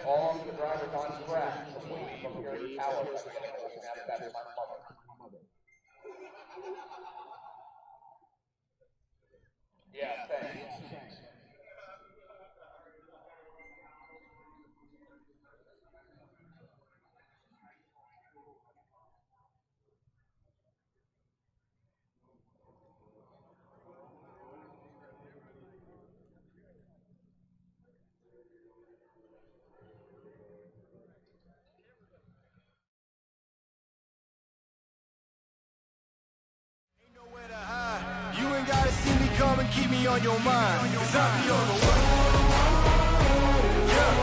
all of the drivers on track, complete from Erie, Power. That's my mother. Yeah, thanks. You ain't gotta see me come and keep me on your mind, 'cause I be on the way. Yeah.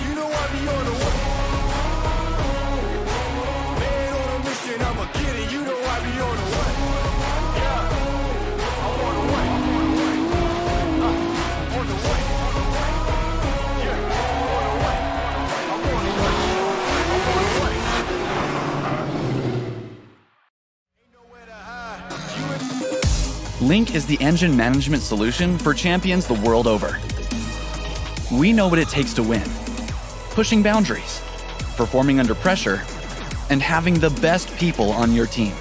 You know I be on the way. Man on a mission, I'ma get it. You know I be on the way. Yeah. I'm on the way. On the way. Yeah. On the way. I'm on the way. I'm on the way. Ain't nowhere to hide. Link is the engine management solution for champions the world over. We know what it takes to win. Pushing boundaries, performing under pressure, and having the best people on your team.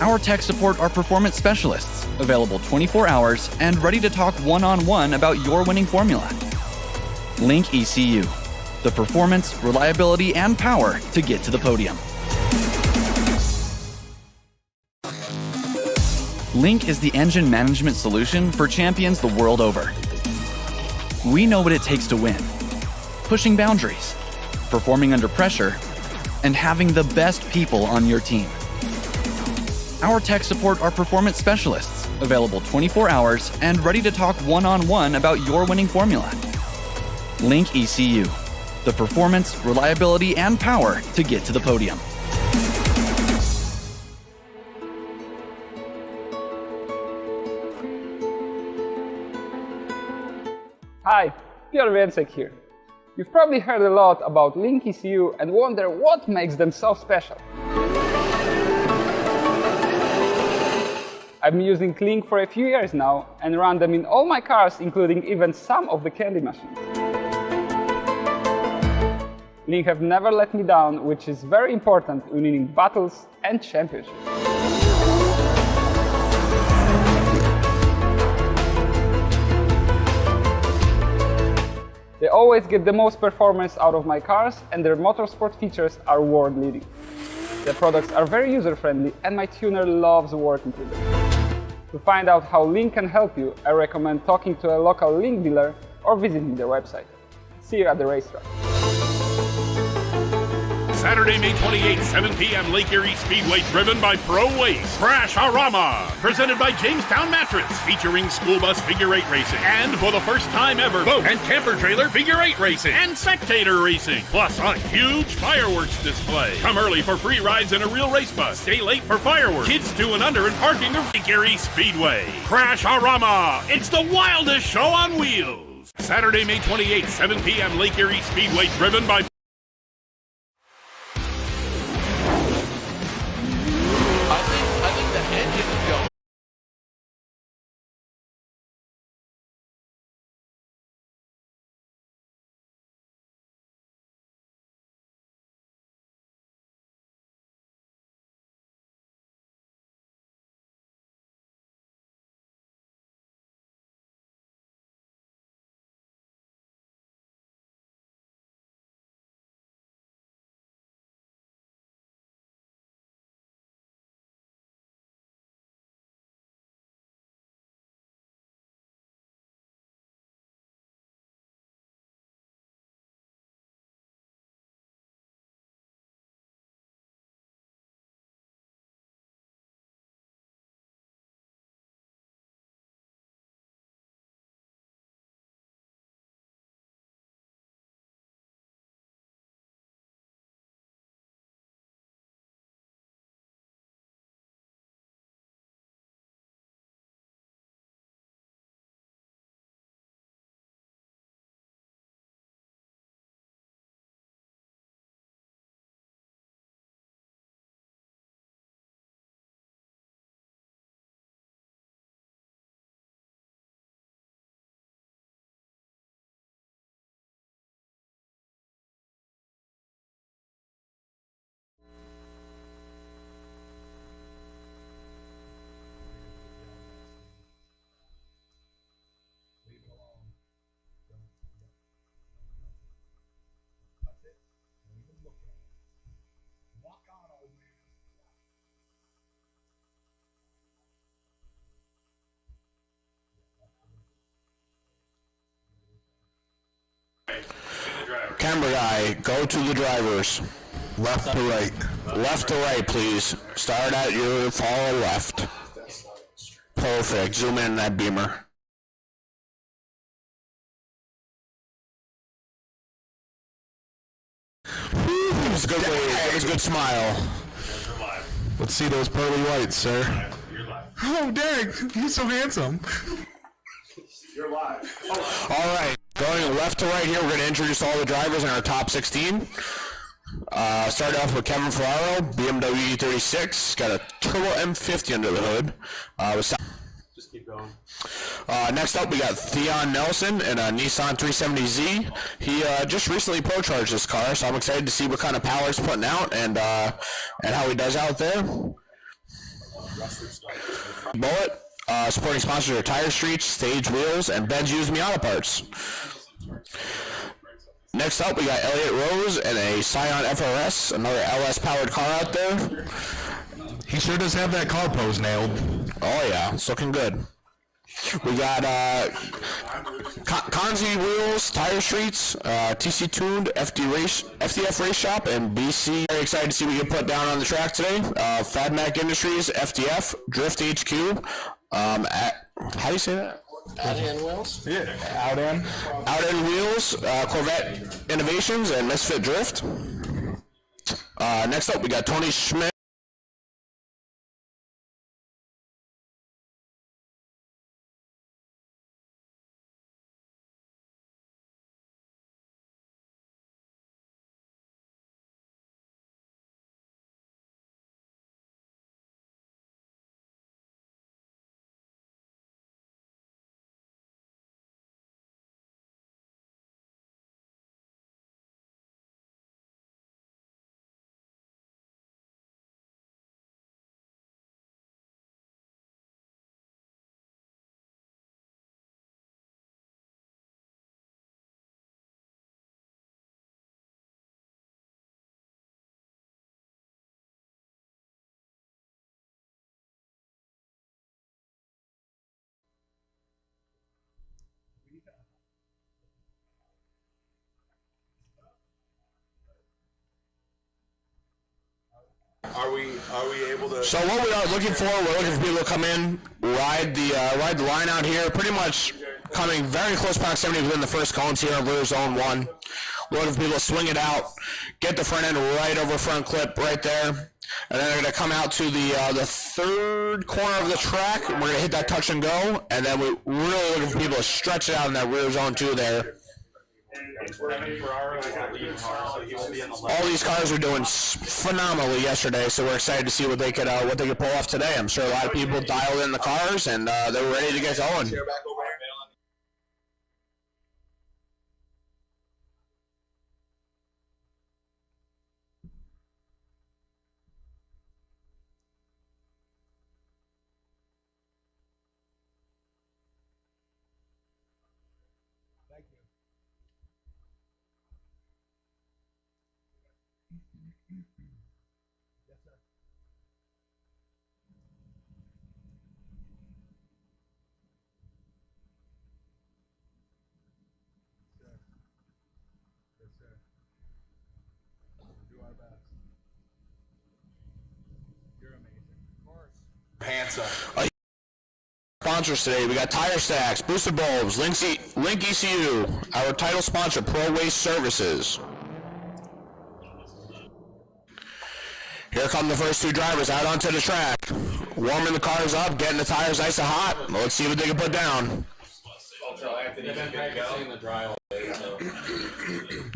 Our tech support are performance specialists, available 24 hours and ready to talk one-on-one about your winning formula. Link ECU, the performance, reliability, and power to get to the podium. Link is the engine management solution for champions the world over. We know what it takes to win. Pushing boundaries, performing under pressure, and having the best people on your team. Our tech support are performance specialists, available 24 hours and ready to talk one-on-one about your winning formula. Link ECU, the performance, reliability, and power to get to the podium. Hi, Piotr Więcek here. You've probably heard a lot about Link ECU and wonder what makes them so special. I've been using Link for a few years now and run them in all my cars, including even some of the candy machines. Link have never let me down, which is very important in winning battles and championships. They always get the most performance out of my cars, and their motorsport features are world-leading. The products are very user-friendly, and my tuner loves working with them. To find out how Link can help you, I recommend talking to a local Link dealer or visiting their website. See you at the racetrack. Saturday, May 28th, 7 p.m. Lake Erie Speedway, driven by ProAm. Crash-A-Rama, presented by Jamestown Mattress, featuring school bus figure 8 racing. And for the first time ever, boat and camper trailer figure 8 racing. And spectator racing. Plus a huge fireworks display. Come early for free rides in a real race bus. Stay late for fireworks. Kids 2 and under in parking of Lake Erie Speedway. Crash-A-Rama, it's the wildest show on wheels. Saturday, May 28th, 7 p.m. Lake Erie Speedway, driven by Camera guy, go to the drivers. Left to right. Left to right, please. Start at your far left. Perfect. Zoom in that beamer. It was a good wave. It was a good smile. Let's see those pearly whites, sir. Oh, Derek, you're so handsome. You're live. All right, going left to right here, we're going to introduce all the drivers in our top 16. Started off with Kevin Ferraro, BMW E36, got a Turbo M50 under the hood. Just keep going. Next up, we got Theon Nelson in a Nissan 370Z. He just recently pro-charged this car, so I'm excited to see what kind of power he's putting out and how he does out there. Bullet, supporting sponsors are Tire Streets, Stage Wheels, and Ben's Used Miata Parts. Next up, we got Elliott Rose and a Scion FRS, another LS-powered car out there. He sure does have that car pose nailed. Oh yeah, it's looking good. We got Kanzi Wheels, Tire Streets, TC Tuned, FDF Race Shop, and BC. Very excited to see what you put down on the track today. FadMac Industries, FDF, Drift HQ. How do you say that? Out-in wheels? Yeah, out in. Out-in Wheels, Corvette Innovations, and Misfit Drift. Next up, we got Tony Schmidt. Are we able to? So what we are looking for, we're looking for people to come in, ride the line out here, pretty much coming very close proximity within the first cones here in rear zone 1. We're looking for people to swing it out, get the front end right over front clip right there, and then they're going to come out to the third corner of the track. We're going to hit that touch and go, and then we're really looking for people to stretch it out in that rear zone 2 there. All these cars are doing phenomenally yesterday, so we're excited to see what they could pull off today. I'm sure a lot of people dialed in the cars and they were ready to get going. Handsome. Sponsors today, we got Tire Stacks, Booster Bulbs, Link ECU, our title sponsor, Pro Waste Services. Here come the first 2 drivers out onto the track, warming the cars up, getting the tires nice and hot. Let's see what they can put down.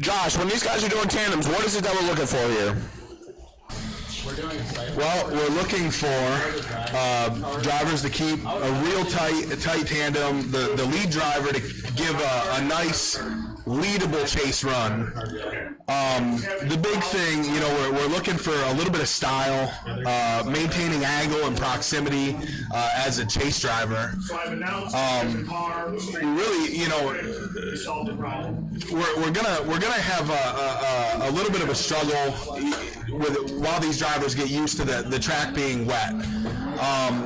Josh, when these guys are doing tandems, what is it that we're looking for here? Well, we're looking for drivers to keep a real tight tandem. The lead driver to give a nice leadable chase run. The big thing, you know, we're looking for a little bit of style, maintaining angle and proximity as a chase driver. Really, you know, we're gonna have a little bit of a struggle while these drivers get used to the track being wet.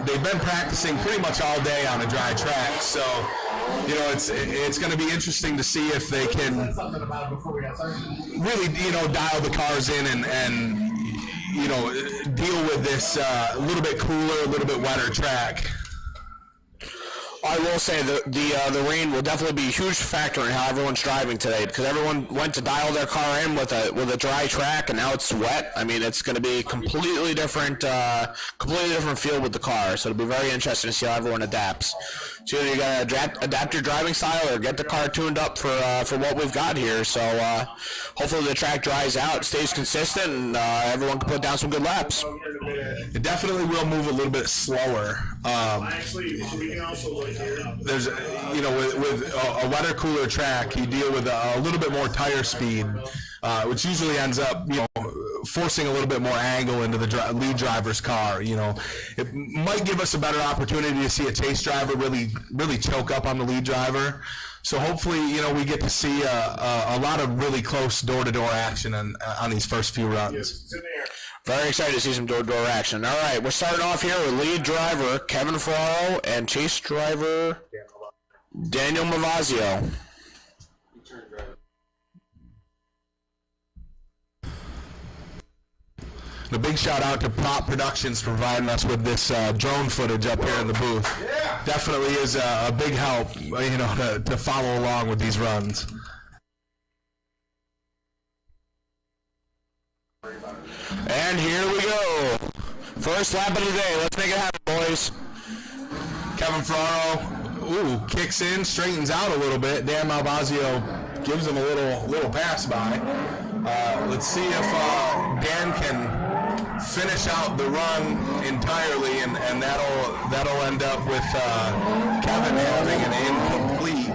They've been practicing pretty much all day on a dry track, so you know it's going to be interesting to see if they can really, you know, dial the cars in and you know, deal with this a little bit cooler, a little bit wetter track. I will say the rain will definitely be a huge factor in how everyone's driving today, because everyone went to dial their car in with a dry track, and now it's wet. I mean, it's going to be completely different feel with the car. So it'll be very interesting to see how everyone adapts. So either you got to adapt your driving style or get the car tuned up for what we've got here. So hopefully the track dries out, stays consistent, and everyone can put down some good laps. It definitely will move a little bit slower. There's, you know, with a wetter, cooler track, you deal with a little bit more tire speed, which usually ends up, you know, forcing a little bit more angle into the lead driver's car. You know, it might give us a better opportunity to see a chase driver really choke up on the lead driver. So hopefully, you know, we get to see a lot of really close door-to-door action on these first few runs. Very excited to see some door-to-door action. All right, we're starting off here with lead driver Kevin Ferraro and chase driver Daniel Mavazio. A big shout out to Prop Productions providing us with this drone footage up here in the booth. Yeah. Definitely is a big help, you know, to follow along with these runs. And here we go. First lap of the day. Let's make it happen, boys. Kevin Ferraro, kicks in, straightens out a little bit. Dan Malvazio gives him a little pass by. Let's see if Dan can finish out the run entirely, and that'll end up with Kevin having an incomplete.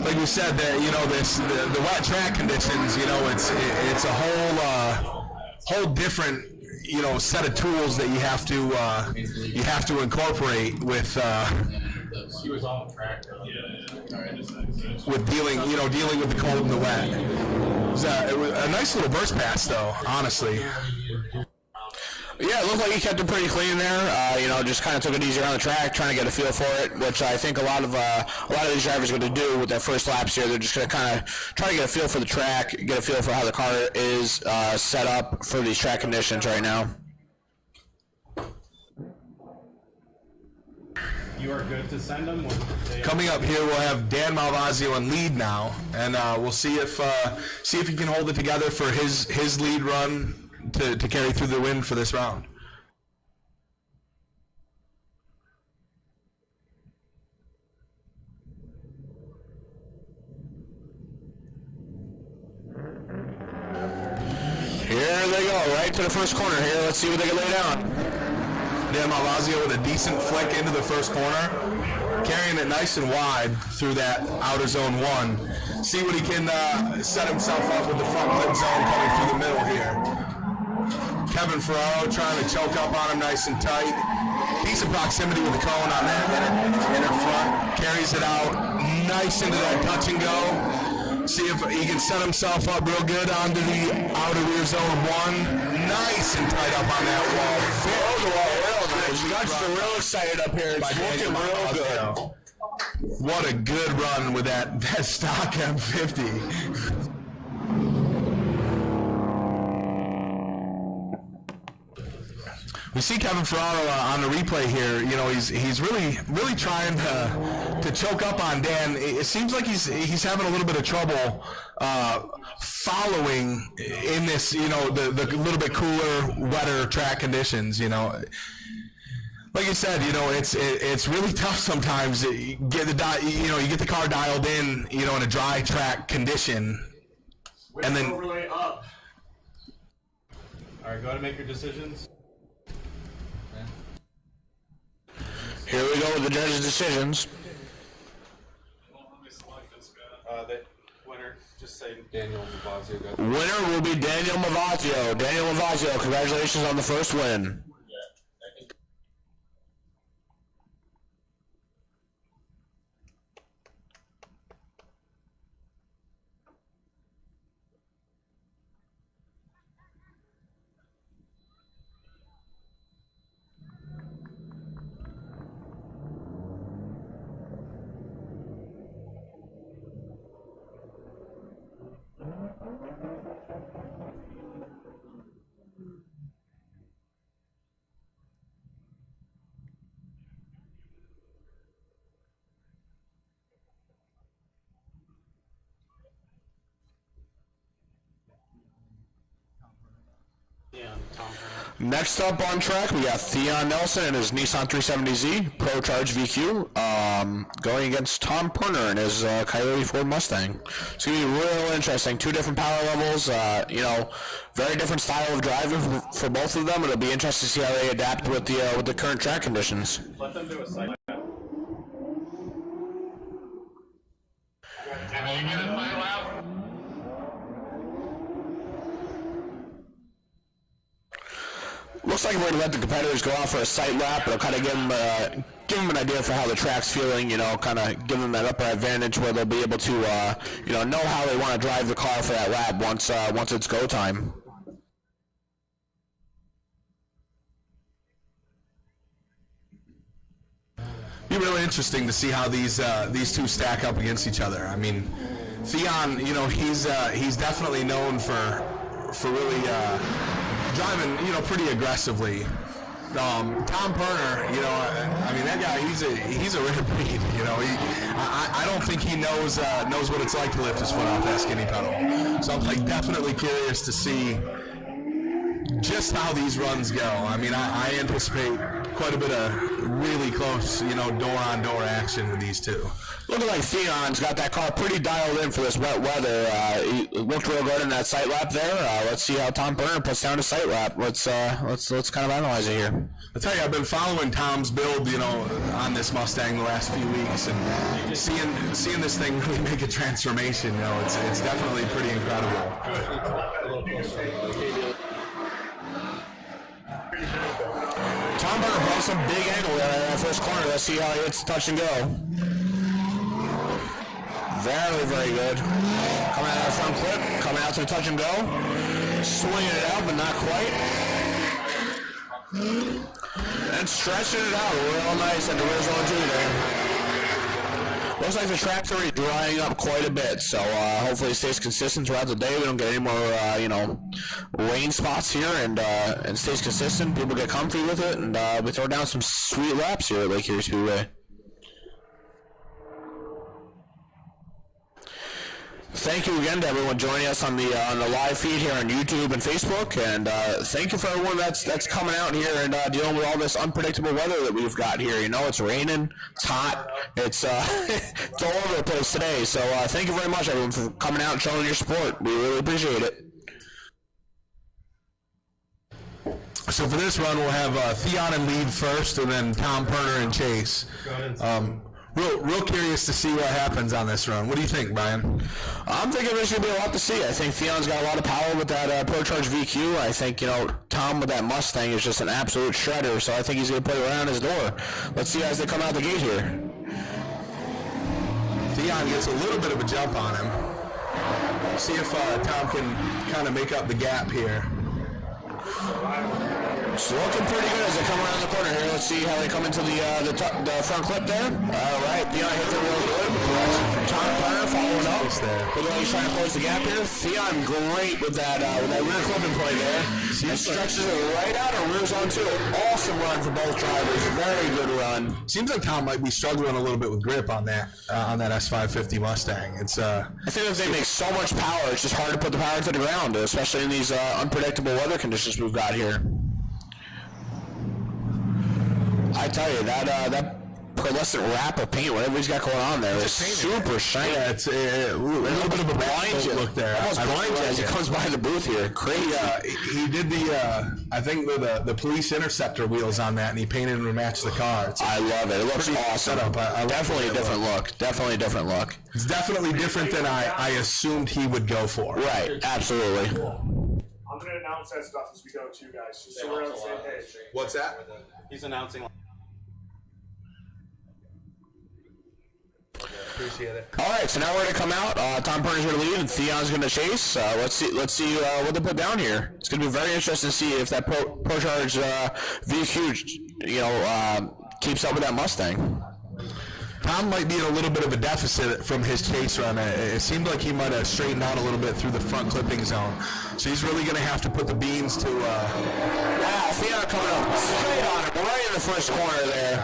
Like we said, that, you know, the wet track conditions, you know, it's a whole different, you know, set of tools that you have to incorporate with dealing with the cold and the wet. It was a nice little burst pass, though, honestly. Yeah, it looked like he kept it pretty clean there. You know, just kind of took it easy around the track, trying to get a feel for it, which I think a lot of these drivers are going to do with their first laps here. They're just going to kind of try to get a feel for the track, get a feel for how the car is set up for these track conditions right now. You are good to send them? Coming up here, we'll have Dan Malvazio in lead now, and we'll see if he can hold it together for his lead run to carry through the win for this round. Here they go, right to the first corner here. Let's see what they can lay down. Dan Malvazio with a decent flick into the first corner, carrying it nice and wide through that outer zone one. See what he can set himself up with the front lip zone coming through the middle here. Kevin Ferraro trying to choke up on him nice and tight. Decent proximity with the cone on that inner front. Carries it out nice into that touch and go. See if he can set himself up real good onto the outer rear zone one. Nice and tight up on that wall. Real nice. You guys are real excited up here. It's looking real good. What a good run with that stock M50. We see Kevin Ferraro on the replay here. You know, he's really trying to choke up on Dan. It seems like he's having a little bit of trouble following in this, you know, the little bit cooler, wetter track conditions. You know, like you said, you know, it's really tough sometimes to get you get the car dialed in, you know, in a dry track condition, and then overlay up. All right, go ahead and make your decisions. Here we go with the judges' decisions. The winner, just say Daniel Mavazio. Winner will be Daniel Mavazio. Daniel Mavazio, congratulations on the first win. Next up on track, we got Theon Nelson and his Nissan 370Z Pro Charge VQ going against Tom Perner and his Coyote Ford Mustang. It's going to be real interesting. Two different power levels, you know, very different style of driving for both of them. It'll be interesting to see how they adapt with the current track conditions. Let them do a side lap. Looks like we're going to let the competitors go out for a sight lap. It'll kind of give them an idea for how the track's feeling, you know, kind of give them that upper advantage where they'll be able to, you know how they want to drive the car for that lap once it's go time. Be really interesting to see how these two stack up against each other. I mean, Theon, you know, he's definitely known for really driving, you know, pretty aggressively. Tom Perner, you know, I mean, that guy, he's a rare breed. You know, I don't think he knows what it's like to lift his foot off that skinny pedal. So I'm like definitely curious to see just how these runs go. I mean, I anticipate quite a bit of really close, you know, door-on-door action with these two. Looking like Theon's got that car pretty dialed in for this wet weather. He looked real good in that sight lap there. Let's see how Tom Perner puts down a sight lap. Let's kind of analyze it here. I'll tell you, I've been following Tom's build, you know, on this Mustang the last few weeks, and seeing this thing really make a transformation. You know, it's definitely pretty incredible. Tom Perner brought some big angle there in that first corner. Let's see how he hits touch and go. Very, very good. Coming out of the front clip, coming out to the touch and go. Swinging it out, but not quite. And stretching it out real nice into rear zone 2 there. Looks like the track's already drying up quite a bit, so hopefully it stays consistent throughout the day. We don't get any more, you know, rain spots here, and stays consistent. People get comfy with it, and we throw down some sweet laps here at Lake Erie Speedway. Thank you again to everyone joining us on the live feed here on YouTube and Facebook, and thank you for everyone that's coming out here and dealing with all this unpredictable weather that we've got here. You know, it's raining, it's hot, it's it's all over the place today. So thank you very much, everyone, for coming out and showing your support. We really appreciate it. So for this run, we'll have Theon in lead first, and then Tom Perner and Chase. Real curious to see what happens on this run. What do you think, Brian? I'm thinking there's going to be a lot to see. I think Theon's got a lot of power with that Pro Charge VQ. I think, you know, Tom with that Mustang is just an absolute shredder, so I think he's going to put it around his door. Let's see as they come out the gate here. Theon gets a little bit of a jump on him. See if Tom can kind of make up the gap here. It's looking pretty good as they come around the corner here. Let's see how they come into the front clip there. All right, Theon hits it real good. Tom Perner following up. Looking like he's trying to close the gap here. Theon great with that rear clipping play there. And stretches it right out of rear zone 2. Awesome run for both drivers. Very good run. Seems like Tom might be struggling a little bit with grip on that S550 Mustang. It's I think if they make so much power, it's just hard to put the power to the ground, especially in these unpredictable weather conditions we've got here. I tell you, that pearlescent wrap of paint, whatever he's got going on there. It's super shiny. Yeah, it's a little bit of a blind look there. Almost blind you as he comes by the booth here. Crazy. He did the, I think the police interceptor wheels on that, and he painted and matched the car. I love it. It looks awesome. Definitely a different look. Definitely a different look. It's definitely different than I assumed he would go for. Right, absolutely. I'm going to announce that stuff as we go too, guys, just so we're on the same page. What's that? He's announcing. Appreciate it. All right, so now we're going to come out. Tom Perner's going to lead, and Theon's going to chase. Let's see what they put down here. It's going to be very interesting to see if that ProCharge VQ, keeps up with that Mustang. Tom might be in a little bit of a deficit from his chase run. It seemed like he might have straightened out a little bit through the front clipping zone. So he's really going to have to put the beans to... Wow, Theon coming up straight on him, right in the first corner there.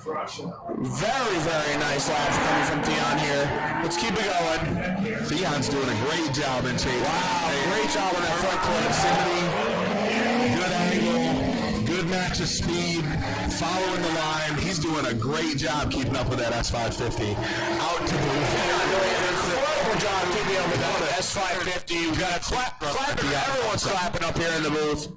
Very, very nice laps coming from Theon here. Let's keep it going. Theon's doing a great job in chase. Wow, great job on that front proximity. Good angle. Good match of speed. Following the line. He's doing a great job keeping up with that S550. Out to the Theon doing an incredible job keeping up with that S550. You got to clap. Everyone's clapping up here in the booth.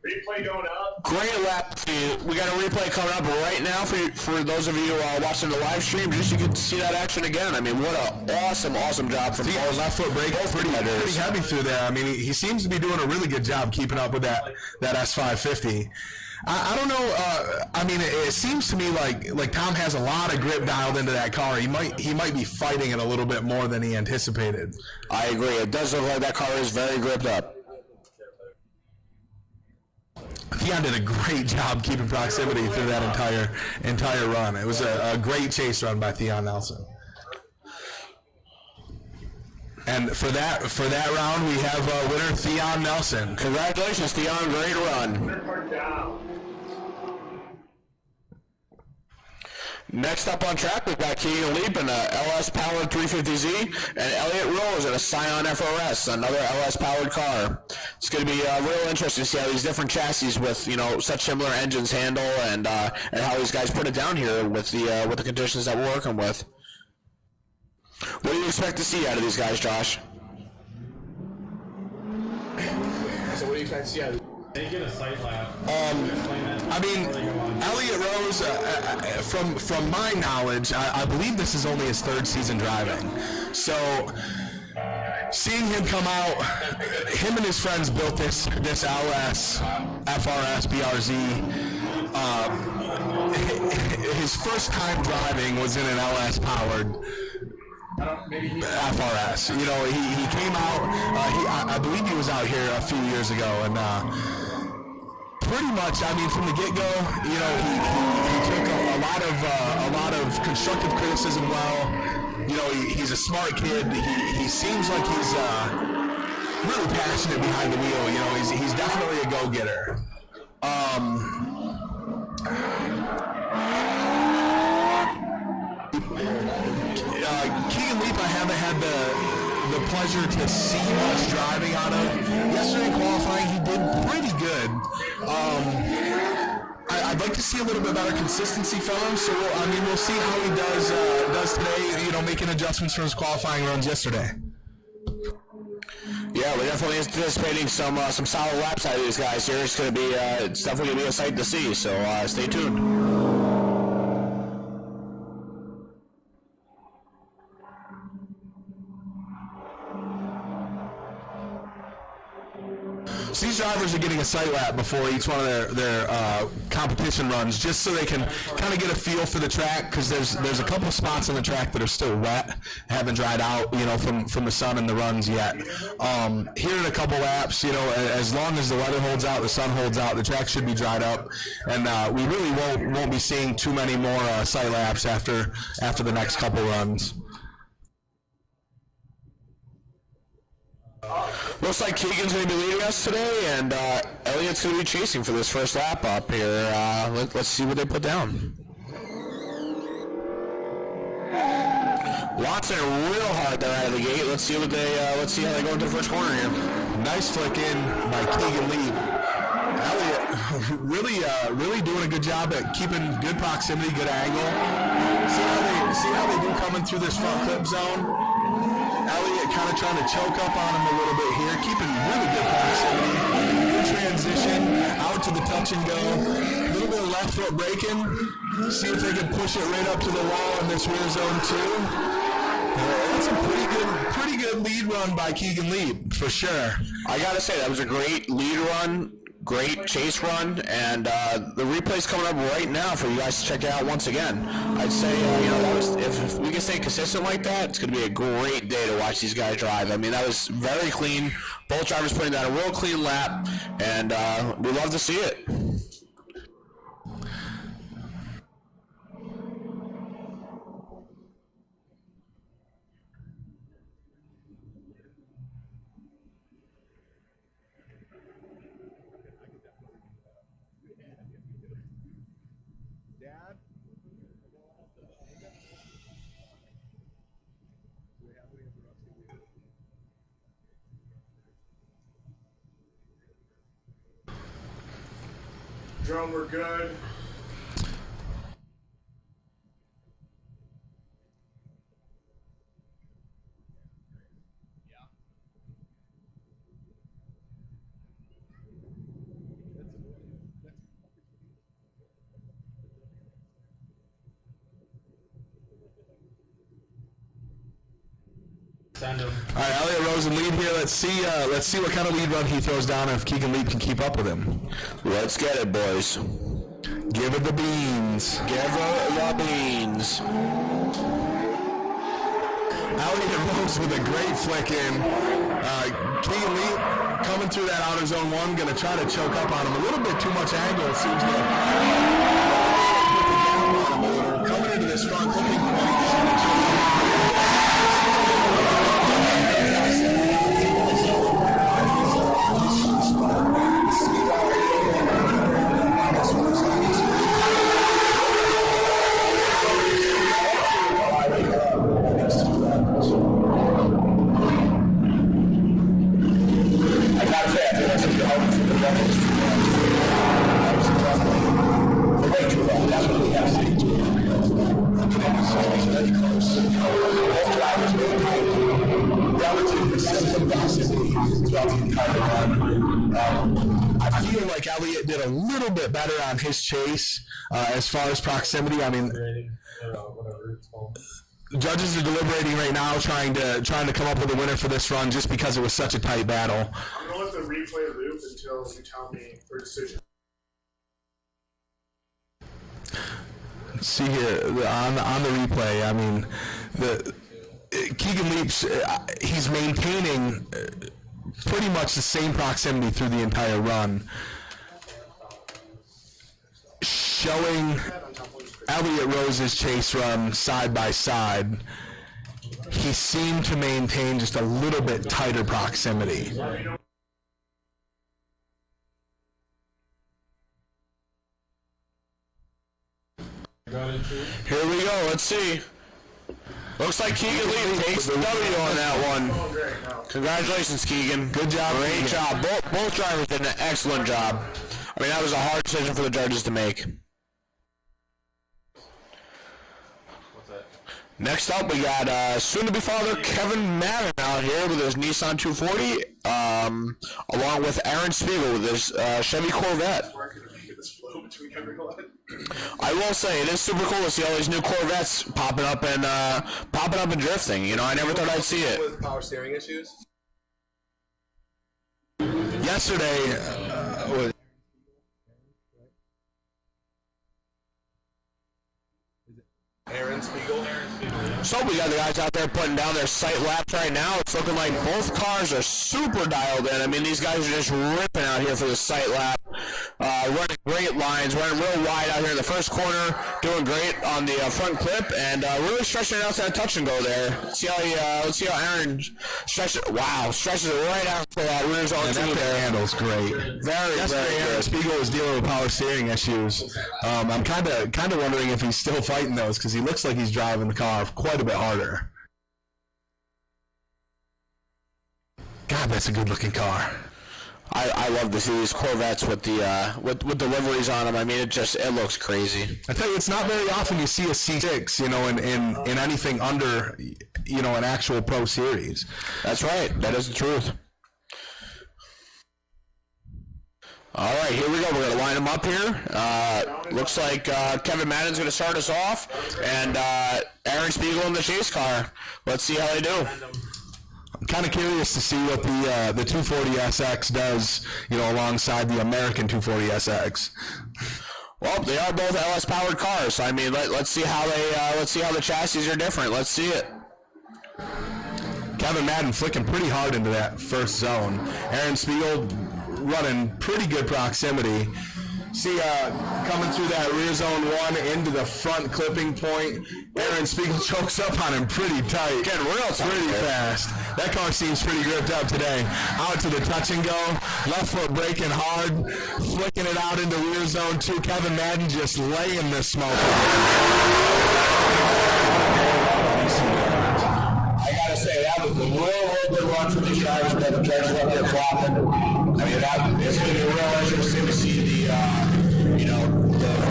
Replay going up. Great lap. We got a replay coming up right now for those of you watching the live stream, just so you can see that action again. I mean, what an awesome job from both. Left foot brake pretty heavy through there. I mean, he seems to be doing a really good job keeping up with that S550. I don't know. I mean, it seems to me like Tom has a lot of grip dialed into that car. He might be fighting it a little bit more than he anticipated. I agree. It does look like that car is very gripped up. Theon did a great job keeping proximity through that entire run. It was a great chase run by Theon Nelson. And for that round, we have winner Theon Nelson. Congratulations, Theon. Great run. Next up on track, we've got Keegan Leap in a LS-powered 350Z, and Elliott Rose in a Scion FRS, another LS-powered car. It's going to be real interesting to see how these different chassis with such similar engines handle, and how these guys put it down here with the conditions that we're working with. What do you expect to see out of these guys, Josh? So what do you expect to see out of these? They get a sight lap. I mean, Elliott Rose, from my knowledge, I believe this is only his third season driving. So, seeing him come out, him and his friends built this LS, FRS, BRZ. His first time driving was in an LS-powered FRS. He came out. I believe he was out here a few years ago, and pretty much, I mean, from the get-go, he took a lot of constructive criticism well. He's a smart kid. He seems like he's really passionate behind the wheel. He's definitely a go-getter. Keegan Leap, I haven't had the pleasure to see much driving out of. Yesterday in qualifying, he did pretty good. I'd like to see a little bit better consistency from him. So we'll see how he does today. Making adjustments from his qualifying runs yesterday. Yeah, we're definitely anticipating some solid laps out of these guys here. It's definitely gonna be a sight to see. So stay tuned. So these drivers are getting a sight lap before each one of their competition runs, just so they can kind of get a feel for the track, because there's a couple spots on the track that are still wet, haven't dried out, from the sun and the runs yet. Here in a couple laps, as long as the weather holds out, the sun holds out, the track should be dried up, and we really won't be seeing too many more sight laps after the next couple runs. Looks like Keegan's going to be leading us today, and Elliott's going to be chasing for this first lap up here. Let's see what they put down. Watson real hard there out of the gate. Let's see how they go into the first corner here. Nice flick in by Keegan Leap. Elliott really doing a good job at keeping good proximity, good angle. See how they do coming through this front clip zone? Elliott kind of trying to choke up on him a little bit here, keeping really good proximity. Good transition, out to the touch and go. A little bit of left foot braking. See if they can push it right up to the wall in this rear zone too. That's a pretty good lead run by Keegan Lee, for sure. I gotta say, that was a great lead run, great chase run, and the replay's coming up right now for you guys to check out once again. I'd say, that was, if we can stay consistent like that, it's gonna be a great day to watch these guys drive. I mean, that was very clean. Both drivers putting down a real clean lap, and we love to see it. Drone, we're good. Send him. All right, Elliott Rose in lead here. Let's see what kind of lead run he throws down and if Keegan Lee can keep up with him. Let's get it, boys. Give it the beans. Give it the beans. Elliott Rose with a great flick in. Keegan Lee coming through that outer zone one, going to try to choke up on him. A little bit too much angle, it seems to coming into this front clipping point. I feel like Elliott did a little bit better on his chase as far as proximity. I mean, Whatever it's called. judges are deliberating right now, trying to come up with a winner for this run, just because it was such a tight battle. I'm gonna let the replay loop until you tell me for a decision. Let's see here on the replay. I mean, Keegan Leap's he's maintaining pretty much the same proximity through the entire run, showing Elliott Rose's chase run side by side. He seemed to maintain just a little bit tighter proximity. Here we go. Let's see. Looks like Keegan Lee takes the W on that one. Congratulations, Keegan. Good job. Great job. Both drivers did an excellent job. I mean, that was a hard decision for the judges to make. What's that? Next up, we got soon-to-be father Kevin Madden out here with his Nissan 240, along with Aaron Spiegel with his Chevy Corvette. I will say, it is super cool to see all these new Corvettes popping up and drifting. You know, I never thought I'd see it. With power steering issues? Yesterday, Aaron Spiegel. So we got the guys out there putting down their sight laps right now. It's looking like both cars are super dialed in. I mean, these guys are just ripping out here for the sight lap. Running great lines, running real wide out here in the first corner, doing great on the front clip, and really stretching it out to that touch and go there. Let's see how Aaron stretches it. Wow, stretches it right out to that rear zone and two that there. handle's great. Yesterday, Aaron Spiegel was dealing with power steering issues. I'm kind of wondering if he's still fighting those, because he looks like he's driving the car quite a bit harder. God, that's a good-looking car. I love to see these Corvettes with the with the liveries on them. I mean, it looks crazy. I tell you, it's not very often you see a C6, in anything under, an actual Pro Series. That's right. That is the truth. All right, here we go. We're going to line them up here. Looks like Kevin Madden's going to start us off, and Aaron Spiegel in the chase car. Let's see how they do. I'm kind of curious to see what the 240SX does, alongside the American 240SX. Well, they are both LS powered cars. So, I mean, let's see how the chassis are different. Let's see it. Kevin Madden flicking pretty hard into that first zone. Aaron Spiegel running pretty good proximity. See, coming through that rear zone 1 into the front clipping point, Aaron Spiegel chokes up on him pretty tight. Getting real tight. Pretty fast. That car seems pretty gripped up today. Out to the touch and go. Left foot braking hard. Flicking it out into rear zone 2. Kevin Madden just laying the smoke. I gotta say, that was a real good run for these drivers that the judges up there flopping. I mean, it's going to be real interesting to see the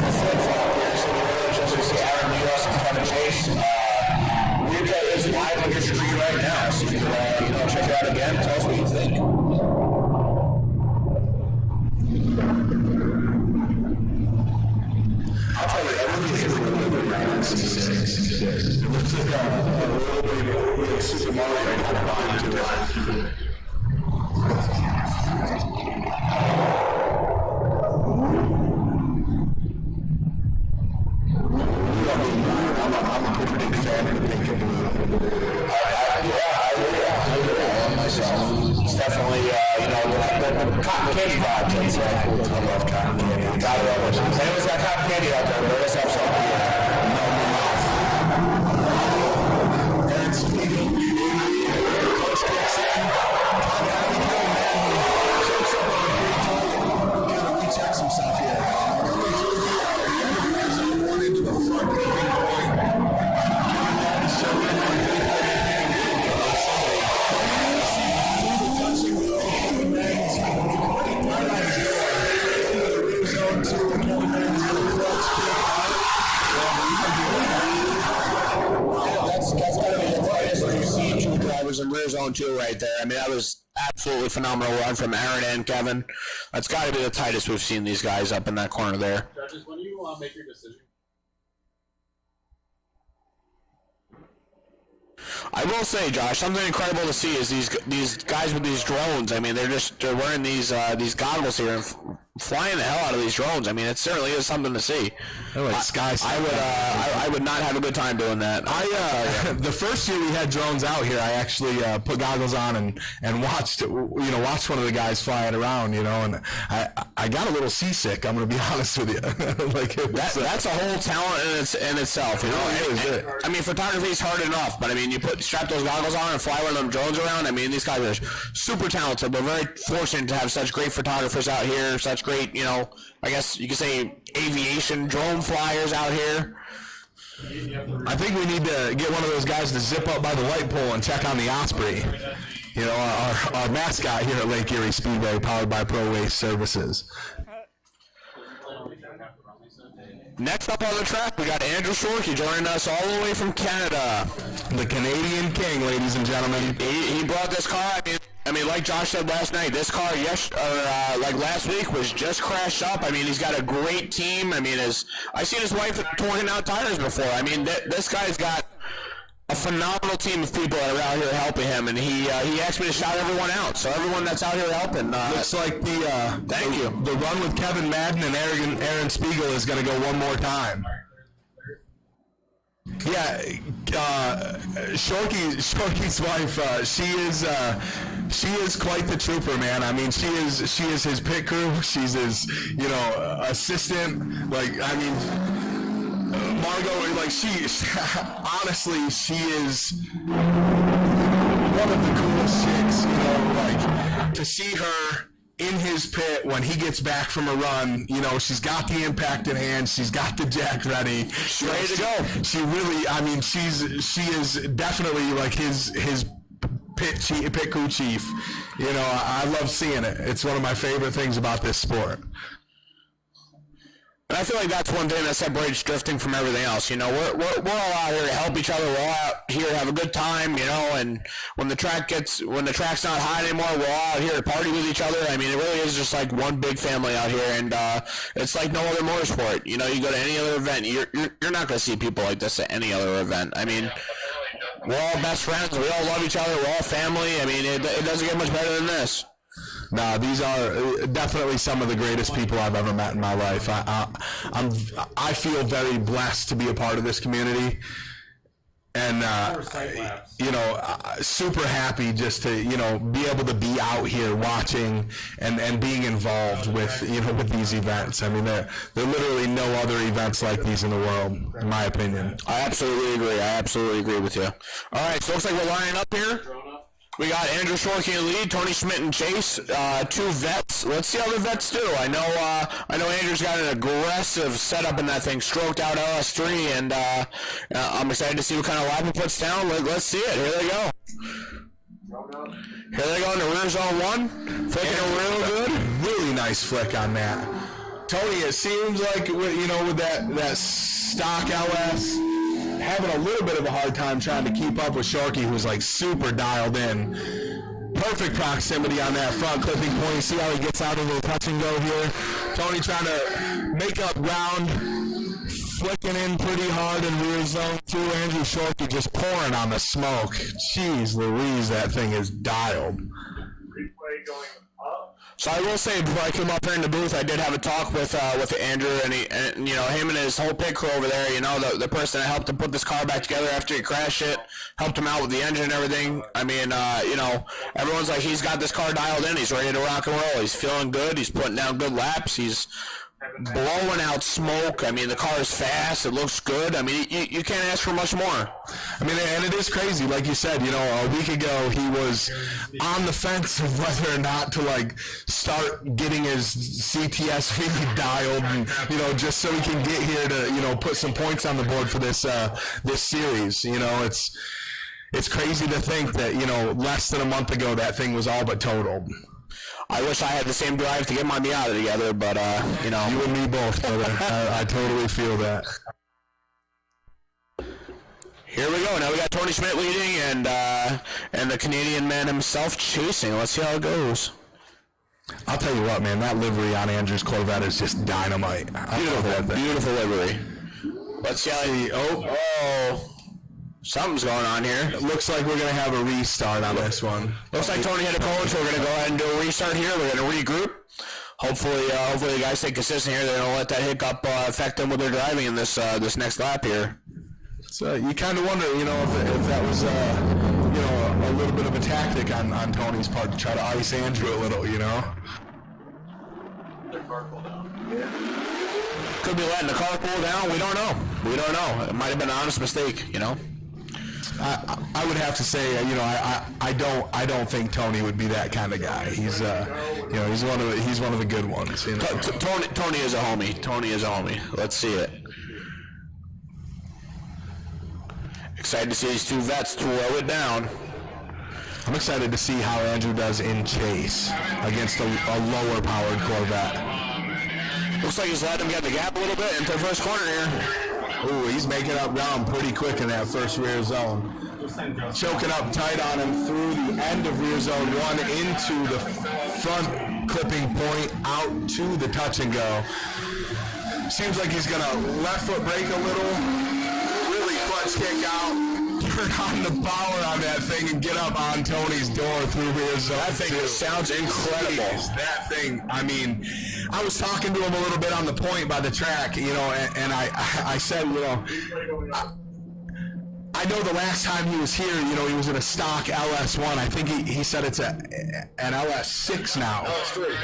flip-flop here. It's going to be real interesting to see Aaron Lewis and Kevin Chase. Replay is live on your screen right now, so you can, check it out again. Tell us what you think. I'll tell you, everybody is really around C6. It looks like a little bit Super Mario kind of vibe to it. I'm a pretty big fan of the pink and blue. I love myself. It's definitely, the cotton candy vibe. I love cotton candy. I love it. If anyone's got cotton candy out there, let us have some. Aaron Spiegel, coach kicks in. Chokes up on the brake. Kind of rechecks himself here. Coming through here, one into the front clipping point. Kevin Madden showing him on the touching go. Kevin Madden's right on zero. Into the rear zone 2. Kevin Madden's going to clutch kick out. That's got to be the tightest we've seen two drivers in rear zone 2 right there. I mean, that was absolutely phenomenal run from Aaron and Kevin. That's got to be the tightest we've seen these guys up in that corner there. Judges, when you make your decision. I will say, Josh, something incredible to see is these guys with these drones. I mean, they're wearing these goggles here and flying the hell out of these drones. I mean, it certainly is something to see. I would not have a good time doing that. The first year we had drones out here, I actually put goggles on and watched one of the guys flying around, and I got a little seasick. I'm going to be honest with you. That's a whole talent in itself. I mean, photography is hard enough, but I mean, you strap those goggles on and fly one of them drones around. I mean, these guys are super talented. We're very fortunate to have such great photographers out here, such great, I guess you could say aviation drone flyers out here. I think we need to get one of those guys to zip up by the light pole and check on the Osprey. Our mascot here at Lake Erie Speedway, powered by ProAm Services. Next up on the track, we got Andrew Shorkey joining us all the way from Canada. The Canadian King, ladies and gentlemen. He brought this car. I mean, like Josh said last night, this car, like last week, was just crashed up. I mean, he's got a great team. I mean, I've seen his wife torn out tires before. I mean, this guy's got a phenomenal team of people that are out here helping him, and he asked me to shout everyone out. So everyone that's out here helping. Looks like the run with Kevin Madden and Aaron Spiegel is going to go one more time. Yeah, Shorkey's wife, she is quite the trooper, man. I mean, she is his pit crew. She's his, assistant. Like, I mean, Margot, like, honestly, she is one of the coolest chicks, like, to see her in his pit when he gets back from a run, she's got the impact in hand, she's got the jack ready. She's ready to go. She really, I mean, she is definitely like his pit crew chief. You know, I love seeing it. It's one of my favorite things about this sport. And I feel like that's one thing that separates drifting from everything else. You know, we're all out here to help each other. We're all out here to have a good time. You know, and when the track's not hot anymore, we're all out here to party with each other. I mean, it really is just like one big family out here, and it's like no other motorsport. You know, you go to any other event, you're not going to see people like this at any other event. I mean, we're all best friends. We all love each other. We're all family. I mean, it doesn't get much better than this. No, these are definitely some of the greatest people I've ever met in my life. I feel very blessed to be a part of this community, and you know, super happy just to, you know, be able to be out here watching and being involved with, you know, with these events. I mean, there literally no other events like these in the world, in my opinion. I absolutely agree with you. All right, so it looks like we're lining up here. We got Andrew Shorkey in the lead, Tony Schmidt and Chase, two vets. Let's see how the vets do. I know Andrew's got an aggressive setup in that thing, stroked out LS3, and I'm excited to see what kind of lap he puts down. Let's see it. Here they go. Here they go in the rear zone 1. Flicking real good. Really nice flick on that. Tony, it seems like, you know, with that stock LS, having a little bit of a hard time trying to keep up with Sharky, who's like super dialed in. Perfect proximity on that front clipping point. You see how he gets out into the touch and go here. Tony trying to make up ground, flicking in pretty hard in rear zone 2. Andrew Sharky just pouring on the smoke. Jeez Louise, that thing is dialed. Replay going up. So I will say, before I came up here in the booth, I did have a talk with Andrew, and you know, him and his whole pit crew over there. You know, the person that helped him put this car back together after he crashed it, helped him out with the engine and everything. I mean, you know, everyone's like, he's got this car dialed in. He's ready to rock and roll. He's feeling good. He's putting down good laps. He's blowing out smoke. I mean, the car is fast. It looks good. I mean, you can't ask for much more. I mean, and it is crazy. Like you said, you know, a week ago he was on the fence of whether or not to, like, start getting his CTSV dialed, and, you know, just so he can get here to, you know, put some points on the board for this this series. You know, it's crazy to think that, you know, less than a month ago that thing was all but totaled. I wish I had the same drive to get my Miata together, but, you know. You and me both, brother. I totally feel that. Here we go. Now we got Tony Schmidt leading and the Canadian man himself chasing. Let's see how it goes. I'll tell you what, man. That livery on Andrew's Corvette is just dynamite. Beautiful livery. Let's see how he... Oh. Something's going on here. It looks like we're going to have a restart on this one. Looks like Tony hit a cone, so we're going to go ahead and do a restart here. We're going to regroup. Hopefully the guys stay consistent here. They're going to let that hiccup affect them with their driving in this next lap here. So you kind of wonder, you know, if that was, you know, a little bit of a tactic on Tony's part to try to ice Andrew a little, you know. Could be letting the car pull down. We don't know. It might have been an honest mistake, you know. I would have to say, you know, I don't think Tony would be that kind of guy. He's, you know, he's one of the good ones. You know? Tony is a homie. Tony is a homie. Let's see it. Excited to see these two vets throw it down. I'm excited to see how Andrew does in chase against a lower powered Corvette. Looks like he's letting him get the gap a little bit into the first corner here. Ooh, he's making up ground pretty quick in that first rear zone. Choking up tight on him through the end of rear zone 1 into the front clipping point out to the touch and go. Seems like he's going to left foot brake a little, really clutch kick out, turn on the power on that thing and get up on Tony's door through rear zone. That thing sounds incredible. Jeez, that thing, I mean, I was talking to him a little bit on the point by the track, you know, and I said, you know, I know the last time he was here, you know, he was in a stock LS1. I think he said it's an LS6 now.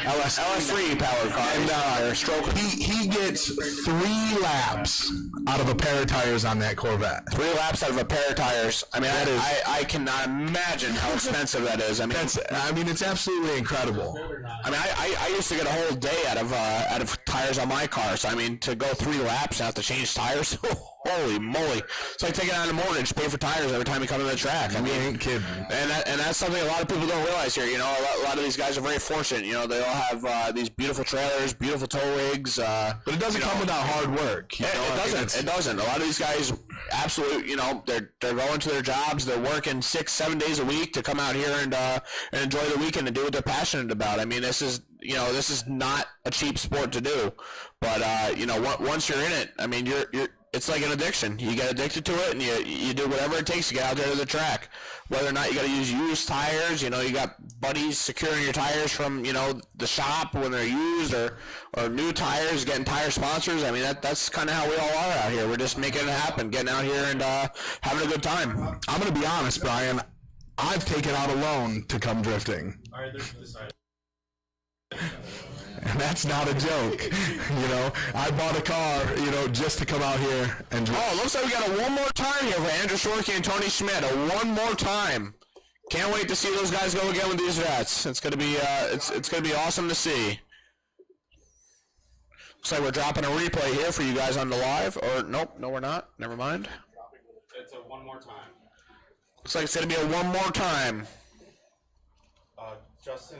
LS3 powered car. And he gets 3 laps out of a pair of tires on that Corvette. 3 laps out of a pair of tires. I mean, I cannot imagine how expensive that is. I mean, it's absolutely incredible. I mean, I used to get a whole day out of tires on my car. So I mean, to go 3 laps and have to change tires. Holy moly! It's like taking out a mortgage, pay for tires every time you come to the track. I mean, ain't kidding. And that's something a lot of people don't realize here. You know, a lot of these guys are very fortunate. You know, they all have these beautiful trailers, beautiful tow rigs. But it doesn't come without hard work. It doesn't. It doesn't. A lot of these guys, absolutely, you know, they're going to their jobs. They're working 6-7 days a week to come out here and enjoy the weekend and do what they're passionate about. I mean, this is not a cheap sport to do. But you know, once you're in it, I mean, it's like an addiction. You get addicted to it, and you do whatever it takes to get out there to the track. Whether or not you got to use used tires, you know, you got buddies securing your tires from, you know, the shop when they're used, or new tires, getting tire sponsors. I mean, that's kind of how we all are out here. We're just making it happen, getting out here and having a good time. I'm going to be honest, Brian. I've taken out a loan to come drifting. All right, there's the side. And that's not a joke. You know, I bought a car, you know, just to come out here and drift. Oh, it looks like we got a one more time here for Andrew Shorkey and Tony Schmidt. A one more time. Can't wait to see those guys go again with these vets. It's gonna be it's gonna be awesome to see. Looks like we're dropping a replay here for you guys on the live. Or nope, no we're not. Never mind. It's a one more time. Looks like it's gonna be a one more time. Justin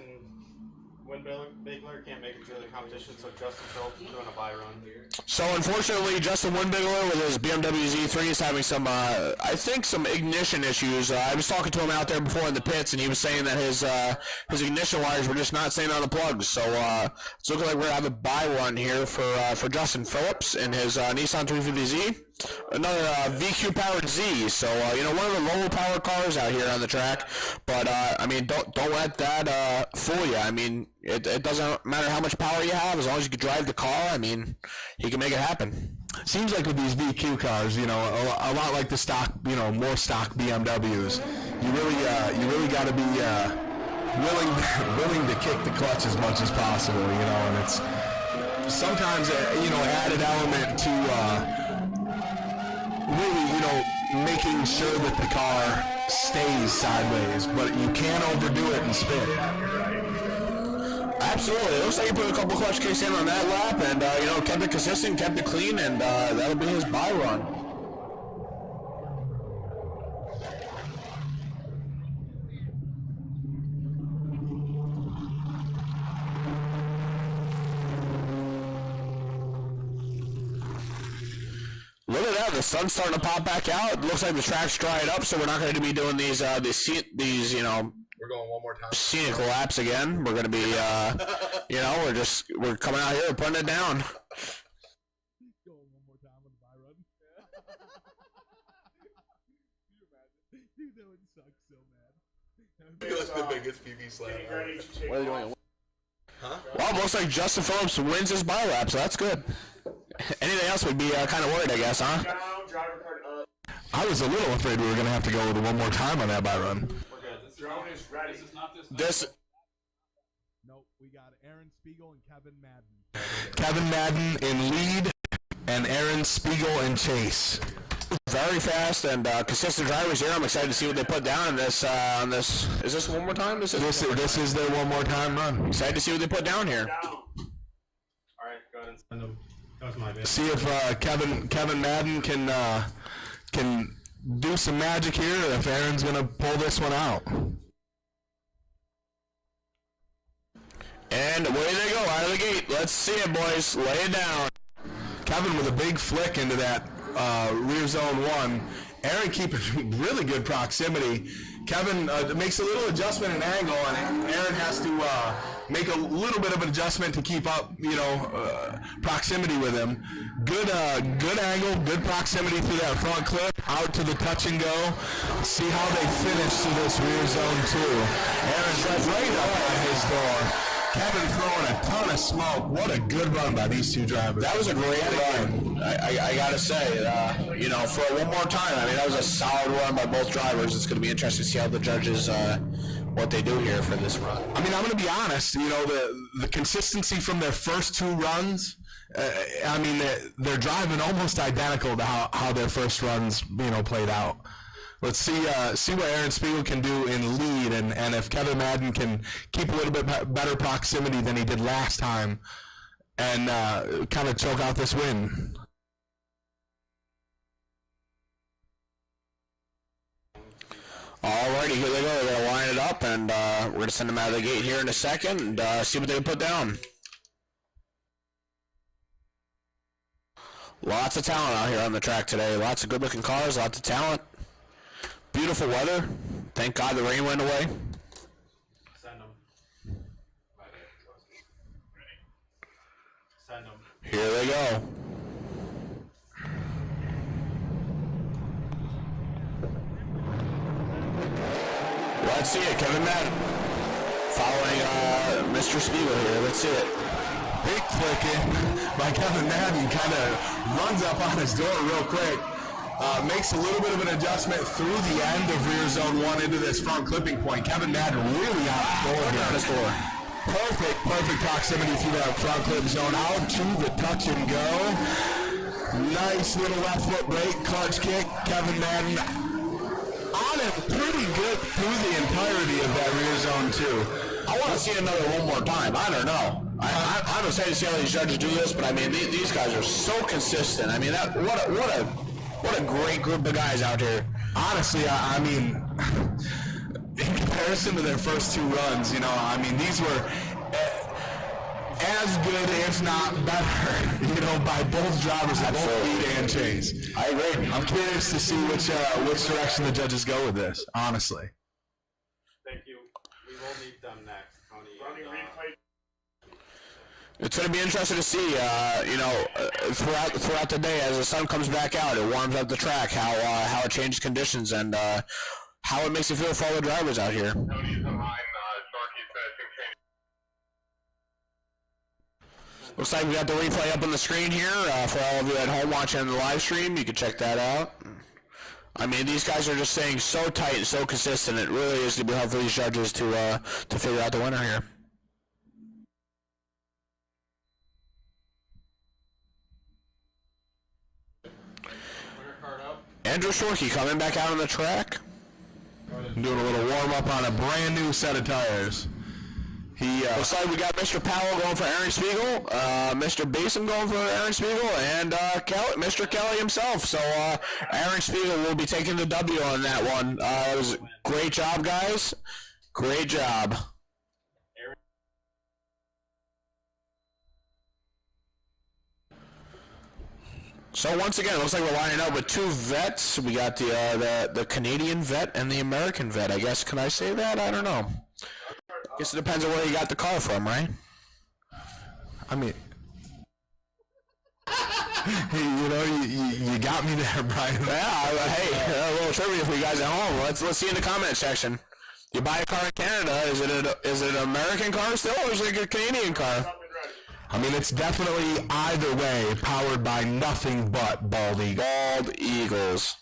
Windbigler can't make it to the competition, so Justin Phillips is doing a bye run. So unfortunately, Justin Windbigler with his BMW Z3 is having some, I think, some ignition issues. I was talking to him out there before in the pits, and he was saying that his ignition wires were just not staying on the plugs. So it's looking like we're gonna have a bye run here for Justin Phillips in his Nissan 350Z. Another VQ powered Z, so you know, one of the lower power cars out here on the track. But I mean, don't let that fool you. I mean, it doesn't matter how much power you have, as long as you can drive the car. I mean, he can make it happen. Seems like with these VQ cars, you know, a lot like the stock, you know, more stock BMWs. You really got to be willing to kick the clutch as much as possible, you know, and it's sometimes you know, added element to. Really, you know, making sure that the car stays sideways, but you can't overdo it and spin. Absolutely. It looks like he put a couple clutch kicks in on that lap, and you know, kept it consistent, kept it clean, and that'll be his bye run. Look at that, the sun's starting to pop back out. It looks like the track's dried up, so we're not going to be doing these you know, We're going one more time. scenic laps again. We're going to be, you know, we're coming out here, we're putting it down. Going one more time on the bye run. Dude, that would suck so bad. That's the biggest PB slap. What are they doing? Huh? Well, it looks like Justin Phillips wins his bye lap, so that's good. Anything else would be kind of worried, I guess, huh? Down, driver card up. I was a little afraid we were going to have to go with one more time on that bye run. We're good. Drone is ready. This is not this. This. Nope, we got Aaron Spiegel and Kevin Madden. Kevin Madden in lead, and Aaron Spiegel in chase. Very fast and consistent drivers here. I'm excited to see what they put down in this. On this, is this one more time? This is their one more time run. Excited to see what they put down here. Down. All right, go ahead and send them. That was my bad. See if Kevin Madden can do some magic here, or if Aaron's gonna pull this one out. And away they go out of the gate. Let's see it, boys. Lay it down. Kevin with a big flick into that rear zone one. Aaron keeping really good proximity. Kevin makes a little adjustment in angle, and Aaron has to make a little bit of an adjustment to keep up, you know, proximity with him. Good angle, good proximity through that front clip, out to the touch and go. See how they finish through this rear zone two. Aaron's right up on his door. Kevin throwing a ton of smoke. What a good run by these two drivers. That was a great run. I gotta say, you know, for one more time, I mean, that was a solid run by both drivers. It's going to be interesting to see how the judges, what they do here for this run. I mean, I'm going to be honest. You know, the consistency from their first two runs. I mean, they're driving almost identical to how their first runs, you know, played out. Let's see what Aaron Spiegel can do in lead, and if Kevin Madden can keep a little bit better proximity than he did last time, and kind of choke out this win. Alrighty, here they go. They're going to line it up, and we're going to send them out of the gate here in a second and see what they can put down. Lots of talent out here on the track today. Lots of good-looking cars, lots of talent. Beautiful weather. Thank God the rain went away. Send them. Send them. Here they go. Let's see it, Kevin Madden. Following Mr. Speedway here. Let's see it. Big flicking by Kevin Madden, kind of runs up on his door real quick. Makes a little bit of an adjustment through the end of rear zone 1 into this front clipping point. Kevin Madden really out of his door. Perfect proximity through that front clip zone. Out to the touch and go. Nice little left foot brake, clutch kick. Kevin Madden on it pretty good through the entirety of that rear zone too. I want to see another one more time. I don't know. I'm excited to see how these judges do this, but I mean, these guys are so consistent. I mean, what a great group of guys out here. Honestly, I mean, in comparison to their first 2 runs, you know, I mean, these were as good, if not better, you know, by both drivers at both lead and chase. I agree. I'm curious to see which direction the judges go with this, honestly. Thank you. We will meet them next, Tony. It's going to be interesting to see, you know, throughout the day as the sun comes back out, it warms up the track, how it changes conditions, and how it makes it feel for all the drivers out here. Looks like we got the replay up on the screen here for all of you at home watching the live stream. You can check that out. I mean, these guys are just staying so tight and so consistent. It really is going to be hard for these judges to figure out the winner here. Andrew Shorkey coming back out on the track. Doing a little warm-up on a brand new set of tires. Looks like we got Mr. Powell going for Aaron Spiegel, Mr. Basin going for Aaron Spiegel, and Mr. Kelly himself. So Aaron Spiegel will be taking the W on that one. It was a great job, guys. Great job. So once again, it looks like we're lining up with 2 vets. We got the Canadian vet and the American vet. I guess, can I say that? I don't know. Guess it depends on where you got the car from, right? I mean, you know, you got me there, Brian. Yeah, hey, a little trivia for you guys at home. Let's see in the comment section. You buy a car in Canada, is it an American car still, or is it a Canadian car? I mean, it's definitely either way powered by nothing but bald eagles. Bald eagles.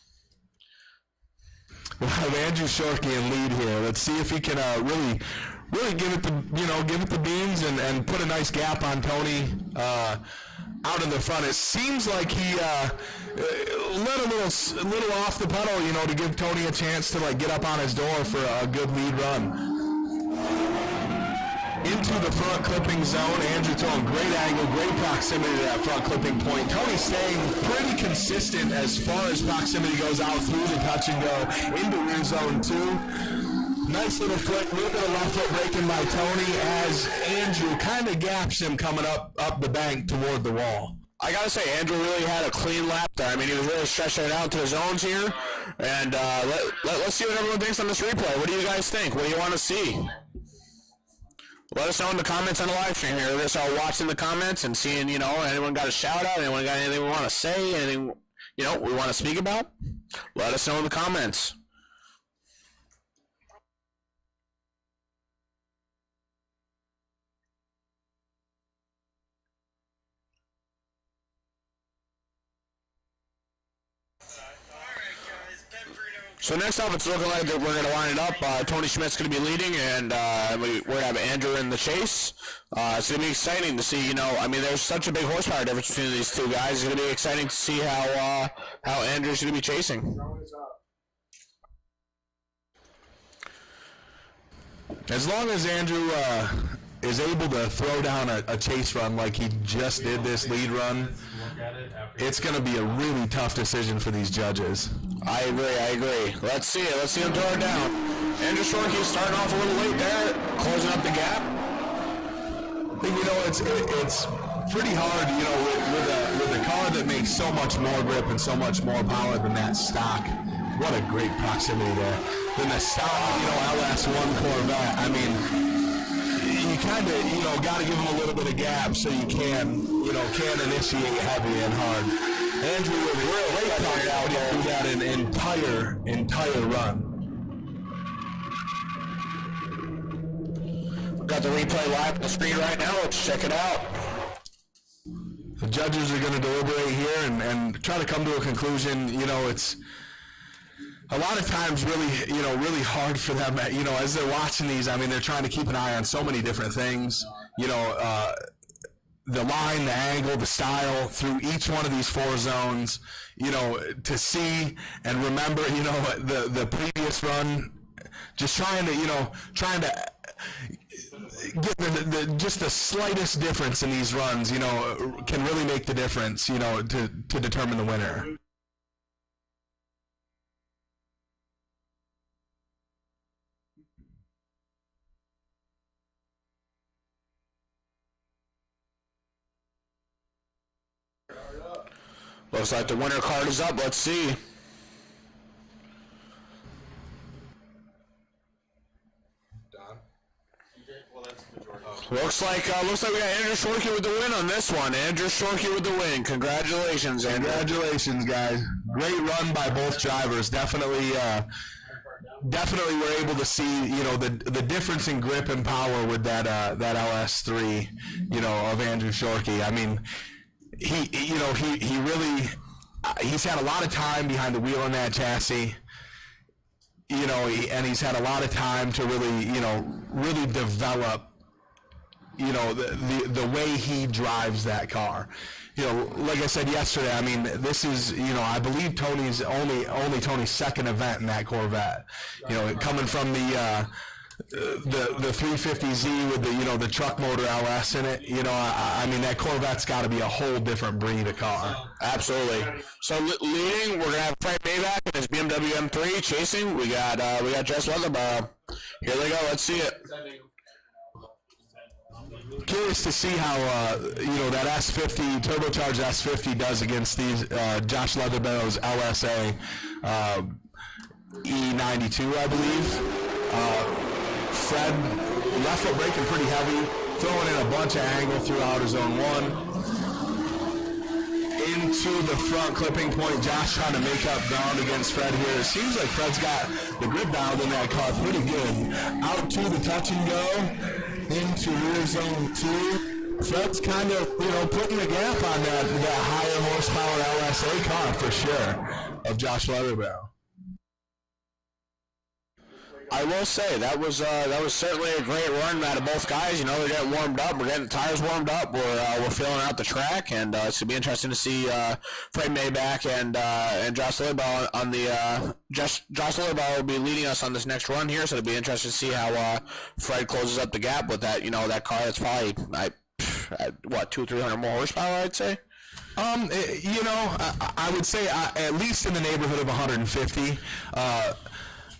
We'll have Andrew Shorkey in lead here. Let's see if he can really give it the beans and put a nice gap on Tony out in the front. It seems like he let a little off the pedal, you know, to give Tony a chance to like get up on his door for a good lead run. Into the front clipping zone. Andrew throwing great angle, great proximity to that front clipping point. Tony staying pretty consistent as far as proximity goes out through the touch and go into rear zone 2. Nice little flick, a little bit of left foot braking by Tony as Andrew kind of gaps him coming up the bank toward the wall. I gotta say, Andrew really had a clean lap there. I mean, he was really stretching it out to the zones here. And let's see what everyone thinks on this replay. What do you guys think? What do you want to see? Let us know in the comments on the live stream here. We're just all watching the comments and seeing, you know, anyone got a shout out, anyone got anything we want to say, anything, you know, we want to speak about? Let us know in the comments. So next up, it's looking like we're going to line it up. Tony Schmidt's going to be leading, and we're going to have Andrew in the chase. It's going to be exciting to see, you know, I mean, there's such a big horsepower difference between these two guys. It's going to be exciting to see how Andrew's going to be chasing. As long as Andrew is able to throw down a chase run like he just did this lead run, it's going to be a really tough decision for these judges. I agree. Let's see it. Let's see him throw it down. Andrew Shorkey starting off a little late there, closing up the gap. You know, it's pretty hard, you know, with a car that makes so much more grip and so much more power than that stock. What a great proximity there. Than the stock, you know, LS1 Corvette. I mean, you kind of, you know, got to give them a little bit of gap so you can initiate heavy and hard. Andrew was really coming out through that entire run. Got the replay live on the screen right now. Let's check it out. The judges are going to deliberate here and try to come to a conclusion. You know, it's a lot of times really hard for them, you know, as they're watching these. I mean, they're trying to keep an eye on so many different things, you know, the line, the angle, the style through each one of these 4 zones, you know, to see and remember, you know, the previous run, just trying to get just the slightest difference in these runs, you know, can really make the difference, you know, to determine the winner. Looks like the winner card is up. Let's see. Looks like we got Andrew Shorkey with the win on this one. Andrew Shorkey with the win. Congratulations, Andrew. Congratulations, guys. Great run by both drivers. Definitely we're able to see, you know, the difference in grip and power with that LS3, you know, of Andrew Shorkey. I mean, he's had a lot of time behind the wheel on that chassis. You know, and he's had a lot of time to really develop, you know, the way he drives that car. You know, like I said yesterday, I mean, this is, you know, I believe Tony's only Tony's second event in that Corvette. You know, coming from the 350Z with the, you know, the truck motor LS in it. You know, I mean, that Corvette's got to be a whole different breed of car. Absolutely. So leading, we're gonna have Frank Mayback in his BMW M3 chasing. We got Jess Leatherbarrow. Here they go. Let's see it. Curious to see how you know, that S50 turbocharged S50 does against these Josh Leatherbarrow's LSA E92, I believe. Fred left foot braking pretty heavy, throwing in a bunch of angle through outer zone 1. Into the front clipping point. Josh trying to make up ground against Fred here. It seems like Fred's got the grip dialed in that car pretty good. Out to the touch and go. Into rear zone 2. Fred's kind of, you know, putting a gap on that higher horsepower LSA car for sure of Josh Leatherbarrow. I will say that was certainly a great run out of both guys. You know, they're getting warmed up. We're getting the tires warmed up. We're feeling out the track, and it's gonna be interesting to see Fred Mayback and Josh Leatherbarrow on the Josh Leatherbarrow will be leading us on this next run here. So it'll be interesting to see how Fred closes up the gap with that. You know, that car that's probably 200-300 more horsepower, I'd say. You know, I would say at least in the neighborhood of 150.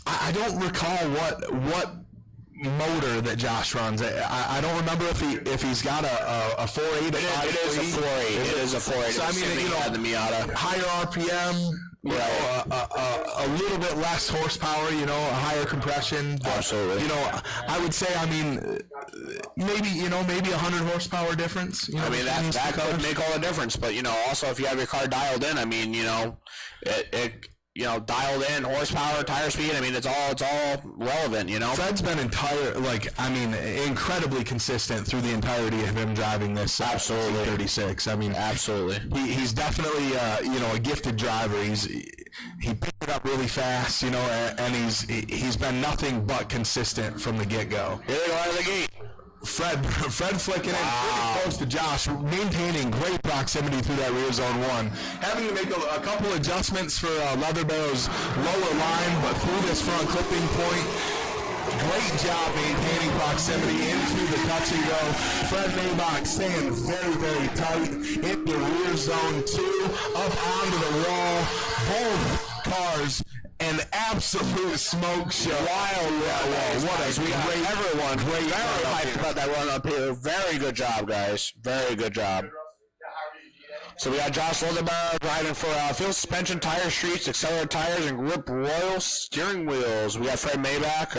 I don't recall what motor that Josh runs. I don't remember if he's got a 4.8. It is a 4.8. It is a 4.8. So I mean, you know, the Miata, higher RPM, you know, a little bit less horsepower, you know, a higher compression. But, absolutely. You know, I would say, I mean, maybe 100 horsepower difference. You know, I mean, that could make all the difference. But, you know, also if you have your car dialed in, I mean, you know, it you know, dialed in horsepower, tire speed. I mean, it's all relevant, you know. Fred's been incredibly consistent through the entirety of him driving this. Absolutely. 36. I mean, absolutely. He's definitely you know, a gifted driver. He picked it up really fast, you know, and he's been nothing but consistent from the get-go. Here they go out of the gate. Fred flicking in pretty close to Josh, maintaining great proximity through that rear zone 1. Having to make a couple adjustments for Leatherbarrow's lower line, but through this front clipping point, great job maintaining proximity into the touch and go. Fred Mayback staying very, very tight into rear zone 2, up onto the wall. Both cars an absolute smoke show. Wild. What a great, everyone. Very hyped about that run up here. Very good job, guys. Very good job. So we got Josh Lothar riding for fuel suspension, tire streets, accelerator tires, and grip royal steering wheels. We got Fred Maybach,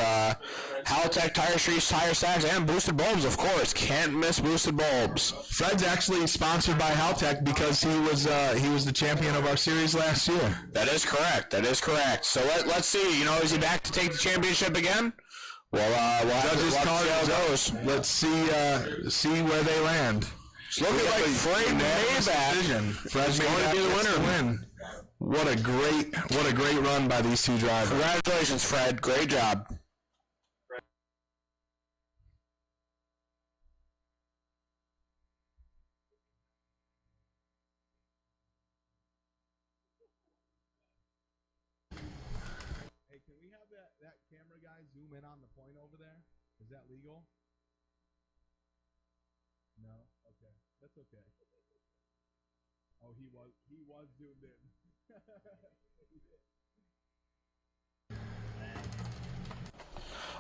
Haltech tire streets, tire stacks, and boosted bulbs, of course. Can't miss boosted bulbs. Fred's actually sponsored by Haltech because he was the champion of our series last year. That is correct. That is correct. So let's see. You know, is he back to take the championship again? Well, we'll have to see how it goes. Let's see where they land. It's looking like Fred Maybach. Fred's going to be the winner. What a great run by these two drivers. Congratulations, Fred. Great job. Hey, can we have that camera guy zoom in on the point over there? Is that legal? No? Okay. That's okay. Oh, he was zoomed in.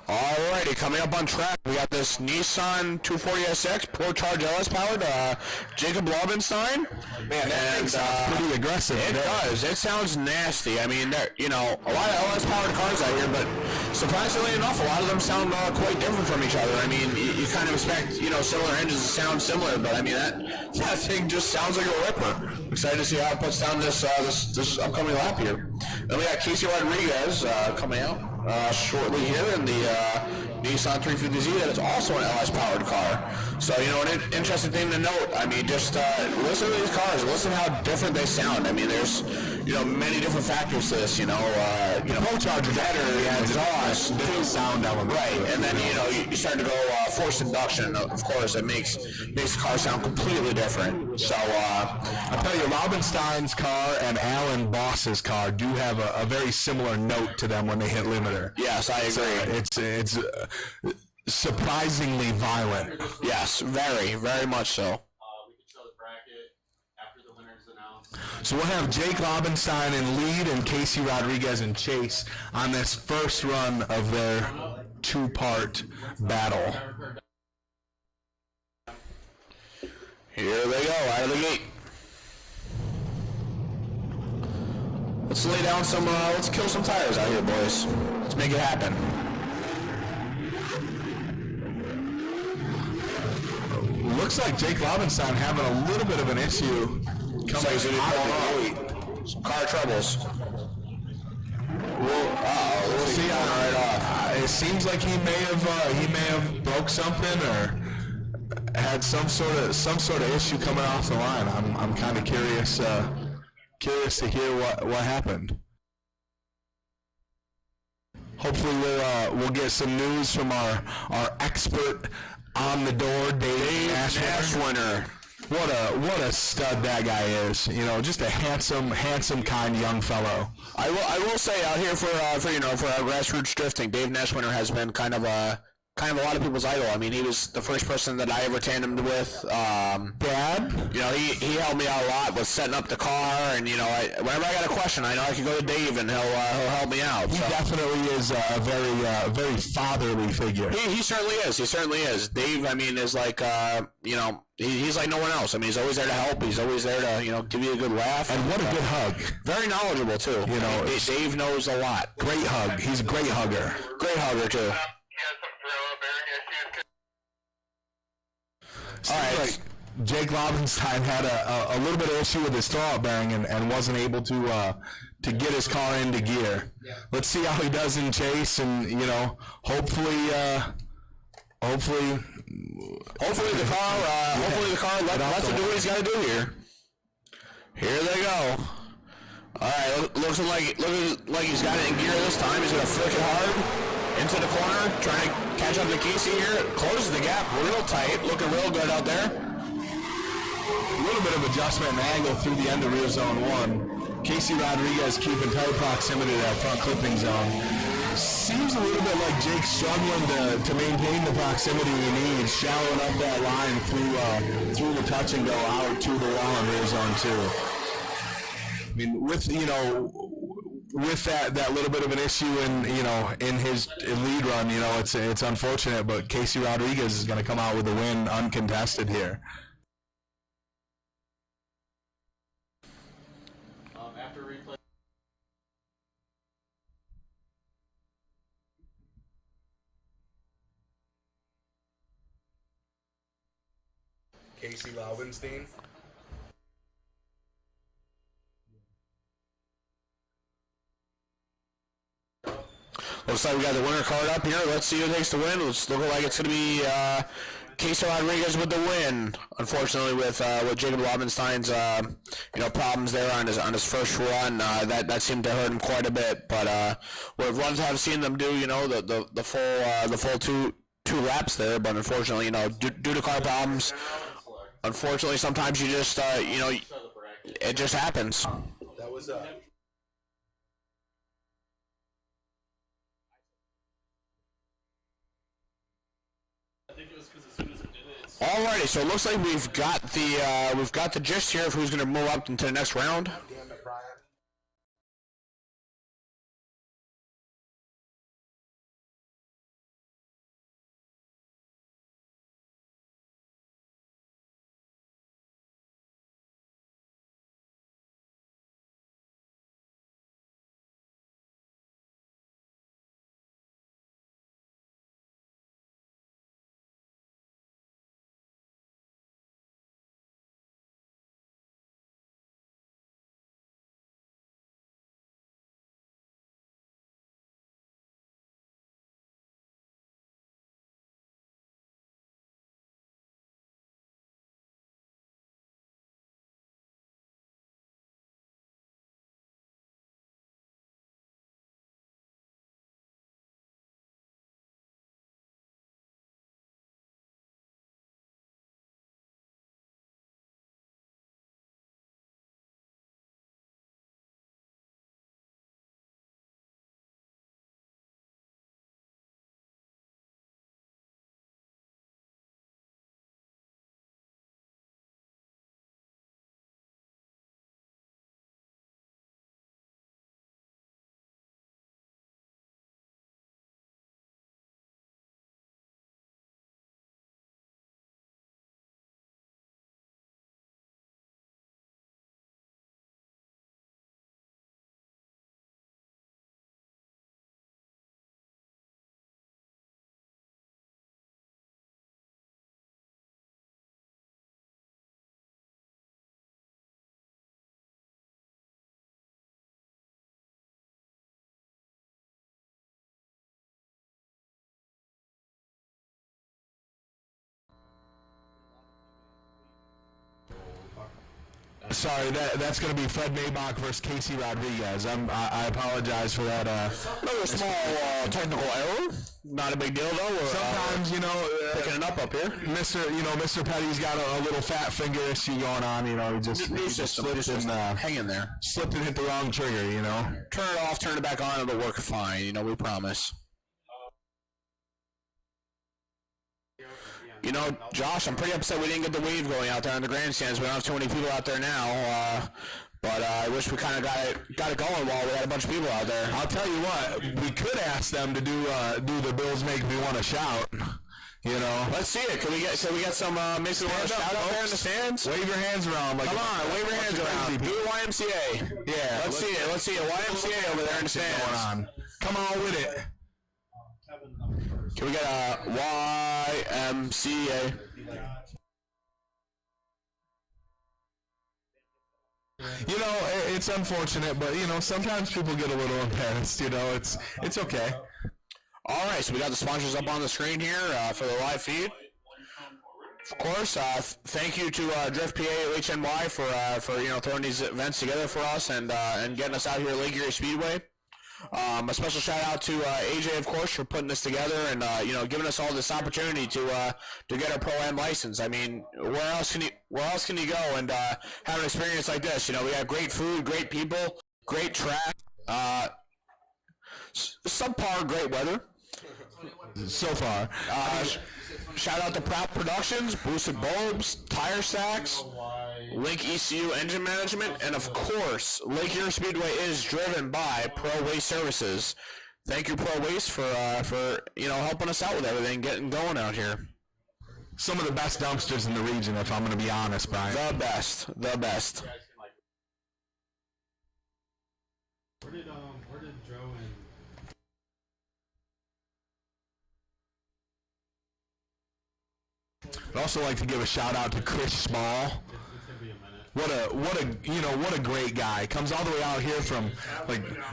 Alrighty, coming up on track, we got this Nissan 240SX ProCharge LS powered Jacob Lobenstein. Man, that thing sounds pretty aggressive. It does. It sounds nasty. I mean, you know, a lot of LS powered cars out here, but surprisingly enough, a lot of them sound quite different from each other. I mean, you kind of expect, you know, similar engines to sound similar, but I mean, that thing just sounds like a ripper. I'm excited to see how it puts down this upcoming lap here. Then we got Casey Rodriguez coming out shortly here in the Nissan 350Z that is also an LS-powered car. So, you know, an interesting thing to note, I mean, just listen to these cars, listen to how different they sound. I mean, there's, you know, many different factors to this, you know, ProCharger battery, exhaust, the sound element. Right, and then, you know, you start to go forced induction, of course, it makes the car sound completely different. So, I'll tell you, Lobenstein's car and Alan Boss's car do have a very similar note to them when they hit limiter. Yes, I agree. It's surprisingly violent. Yes, very, very much so. We can show the bracket after the winner is announced. So we'll have Jake Lobenstein in lead and Casey Rodriguez in chase on this first run of their two-part battle. Here they go, out of the gate. Let's lay down some, let's kill some tires out here, boys. Let's make it happen. Looks like Jake Lobenstein having a little bit of an issue coming out of the gate. Some car troubles. We'll see right off. It seems like he may have broke something or had some sort of issue coming off the line. I'm kind of curious to hear what happened. Hopefully we'll get some news from our expert on the door, Dave Nashwinner. What a stud that guy is. You know, just a handsome, kind young fellow. I will say out here for our grassroots drifting, Dave Nashwinner has been kind of a lot of people's idol. I mean, he was the first person that I ever tandemed with. Dad? You know, he helped me out a lot with setting up the car, and you know, whenever I got a question, I know I can go to Dave and he'll help me out. He definitely is a very fatherly figure. He certainly is. He certainly is. Dave, I mean, is like you know, he's like no one else. I mean, he's always there to help. He's always there to, you know, give you a good laugh. And what a good hug. Very knowledgeable too. You know, Dave knows a lot. Great hug. He's a great hugger. Great hugger too. All right. Like Jake Lobenstein had a little bit of issue with his throwout bearing and wasn't able to get his car into gear. Yeah. Let's see how he does in chase, and you know, hopefully the car lets him do what he's got to do here. Here they go. All right, looks like he's got it in gear this time. He's gonna flick it hard into the corner, trying to catch up to Casey here. Closes the gap real tight, looking real good out there. A little bit of adjustment and angle through the end of rear zone 1. Casey Rodriguez keeping tight proximity to that front clipping zone. Seems a little bit like Jake struggling to maintain the proximity he needs, shallowing up that line through the touch and go out to the wall in rear zone 2. I mean, with, you know, with that little bit of an issue in his lead run, it's unfortunate, but Casey Rodriguez is going to come out with a win uncontested here. After replay. Casey Laubenstein. Looks like we got the winner card up here. Let's see who takes the win. Looks like it's going to be Casey Rodriguez with the win. Unfortunately, with Jacob Laubenstein's problems there on his first run, that seemed to hurt him quite a bit. But would love to have seen them do the full two laps there. But unfortunately, due to car problems, unfortunately sometimes you just it just happens. That was Alrighty, so it looks like we've got the gist here of who's going to move up into the next round. Sorry, that's going to be Fred Maybach versus Casey Rodriguez. I apologize for that. Another small technical error. Not a big deal though. Sometimes picking it up here. Mr. Petty's got a little fat finger issue going on. He just slipped and hang in there. Slipped and hit the wrong trigger. Turn it off, turn it back on, it'll work fine. We promise. Josh, I'm pretty upset we didn't get the wave going out there on the grandstands. We don't have too many people out there now, but I wish we kind of got it going while we had a bunch of people out there. I'll tell you what, we could ask them to do the Bills Make Me Want to Shout. Let's see it. Can we get some make me want to shout out there in the stands? Wave your hands around. Come on, wave your hands around. Do YMCA. Yeah. Let's see it. Let's see it. YMCA over there in the stands. Going on. Come on with it. Can we get a YMCA? It's unfortunate, but sometimes people get a little embarrassed. It's okay. All right, so we got the sponsors up on the screen here for the live feed. Of course, thank you to Drift PA HNY for throwing these events together for us and getting us out here at Lake Erie Speedway. A special shout out to AJ, of course, for putting this together and giving us all this opportunity to get our ProAm license. I mean, where else can you go and have an experience like this? We have great food, great people, great track, subpar great weather so far. Shout out to Prout Productions, Boosted Bulbs, Tire Stacks. Link ECU engine management, and of course, Lake Erie Speedway is driven by ProAm Services. Thank you, ProAm, for helping us out with everything, getting going out here. Some of the best dumpsters in the region, if I'm going to be honest, Brian. The best. Where did Joe and I'd also like to give a shout out to Chris Small. What a great guy. Comes all the way out here from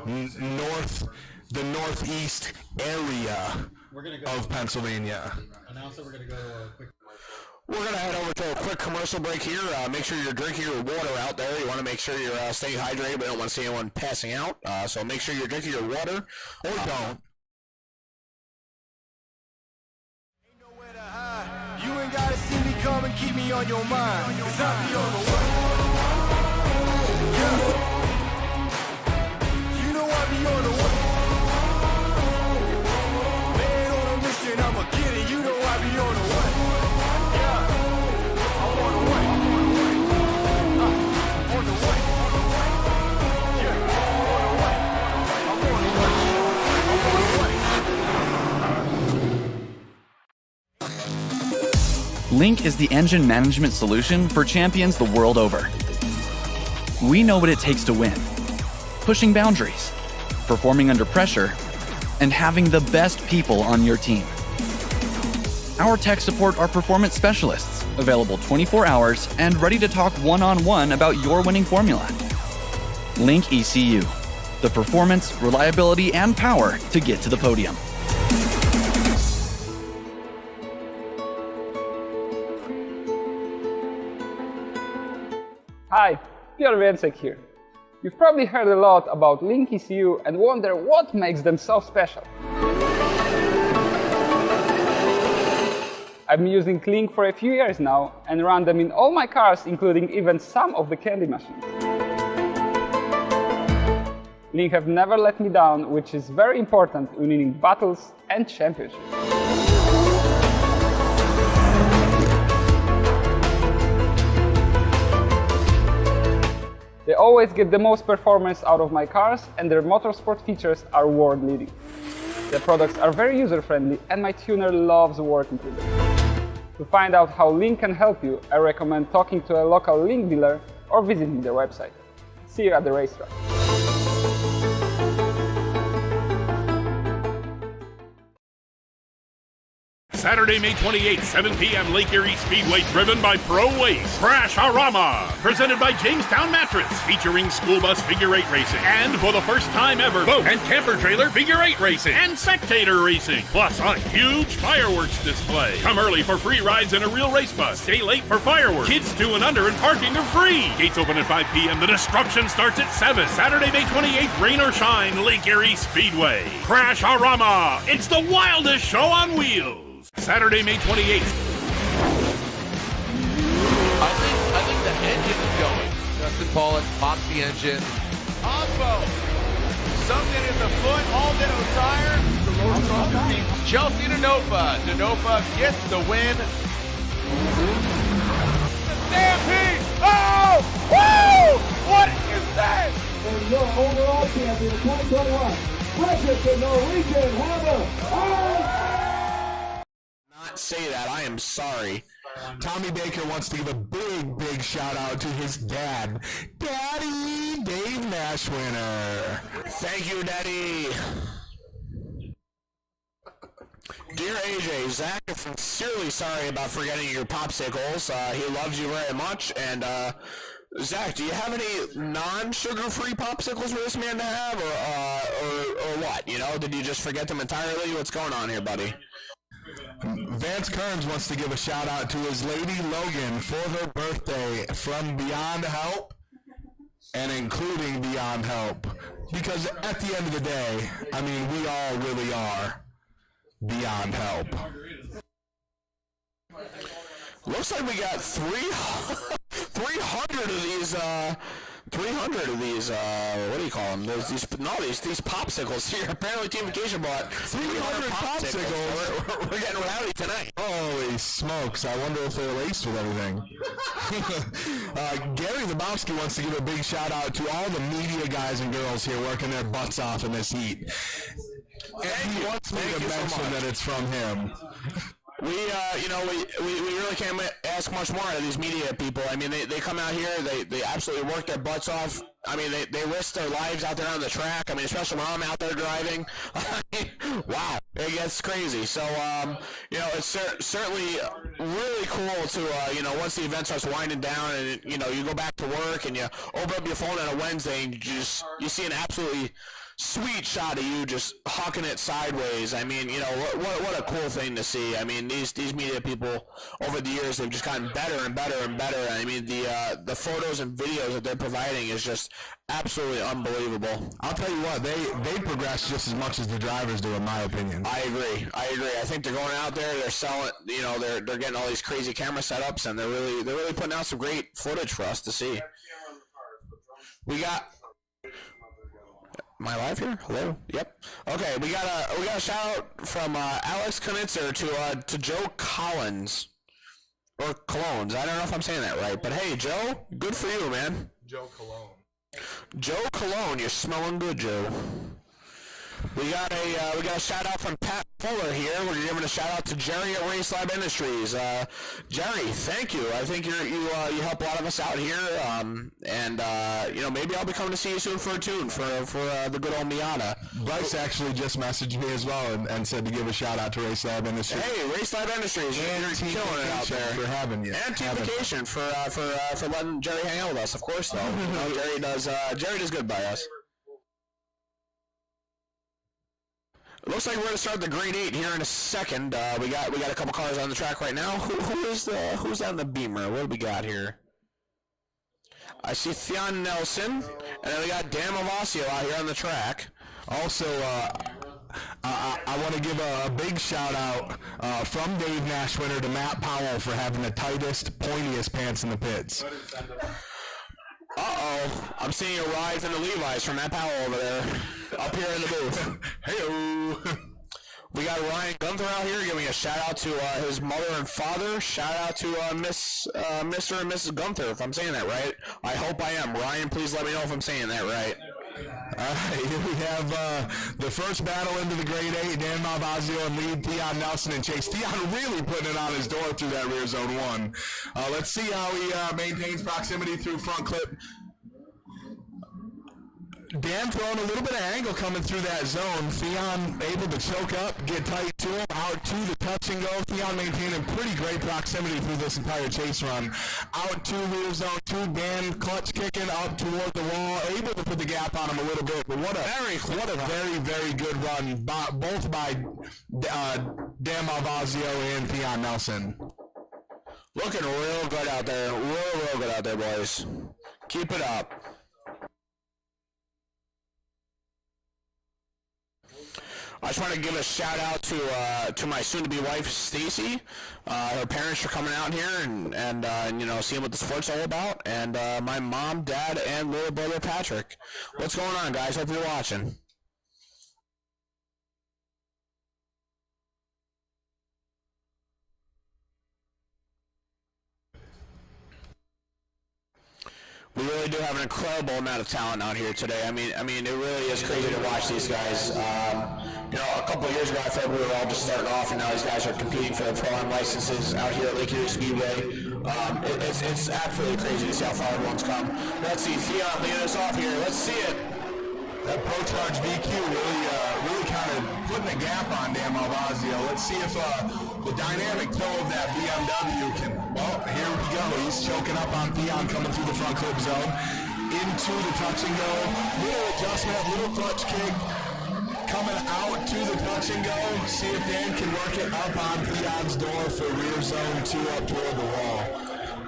the northeast area of Pennsylvania. announce that we're going to go to a quick We're going to head over to a quick commercial break here. Make sure you're drinking your water out there. You want to make sure you're staying hydrated, but don't want to see anyone passing out. So make sure you're drinking your water, or don't. You ain't gotta see me come and keep me on your mind, 'cause I be on the way. Yeah. You know I be on the way. Man on a mission, I'ma get it. You know I be on the way. Yeah. I'm on the way. On the way. Yeah. On the way. I'm on the way. I'm on the way. Link is the engine management solution for champions the world over. We know what it takes to win. Pushing boundaries, performing under pressure, and having the best people on your team. Our tech support are performance specialists, available 24 hours and ready to talk one-on-one about your winning formula. Link ECU, the performance, reliability, and power to get to the podium. Hi, Piotr Więcek here. You've probably heard a lot about Link ECU and wonder what makes them so special. I've been using Link for a few years now and run them in all my cars, including even some of the candy machines. Link have never let me down, which is very important when winning battles and championships. They always get the most performance out of my cars, and their motorsport features are world-leading. Their products are very user-friendly, and my tuner loves working with them. To find out how Link can help you, I recommend talking to a local Link dealer or visiting their website. See you at the racetrack. Saturday, May 28th, 7 p.m. Lake Erie Speedway, driven by ProAm. Crash Harama, presented by Jamestown Mattress, featuring school bus figure 8 racing, and for the first time ever, boat and camper trailer figure 8 racing, and spectator racing, plus a huge fireworks display. Come early for free rides in a real race bus. Stay late for fireworks. Kids 2 and under and parking are free. Gates open at 5 p.m. The destruction starts at 7. Saturday, May 28th, rain or shine, Lake Erie Speedway. Crash Harama, it's the wildest show on wheels. Saturday, May 28th. I think the engine is going. Justin Paulus pops the engine. Osbo. Something in the foot, all-ditto tire. Chelsea Denofa. Denofa gets the win. The Stampede. Oh! Woo! What is that? And your overall champion 2021, Frederick Norwegian Hammer. Not say that. I am sorry. Tommy Baker wants to give a big shout out to his dad, Daddy Dave Nash winner. Thank you, Daddy. Dear AJ, Zach is sincerely sorry about forgetting your popsicles. He loves you very much. And Zach, do you have any non-sugar-free popsicles for this man to have, or what? You know, did you just forget them entirely? What's going on here, buddy? Vance Kearns wants to give a shout out to his lady Logan for her birthday from Beyond Help and including Beyond Help. Because at the end of the day, I mean, we all really are Beyond Help. Looks like we got 300 of 300 of these, what do you call them? These popsicles here. Apparently Team Vacation bought 300 popsicles. We're getting rowdy tonight. Holy smokes, I wonder if they're laced with everything. Gary Lebowski wants to give a big shout out to all the media guys and girls here working their butts off in this heat. And he wants me to mention that it's from him. We really can't ask much more out of these media people. I mean, they come out here, they absolutely work their butts off. I mean, they risk their lives out there on the track. I mean, especially when I'm out there driving. Wow, it gets crazy. So, it's certainly really cool to, once the event starts winding down and, you go back to work and you open up your phone on a Wednesday and you see an absolutely sweet shot of you just hucking it sideways. I mean, what a cool thing to see. I mean, these media people over the years, they've just gotten better and better and better. I mean, the photos and videos that they're providing is just absolutely unbelievable. I'll tell you what, they progress just as much as the drivers do, in my opinion. I agree. I think they're going out there, they're selling, they're getting all these crazy camera setups, and they're really putting out some great footage for us to see. We got. Am I live here? Hello? Yep. Okay, we got a shout out from Alex Knitzer to Joe Collins. Or Colognes. I don't know if I'm saying that right. But hey, Joe, good for you, man. Joe Cologne. Joe Cologne, you're smelling good, Joe. We got a shout out from Pat Fuller here. We're giving a shout out to Jerry at Race Lab Industries. Jerry, thank you. I think you help a lot of us out here. Maybe I'll be coming to see you soon for a tune for the good old Miata. Bryce actually just messaged me as well and said to give a shout out to Race Lab Industries. Hey, Race Lab Industries, you're killing it out there. For having you. And Team Vacation for letting Jerry hang out with us, of course. Though Jerry does good by us. It looks like we're going to start the Grade 8 here in a second. We got a couple cars on the track right now. Who's on the Beamer? What do we got here? I see Theon Nelson, and then we got Dan Mavasio out here on the track. Also, I want to give a big shout out from Dave Nashwinter to Matt Powell for having the tightest, pointiest pants in the pits. Uh-oh, I'm seeing a ride from the Levi's from Matt Powell over there, up here in the booth. Hey-o. We got Ryan Gunther out here giving a shout out to his mother and father. Shout out to Mr. and Mrs. Gunther, if I'm saying that right. I hope I am. Ryan, please let me know if I'm saying that right. All right, here we have the first battle into the Grade 8. Dan Malvazio and lead Theon Nelson and Chase. Theon really putting it on his door through that rear zone 1. Let's see how he maintains proximity through front clip. Dan throwing a little bit of angle coming through that zone. Theon able to choke up, get tight to him, out to the touch and go. Theon maintaining pretty great proximity through this entire chase run. Out to rear zone 2, Dan clutch kicking up toward the wall, able to put the gap on him a little bit. But what a very, very good run, both by Dan Malvazio and Theon Nelson. Looking real good out there. Real good out there, boys. Keep it up. I just want to give a shout out to my soon-to-be wife Stacy. Her parents are coming out here and seeing what the sport's all about. And my mom, dad, and little brother Patrick. What's going on, guys? Hope you're watching. We really do have an incredible amount of talent out here today. I mean, it really is crazy to watch these guys. A couple of years ago, I thought we were all just starting off, and now these guys are competing for the ProAm licenses out here at Lake Erie Speedway. It's absolutely crazy to see how far everyone's come. Let's see, Theon leading us off here. Let's see it. That Pro Charge VQ really kind of putting a gap on Dan Malvazio. Let's see if the dynamic toe of that BMW can. Well, here we go. He's choking up on Theon coming through the front clip zone. Into the touch and go. Little adjustment, little clutch kick. Coming out to the touch and go. See if Dan can work it up on Theon's door for rear zone 2 up toward the wall.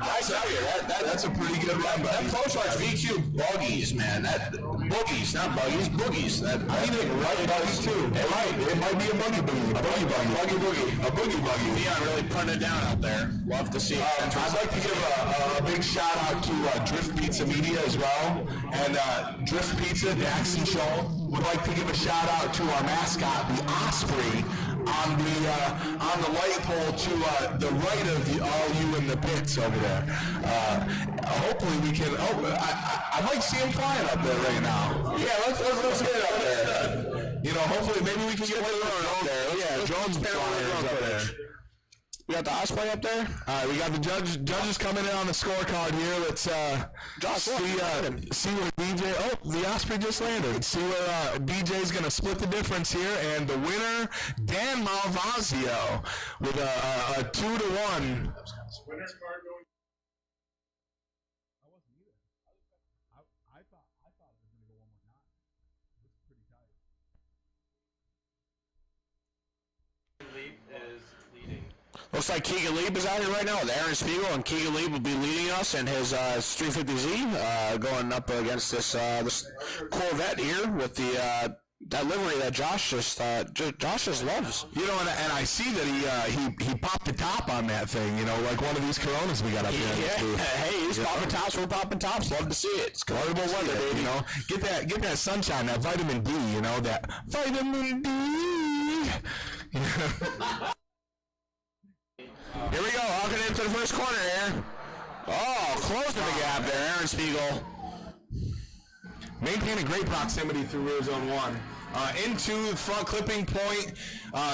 I tell you, that's a pretty good run. That ProCharge VQ buggies, man. Boogies, not buggies, boogies. I think right buggies too. It might be a buggy boogie. A buggy boogie. A boogie buggy. Leon really putting it down out there. Love to see it. I'd like to give a big shout out to Drift Pizza Media as well. And Drift Pizza, Jackson Show, would like to give a shout out to our mascot, the Osprey, on the light pole to the right of all you in the pits over there. Hopefully we can. I might see him flying up there right now. Yeah, let's get it up there. You know, hopefully maybe we can get one up there. Yeah, drones flyers up there. We got the Osprey up there. All right, we got the judges coming in on the scorecard here. Let's see where BJ. Oh, the Osprey just landed. See where BJ's gonna split the difference here, and the winner, Dan Malvazio, with a 2-1. Winner's card going. Leap is leading. Looks like Keegan Lieb is out here right now with Aaron Spiegel, and Keegan Lieb will be leading us in his 350Z, going up against this Corvette here with the that livery that Josh just loves. You know, and I see that he popped the top on that thing. You know, like one of these Coronas we got up here. Yeah, hey, he's popping tops. We're popping tops. Love to see it. It's convertible weather, baby. You know, get that sunshine, that vitamin D. You know, that vitamin D. Here we go, hooking into the first corner here. Oh, closing the gap there, Aaron Spiegel. Maintaining great proximity through rear zone 1. Into the front clipping point.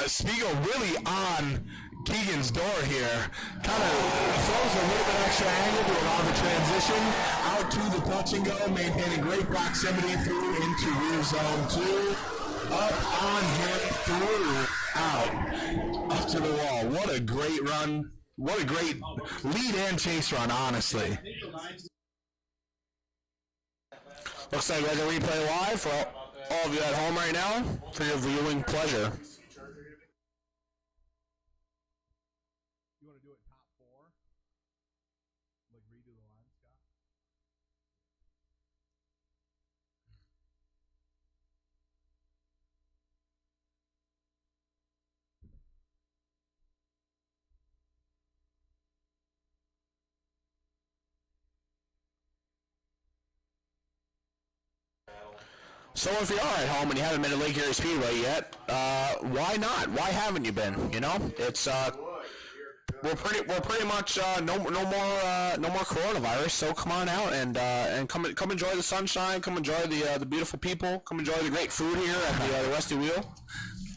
Spiegel really on Keegan's door here. Kind of throws a little bit extra angle to allow the transition. Out to the touch and go, maintaining great proximity through into rear zone 2. Up on him, through, out, up to the wall. What a great run. What a great lead and chase run, honestly. Looks like we're going to replay live for all of you at home right now for your viewing pleasure. You want to do it top 4? Like redo the line, Scott? So if you are at home and you haven't been to Lake Erie Speedway yet, why not? Why haven't you been? You know, it's we're pretty much no more coronavirus. So come on out and come enjoy the sunshine. Come enjoy the beautiful people. Come enjoy the great food here at the Rusty Wheel.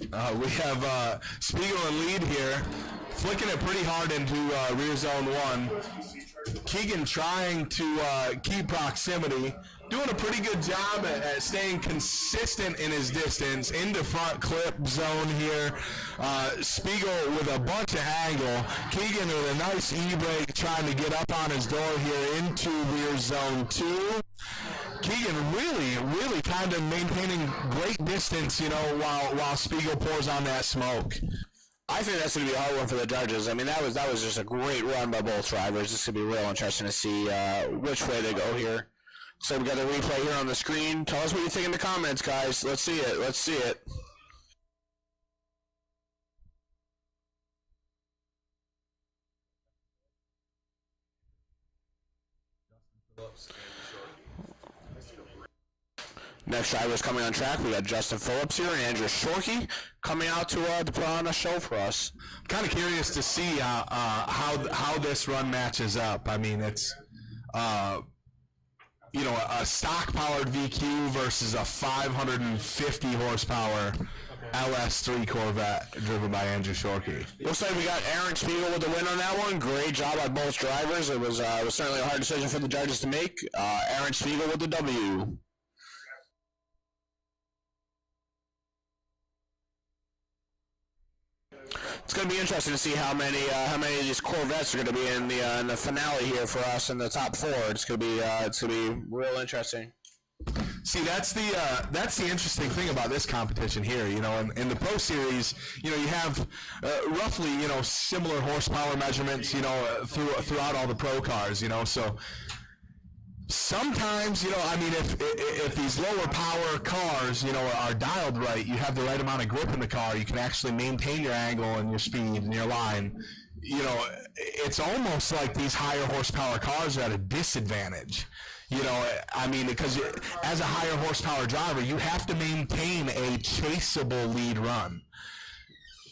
We have Spiegel and lead here, flicking it pretty hard into rear zone 1. Keegan trying to keep proximity, doing a pretty good job at staying consistent in his distance into front clip zone here. Spiegel with a bunch of angle. Keegan with a nice e-brake trying to get up on his door here into rear zone 2. Keegan really kind of maintaining great distance, you know, while Spiegel pours on that smoke. I think that's going to be a hard one for the judges. I mean, that was just a great run by both drivers. This could be real interesting to see which way they go here. So we got the replay here on the screen. Tell us what you think in the comments, guys. Let's see it. Let's see it. Next driver is coming on track. We got Justin Phillips here and Andrew Shorkey coming out to put on a show for us. Kind of curious to see how this run matches up. I mean, it's you know, a stock-powered VQ versus a 550 horsepower LS3 Corvette driven by Andrew Shorkey. Looks like we got Aaron Spiegel with the win on that one. Great job by both drivers. It was certainly a hard decision for the judges to make. Aaron Spiegel with the W. It's going to be interesting to see how many of these Corvettes are going to be in the finale here for us in the top 4. It's going to be real interesting. See, that's the interesting thing about this competition here. You know, in the Pro Series, you know, you have roughly, you know, similar horsepower measurements, you know, throughout all the Pro cars. You know, so sometimes, you know, I mean, if these lower power cars, you know, are dialed right, you have the right amount of grip in the car, you can actually maintain your angle and your speed and your line. You know, it's almost like these higher horsepower cars are at a disadvantage. You know, I mean, because as a higher horsepower driver, you have to maintain a chaseable lead run.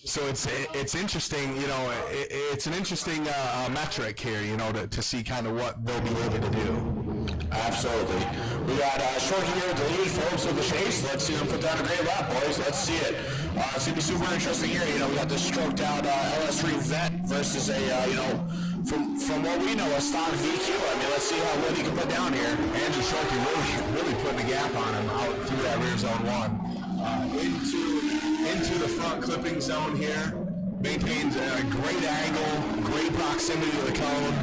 So it's interesting, you know, it's an interesting metric here, you know, to see kind of what they'll be able to do. Absolutely. We got Shorty here with the lead, Phillips with the chase. Let's see them put down a great lap, boys. Let's see it. It's going to be super interesting here. You know, we got this stroked out LS3 Vet versus a, you know, from what we know, a stock VQ. I mean, let's see how good he can put down here. Andrew Sharkey really putting a gap on him out through that rear zone 1. Into the front clipping zone here. Maintains a great angle, great proximity to the cone.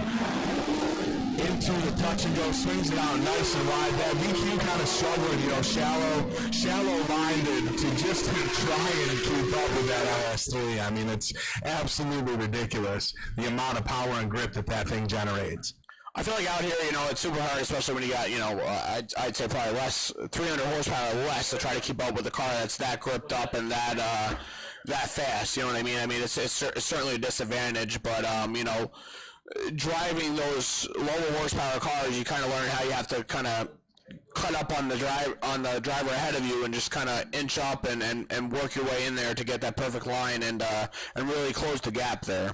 Into the touch and go, swings it out nice and wide. That VQ kind of struggling, you know, shallow line to just try and keep up with that LS3. I mean, it's absolutely ridiculous the amount of power and grip that thing generates. I feel like out here, you know, it's super hard, especially when you got, you know, I'd say probably less, 300 horsepower less to try to keep up with a car that's that gripped up and that fast. You know what I mean? I mean, it's certainly a disadvantage, but you know, driving those lower horsepower cars, you kind of learn how you have to kind of cut up on the driver ahead of you and just kind of inch up and work your way in there to get that perfect line and really close the gap there.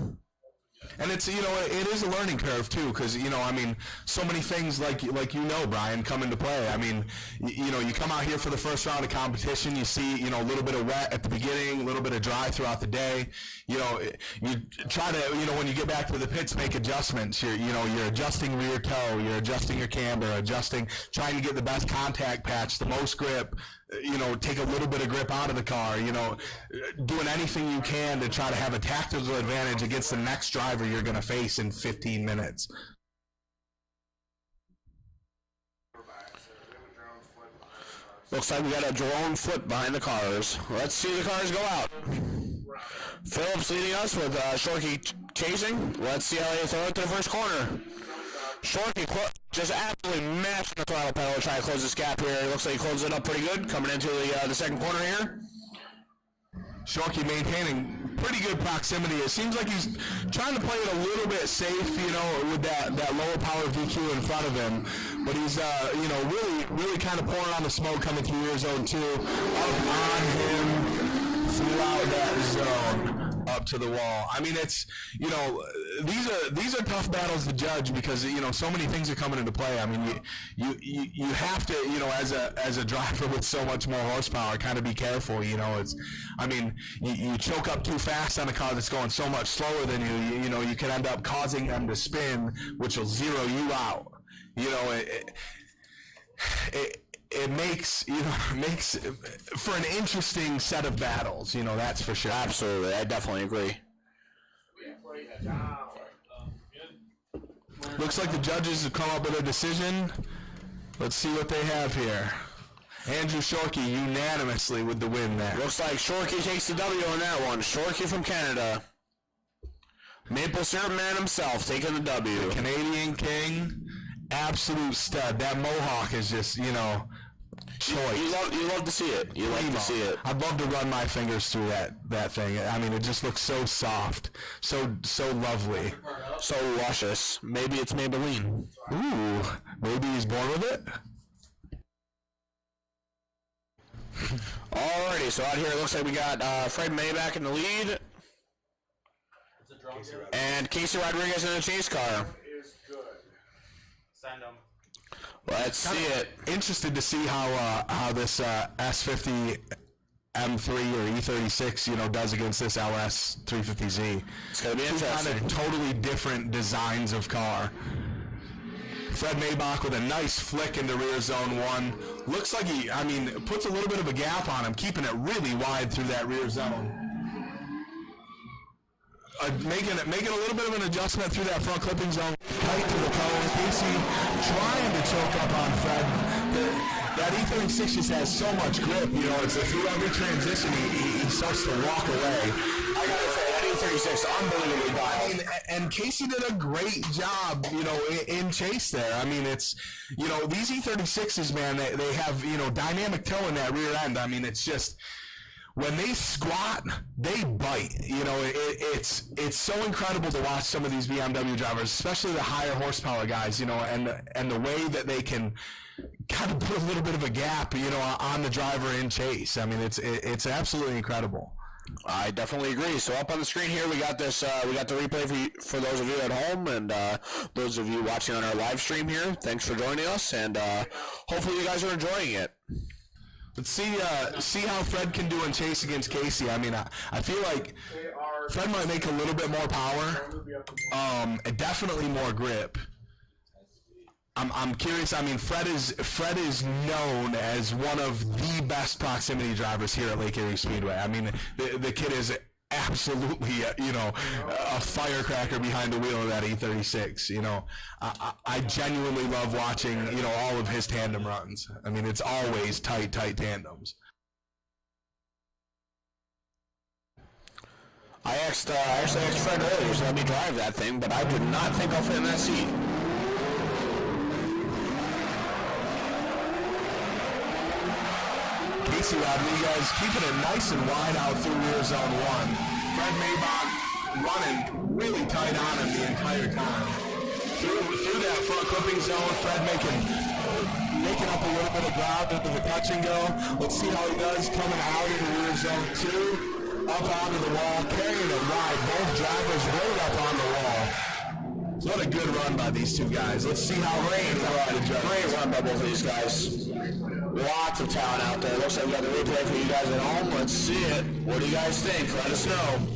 And it's, you know, it is a learning curve too, because, you know, I mean, so many things like you know, Brian, come into play. I mean, you know, you come out here for the first round of competition, you see, you know, a little bit of wet at the beginning, a little bit of dry throughout the day. You know, you try to, you know, when you get back to the pits, make adjustments. You're adjusting rear toe, you're adjusting your camber, trying to get the best contact patch, the most grip. You know, take a little bit of grip out of the car, you know, doing anything you can to try to have a tactical advantage against the next driver you're going to face in 15 minutes. Looks like we got a drone flip behind the cars. Let's see the cars go out. Phillips leading us with Shorkey chasing. Let's see how they throw it to the first corner. Shorkey just absolutely mashing the throttle pedal to try to close this gap here. It looks like he closed it up pretty good coming into the second corner here. Shorkey maintaining pretty good proximity. It seems like he's trying to play it a little bit safe, you know, with that lower power VQ in front of him. But he's, you know, really kind of pouring on the smoke coming through rear zone 2. Up on him throughout that zone. Up to the wall. I mean, it's, you know, these are tough battles to judge because, you know, so many things are coming into play. I mean, you have to, you know, as a driver with so much more horsepower, kind of be careful. You know, it's, I mean, you choke up too fast on a car that's going so much slower than you. You know, you can end up causing them to spin, which will zero you out. You know, it makes for an interesting set of battles, you know, that's for sure. Absolutely, I definitely agree. Looks like the judges have come up with a decision. Let's see what they have here. Andrew Shorkey unanimously with the win there. Looks like Shorkey takes the W on that one. Shorkey from Canada. Maple syrup man himself taking the W. The Canadian King, absolute stud. That mohawk is just, you know, choice. You love to see it. You like to see it. I'd love to run my fingers through that thing. I mean, it just looks so soft, so lovely, so luscious. Maybe it's Maybelline. Ooh, maybe he's born with it. Alrighty, so out here it looks like we got Fred Maybach in the lead, and Casey Rodriguez in the chase car. Send him. Let's see it. Interested to see how this S50 M3 or E36, you know, does against this LS 350Z. It's gonna be interesting. Kind of totally different designs of car. Fred Maybach with a nice flick into rear zone 1. Looks like he, I mean, puts a little bit of a gap on him, keeping it really wide through that rear zone. Making a little bit of an adjustment through that front clipping zone, tight to the cone. Casey trying to choke up on Fred. That E36 just has so much grip, you know, it's through every transition he starts to walk away. I gotta say, that E36, unbelievably dialed. I mean, and Casey did a great job, you know, in chase there. I mean, it's, you know, these E36s, man, they have, you know, dynamic toe in that rear end. I mean, it's just, when they squat, they bite. You know, it's so incredible to watch some of these BMW drivers, especially the higher horsepower guys, you know, and the way that they can kind of put a little bit of a gap, you know, on the driver in chase. I mean, it's absolutely incredible. I definitely agree. So up on the screen here, we got this. We got the replay for those of you at home and those of you watching on our live stream here. Thanks for joining us, and hopefully you guys are enjoying it. Let's see how Fred can do in chase against Casey. I mean, I feel like Fred might make a little bit more power, and definitely more grip. I'm curious. I mean, Fred is known as one of the best proximity drivers here at Lake Erie Speedway. I mean, the kid is absolutely, you know, a firecracker behind the wheel of that E36. You know, I genuinely love watching, you know, all of his tandem runs. I mean, it's always tight tandems. I actually asked Fred earlier to let me drive that thing, but I did not think I'll fit in that seat. Casey Rodriguez keeping it nice and wide out through rear zone 1. Fred Maybach running really tight on him the entire time. Through that front clipping zone, Fred making up a little bit of ground into the touch and go. Let's see how he does coming out into rear zone 2. Up onto the wall, carrying it wide. Both drivers right up on the wall. What a good run by these two guys. Let's see how great run by both of these guys. Lots of talent out there. Looks like we got the replay for you guys at home. Let's see it. What do you guys think? Let us know.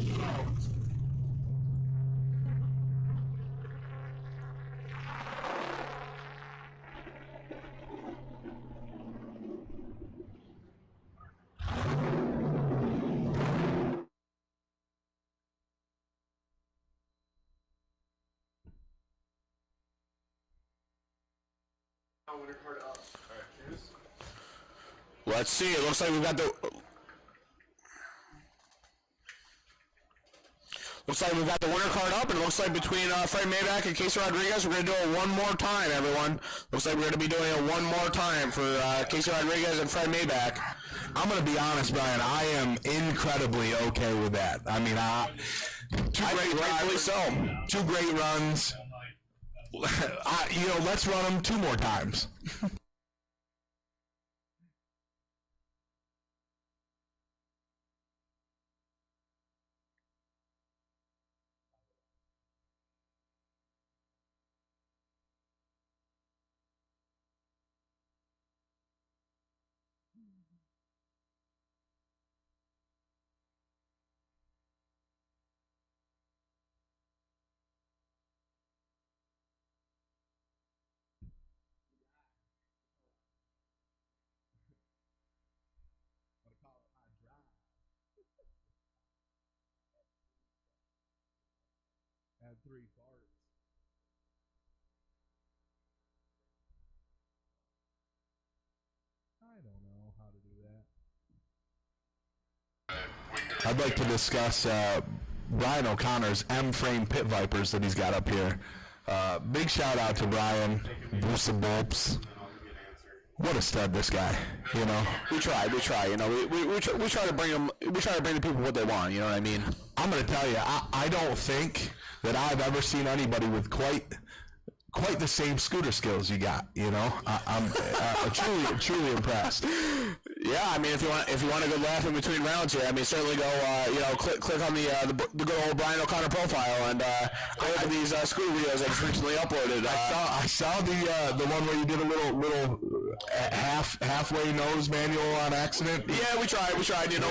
Let's see. It looks like we've got the. Looks like we've got the winner card up, and it looks like between Fred Maybach and Casey Rodriguez, we're going to do it one more time, everyone. Looks like we're going to be doing it one more time for Casey Rodriguez and Fred Maybach. I'm going to be honest, Brian. I am incredibly okay with that. I mean, two great runs. You know, let's run them 2 more times. Had 3 farts. I don't know how to do that. I'd like to discuss Brian O'Connor's M-frame pit vipers that he's got up here. Big shout out to Brian. Boosa Bulps. What a stud, this guy. You know, we try. You know, we try to bring them. We try to bring the people what they want. You know what I mean? I'm going to tell you, I don't think that I've ever seen anybody with quite the same scooter skills you got. You know, I'm truly impressed. Yeah, I mean, if you want a good laugh in between rounds here, I mean, certainly go, you know, click on the good old Brian O'Connor profile and go look at these scooter videos that he's recently uploaded. I saw the one where you did a little halfway nose manual on accident. Yeah, we tried. You know,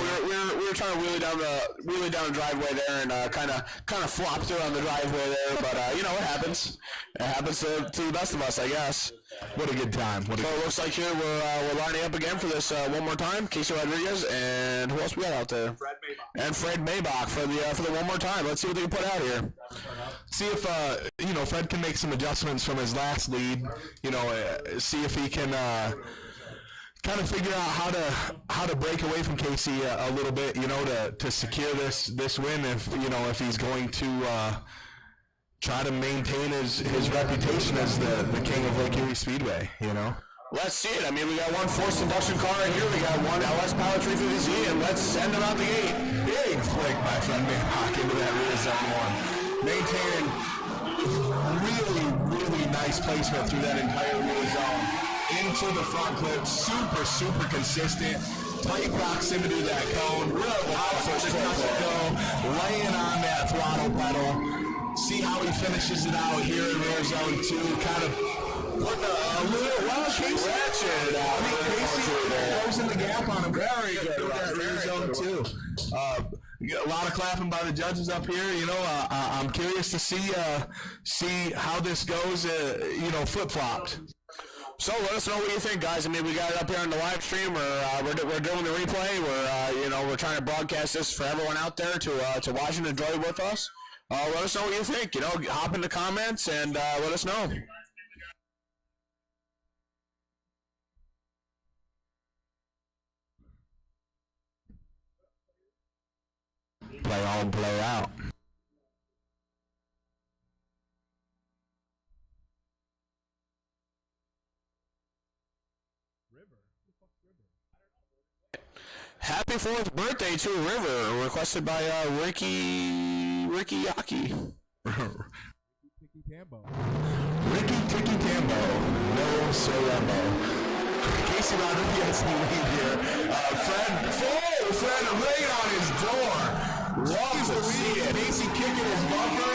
we were trying to wheelie down the driveway there and kind of flopped through on the driveway there, but you know, it happens. It happens to the best of us, I guess. What a good time. So it looks like here we're lining up again for this one more time. Casey Rodriguez and who else we got out there? Fred Maybach. And Fred Maybach for the one more time. Let's see what they can put out here. See if you know, Fred can make some adjustments from his last lead. You know, see if he can kind of figure out how to break away from Casey a little bit, you know, to secure this win. If he's going to try to maintain his reputation as the king of Lake Erie Speedway, you know. Let's see it. I mean, we got one forced induction car in here. We got one LS Power 350Z, and let's send him out the gate. Big flick by friend Mayhawk into that rear zone one. Maintaining really, really nice placement through that entire rear zone. Into the front clip. Super, super consistent. Tight proximity to that cone. Real loud for just touch and go. Laying on that throttle pedal. See how he finishes it out here in rear zone 2. Kind of putting a little, well, Casey ratchet it out. I mean, Casey closing the gap on him. Very good. That rear zone 2. A lot of clapping by the judges up here. You know, I'm curious to see how this goes. You know, flip flopped. So let us know what you think, guys. I mean, we got it up here on the live stream. We're doing the replay. We're trying to broadcast this for everyone out there to watch and enjoy with us. Let us know what you think. You know, hop in the comments and let us know. Play on, play out. Happy 4th birthday to River, requested by Ricky Yaki. Tiki Tambo. Ricky Tiki Tambo. No Soyambo. Casey Rodriguez in the lead here. Fred right on his door. Love to see it. Casey kicking his bumper.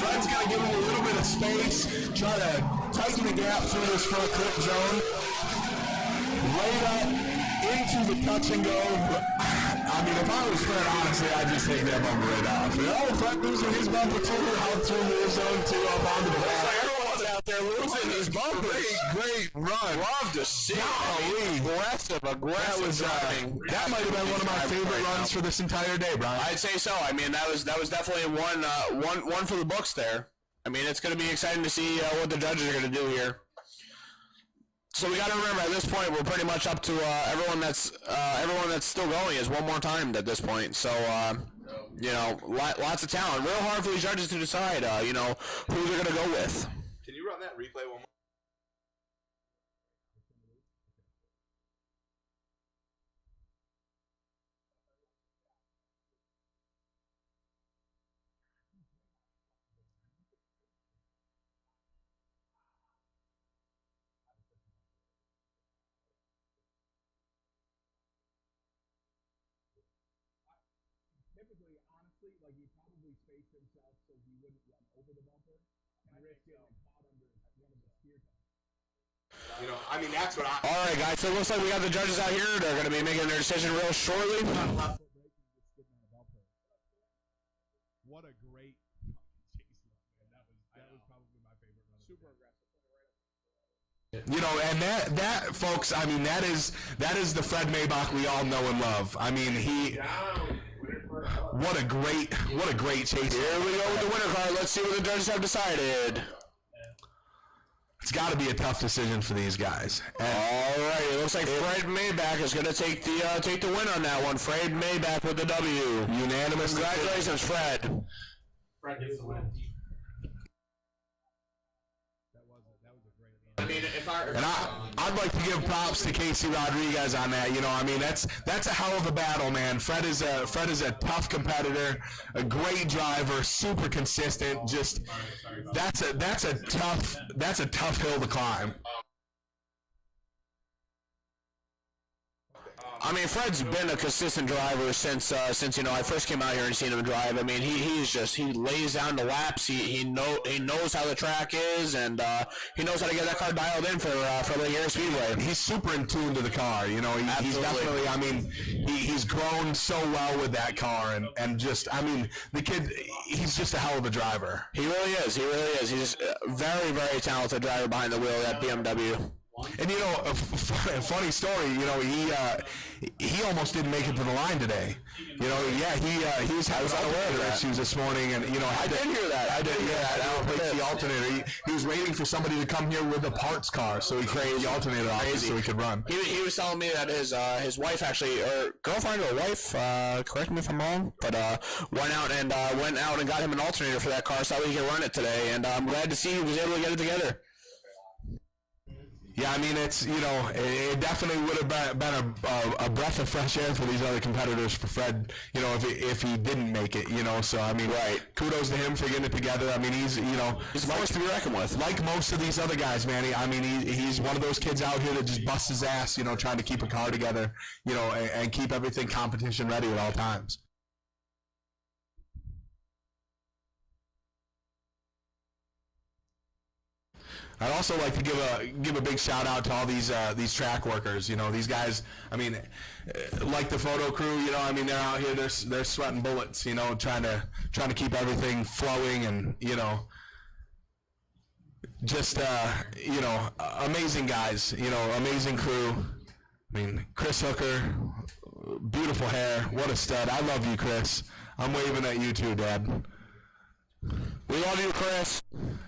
Fred's got to give him a little bit of space. Try to tighten the gap through this front clip zone. Right up into the touch and go. I mean, if I was Fred, honestly, I'd just take that bumper right off. Oh, Fred losing his bumper too. Out through the zone 2 up onto the back. Everyone's out there losing his bumpers. Great run. Love to see it. Aggressive driving. That might have been one of my favorite runs for this entire day, Brian. I'd say so. I mean, that was definitely one for the books there. I mean, it's going to be exciting to see what the judges are going to do here. So we got to remember, at this point, we're pretty much up to everyone that's still going is one more time at this point. So lots of talent. Real hard for these judges to decide, who they're going to go with. Can you run that replay one more? Typically, honestly, like he probably spaced himself so he wouldn't run over the bumper and risk getting caught under one of the steer tires. You know, I mean, that's what I... All right, guys, so it looks like we got the judges out here. They're going to be making their decision real shortly. What a great chase run, man. That was probably my favorite run. Super aggressive. You know, and that folks, I mean, that is the Fred Maybach we all know and love. I mean, what a great chase. Here we go with the winner card. Let's see what the judges have decided. It's got to be a tough decision for these guys. All right, it looks like Fred Maybach is going to take the win on that one. Fred Maybach with the W. Unanimous. Congratulations, Fred. Fred gets the win. I mean, I'd like to give props to Casey Rodriguez on that. You know, I mean, that's a hell of a battle, man. Fred is a tough competitor, a great driver, super consistent. Just that's a tough hill to climb. I mean, Fred's been a consistent driver since I first came out here and seen him drive. I mean, he lays down the laps. He knows how the track is, and he knows how to get that car dialed in for the Erie Speedway. He's super in tune to the car. You know, he's definitely. I mean, he's grown so well with that car, and just, I mean, the kid, he's just a hell of a driver. He really is. He's a very, very talented driver behind the wheel of that BMW. And you know, a funny story. You know, he almost didn't make it to the line today. You know, yeah, he was having alternator issues this morning, and you know, I did hear that. I did hear that. I replaced the alternator. He was waiting for somebody to come here with a parts car so he could get the alternator off so he could run. He was telling me that his wife actually, or girlfriend or wife, correct me if I'm wrong, but went out and got him an alternator for that car so that he could run it today, and I'm glad to see he was able to get it together. Yeah, I mean, it's, you know, it definitely would have been a breath of fresh air for these other competitors, for Fred, you know, if he didn't make it, you know. So, I mean, kudos to him for getting it together. I mean, he's, you know, he's a force to be reckoned with. Like most of these other guys, man. He's one of those kids out here that just busts his ass, you know, trying to keep a car together, you know, and keep everything competition ready at all times. I'd also like to give a big shout out to all these track workers. You know, these guys. I mean, like the photo crew. You know, I mean, they're out here. They're sweating bullets. You know, trying to keep everything flowing, and you know, just you know, amazing guys. You know, amazing crew. I mean, Chris Hooker, beautiful hair. What a stud. I love you, Chris. I'm waving at you too, Dad. We love you, Chris.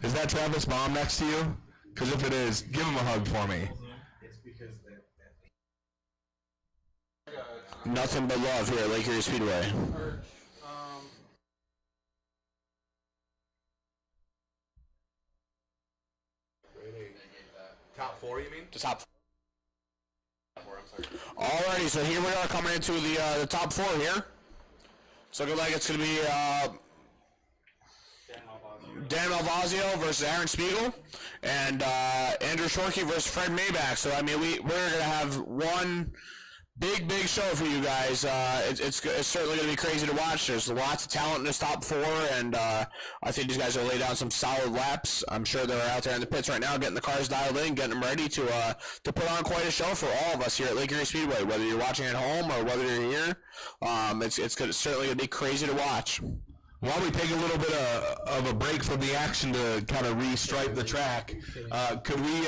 Is that Travis' mom next to you? Because if it is, give him a hug for me. It's because Nothing but love here at Lake Erie Speedway. Top four, you mean? The top four. Alrighty, so here we are coming into the top four here. So good luck. It's going to be Dan Malvazio versus Aaron Spiegel, and Andrew Shorkey versus Fred Maybach. So I mean, we're gonna have one big show for you guys. It's certainly gonna be crazy to watch. There's lots of talent in this top four, and I think these guys are lay down some solid laps. I'm sure they're out there in the pits right now, getting the cars dialed in, getting them ready to put on quite a show for all of us here at Lake Erie Speedway. Whether you're watching at home or whether you're here, it's certainly gonna be crazy to watch. While we take a little bit of a break from the action to kind of restripe the track, could we?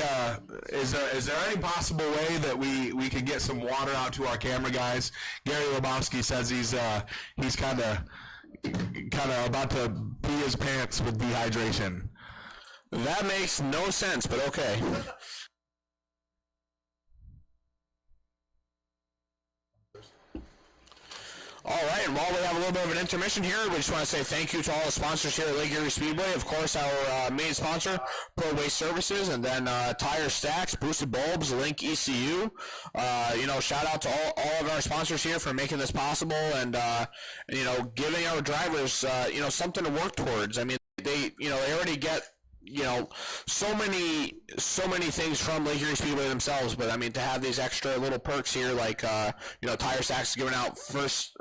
Is there any possible way that we could get some water out to our camera guys? Gary Lebowski says he's kind of about to pee his pants with dehydration. That makes no sense, but okay. All right, and while we have a little bit of an intermission here, we just want to say thank you to all the sponsors here at Lake Erie Speedway. Of course, our main sponsor, Pro Waste Services, and then Tire Stacks, Boosted Bulbs, Link ECU. You know, shout out to all of our sponsors here for making this possible, and you know, giving our drivers you know, something to work towards. I mean, they already get, you know, so many things from Lake Erie Speedway themselves, but I mean, to have these extra little perks here, like you know, Tire Stacks is giving out first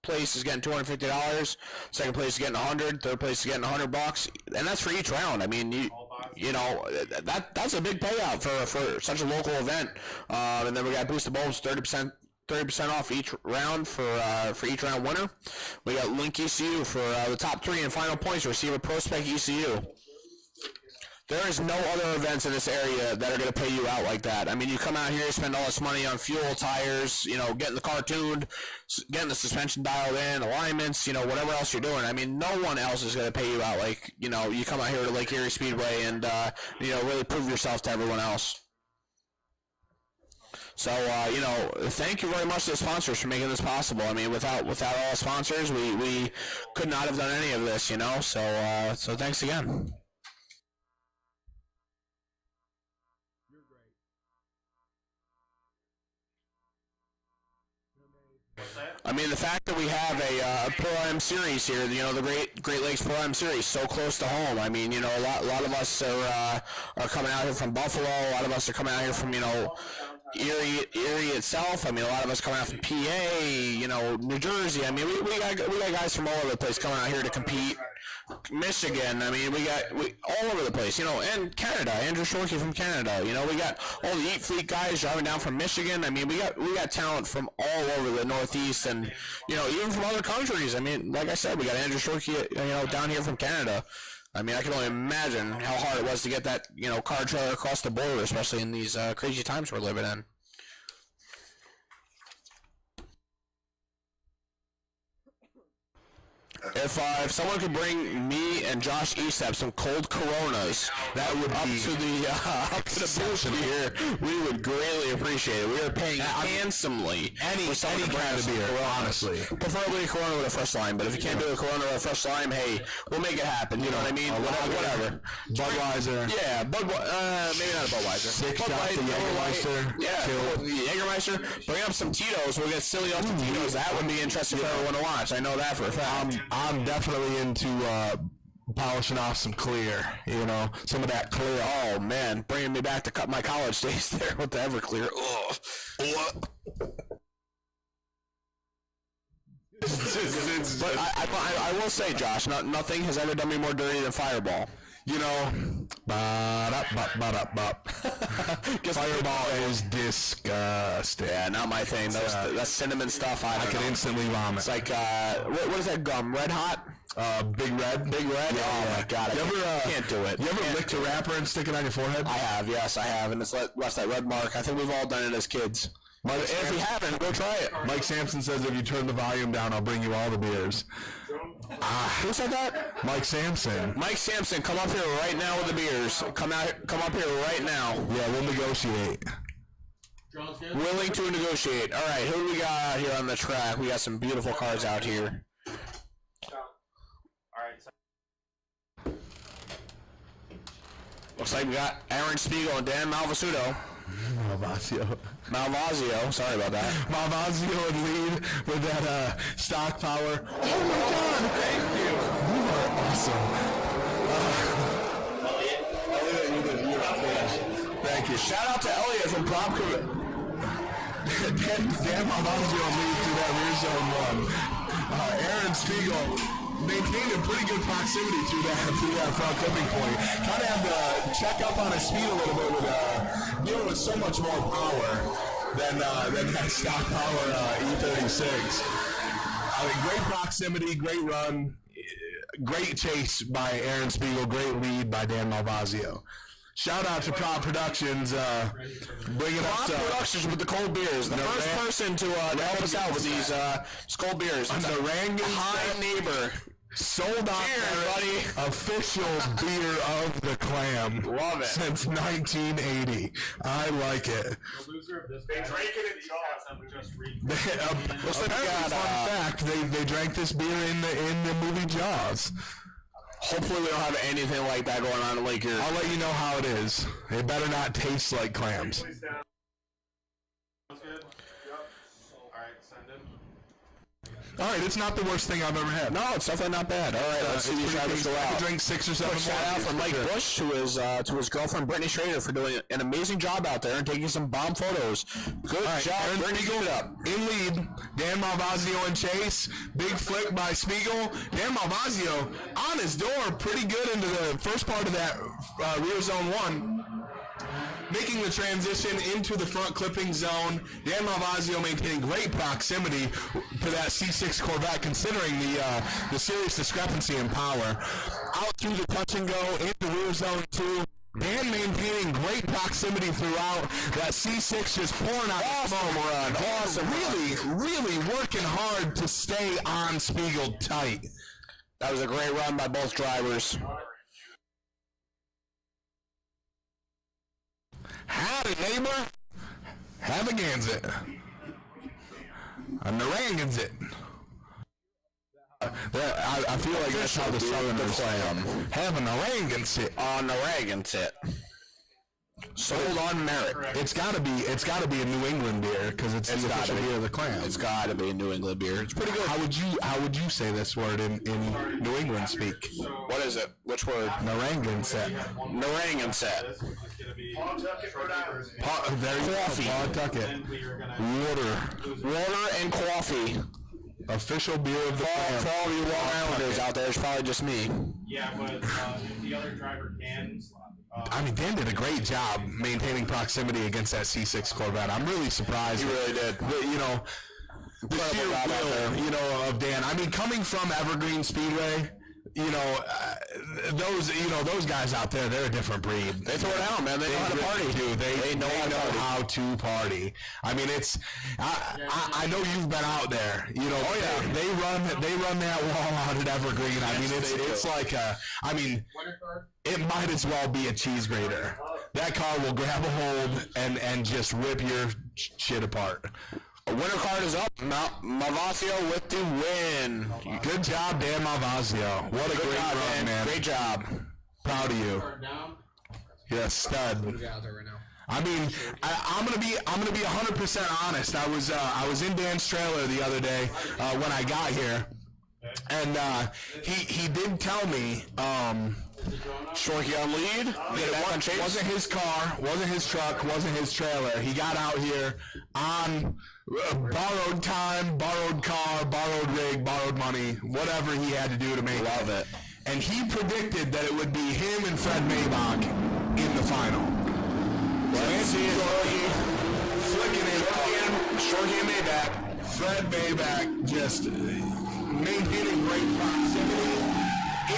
place is getting $250, second place is getting $100, third place is getting $100, and that's for each round. I mean, you know, that's a big payout for such a local event. And then we got Boosted Bulbs, 30% off each round for each round winner. We got Link ECU for the top 3 and final points receive a Pro Spec ECU. There is no other events in this area that are going to pay you out like that. I mean, you come out here, spend all this money on fuel, tires, you know, getting the car tuned, getting the suspension dialed in, alignments, you know, whatever else you're doing. I mean, no one else is going to pay you out like, you know, you come out here to Lake Erie Speedway and, you know, really prove yourself to everyone else. So, you know, thank you very much to the sponsors for making this possible. I mean, without all the sponsors, we could not have done any of this, you know, so thanks again. I mean, the fact that we have a ProAm series here, you know, the Great Lakes ProAm series, so close to home. I mean, you know, a lot of us are coming out here from Buffalo. A lot of us are coming out here from, you know, Erie itself. I mean, a lot of us coming out from PA, you know, New Jersey. I mean, we got guys from all over the place coming out here to compete. Michigan. I mean, we all over the place, you know, and Canada. Andrew Shorkey from Canada. You know, we got all the Eat Fleet guys driving down from Michigan. I mean, we got talent from all over the Northeast, and you know, even from other countries. I mean, like I said, we got Andrew Shorkey, you know, down here from Canada. I mean, I can only imagine how hard it was to get that, car trailer across the border, especially in these crazy times we're living in. If someone could bring me and Josh Estep some cold Coronas, that would be up to the booth here, we would greatly appreciate it. We are paying handsomely for someone to bring us beer, honestly. Preferably a Corona with a fresh lime, but if you can't do a Corona with a fresh lime, hey, we'll make it happen. You know what I mean? Whatever. Budweiser. Yeah, maybe not a Budweiser. Six shots of Jägermeister. Yeah, Jägermeister. Bring up some Tito's. We'll get silly off the Tito's. That would be interesting for everyone to watch. I know that for a fact. I'm definitely into polishing off some clear, some of that clear. Oh man, bringing me back to cut my college days there with the Everclear. Ugh. But I will say, Josh, nothing has ever done me more dirty than Fireball. Fireball is disgusting. Yeah, not my thing. That cinnamon stuff, I can instantly vomit. It's like, what is that gum? Red Hot? Big Red? Big Red? Yeah, oh my god, I can't do it. You ever licked a wrapper and stick it on your forehead? I have, yes, I have, and it's left that red mark. I think we've all done it as kids. But if you haven't, go try it. Mike Sampson says if you turn the volume down, I'll bring you all the beers. Who said that? Mike Sampson. Mike Sampson, come up here right now with the beers. Come up here right now. Yeah, we'll negotiate. Willing to negotiate. All right, who do we got out here on the track? We got some beautiful cars out here. All right. Looks like we got Aaron Spiegel and Dan Malvasudo. Malvasio, sorry about that. Malvasio would lead with that stock power. Oh my god! Thank you! You are awesome. Thank you. Shout out to Elliot from Prop Dan Malvasio lead through that rear zone one. Aaron Spiegel maintained a pretty good proximity through that front clipping point. Kind of had to check up on his speed a little bit with dealing with so much more power than that stock power E36. I mean, great proximity, great run, great chase by Aaron Spiegel, great lead by Dan Malvasio. Shout out to Prop Productions, bringing us Productions with the cold beers. The first person to help us out with these cold beers. On the Rangan High Neighbor. Sold out, buddy. Official beer of the Clam. Love it. Since 1980. I like it. They drank it in Jaws. Apparently, fun fact, they drank this beer in the movie Jaws. Hopefully we don't have anything like that going on in Lake Erie. I'll let you know how it is. It better not taste like clams. Sounds good? Yep. Alright, send it. Alright, it's not the worst thing I've ever had. No, it's definitely not bad. Alright, let's see these drivers go out. I could drink 6 or 7 more. Shout out from Mike Bush to his girlfriend Brittany Schrader for doing an amazing job out there and taking some bomb photos. Good job, Brittany. Keep it up. In lead, Dan Malvasio and Chase. Big flick by Spiegel. Dan Malvasio on his door pretty good into the first part of that rear zone 1. Making the transition into the front clipping zone. Dan Malvasio maintaining great proximity to that C6 Corvette, considering the serious discrepancy in power. Out through the touch and go into rear zone 2. Dan maintaining great proximity throughout. That C6 just pouring out the smoke run. Awesome. Really working hard to stay on Spiegel tight. That was a great run by both drivers. Howdy, neighbor. Have a Gansett. A Narangansit. I feel like that's how the Southerners have a Narangansit. A Narangansit. Sold on merit. It's gotta be a New England beer because it's the official beer of the Clam. It's gotta be a New England beer. It's pretty good. How would you say this word in New England speak? What is it? Which word? Narangansit. Narangansit. Coffee. Pawtucket. Water and coffee. Official beer of the Clam. For all you Long Islanders out there, it's probably just me. Yeah, but if the other driver can... I mean, Dan did a great job maintaining proximity against that C6 Corvette. I'm really surprised. He really did. The sheer will, of Dan. I mean, coming from Evergreen Speedway, those guys out there, they're a different breed. They throw it down, man. They know how to party. Do they know how to party? I mean, it's. I know you've been out there. You know, they run that wall out at Evergreen. I mean, it's like it might as well be a cheese grater. That car will grab a hold and just rip your shit apart. A winner card is up. Malvasio with the win. Good job, Dan Malvasio. What a great run, man. Great job. Proud of you. Yeah, stud. I mean, I'm gonna be 100% honest. I was in Dan's trailer the other day when I got here, and he did tell me Shorky on lead. It wasn't his car, wasn't his truck, wasn't his trailer. He got out here on borrowed time, borrowed car, borrowed rig, borrowed money, whatever he had to do to make it. Love it. And he predicted that it would be him and Fred Maybach in the final. Let's see it. Flicking it Shorky and Maybach. Fred Maybach just maintaining great proximity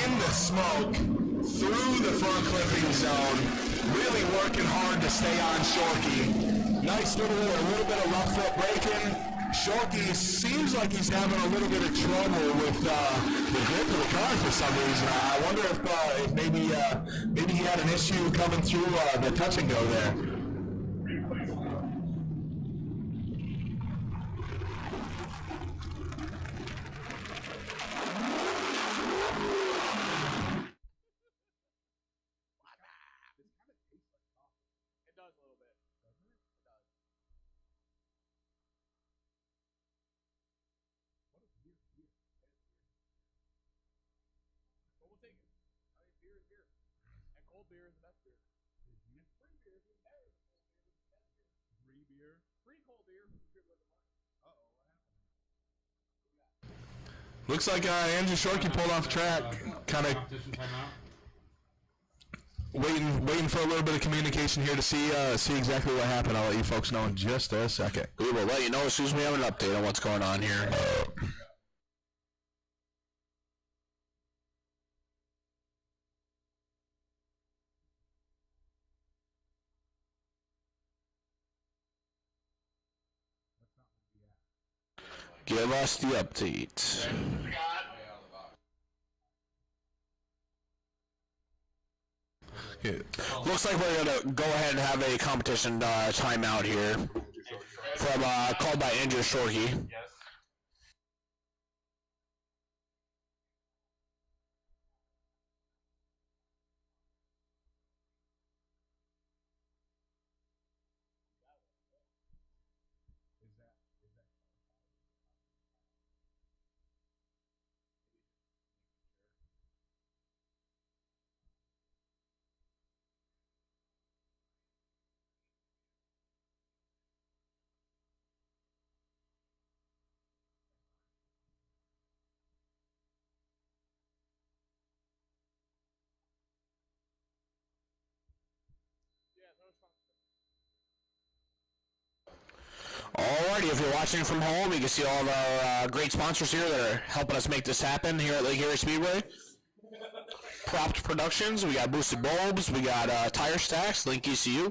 in the smoke through the front clipping zone, really working hard to stay on Shorky. Nice a little bit of rough foot braking. Shorky seems like he's having a little bit of trouble with the grip of the car for some reason. I wonder if maybe he had an issue coming through the touch and go there. But we'll take it. I mean, beer is beer. And cold beer is the best beer. Free beer is even better than cold beer is the best beer. Free beer? Free cold beer from the beer with the money. Uh-oh, what happened? Looks like Andrew Shorkey pulled off track. Kind of waiting for a little bit of communication here to see exactly what happened. I'll let you folks know in just a second. We will let you know as soon as we have an update on what's going on here. Give us the update. Looks like we're going to go ahead and have a competition timeout here from called by Andrew Shorkey. Alrighty, if you're watching from home, you can see all of our great sponsors here that are helping us make this happen here at Lake Erie Speedway. Propped Productions, we got Boosted Bulbs, we got Tire Stacks, Link ECU,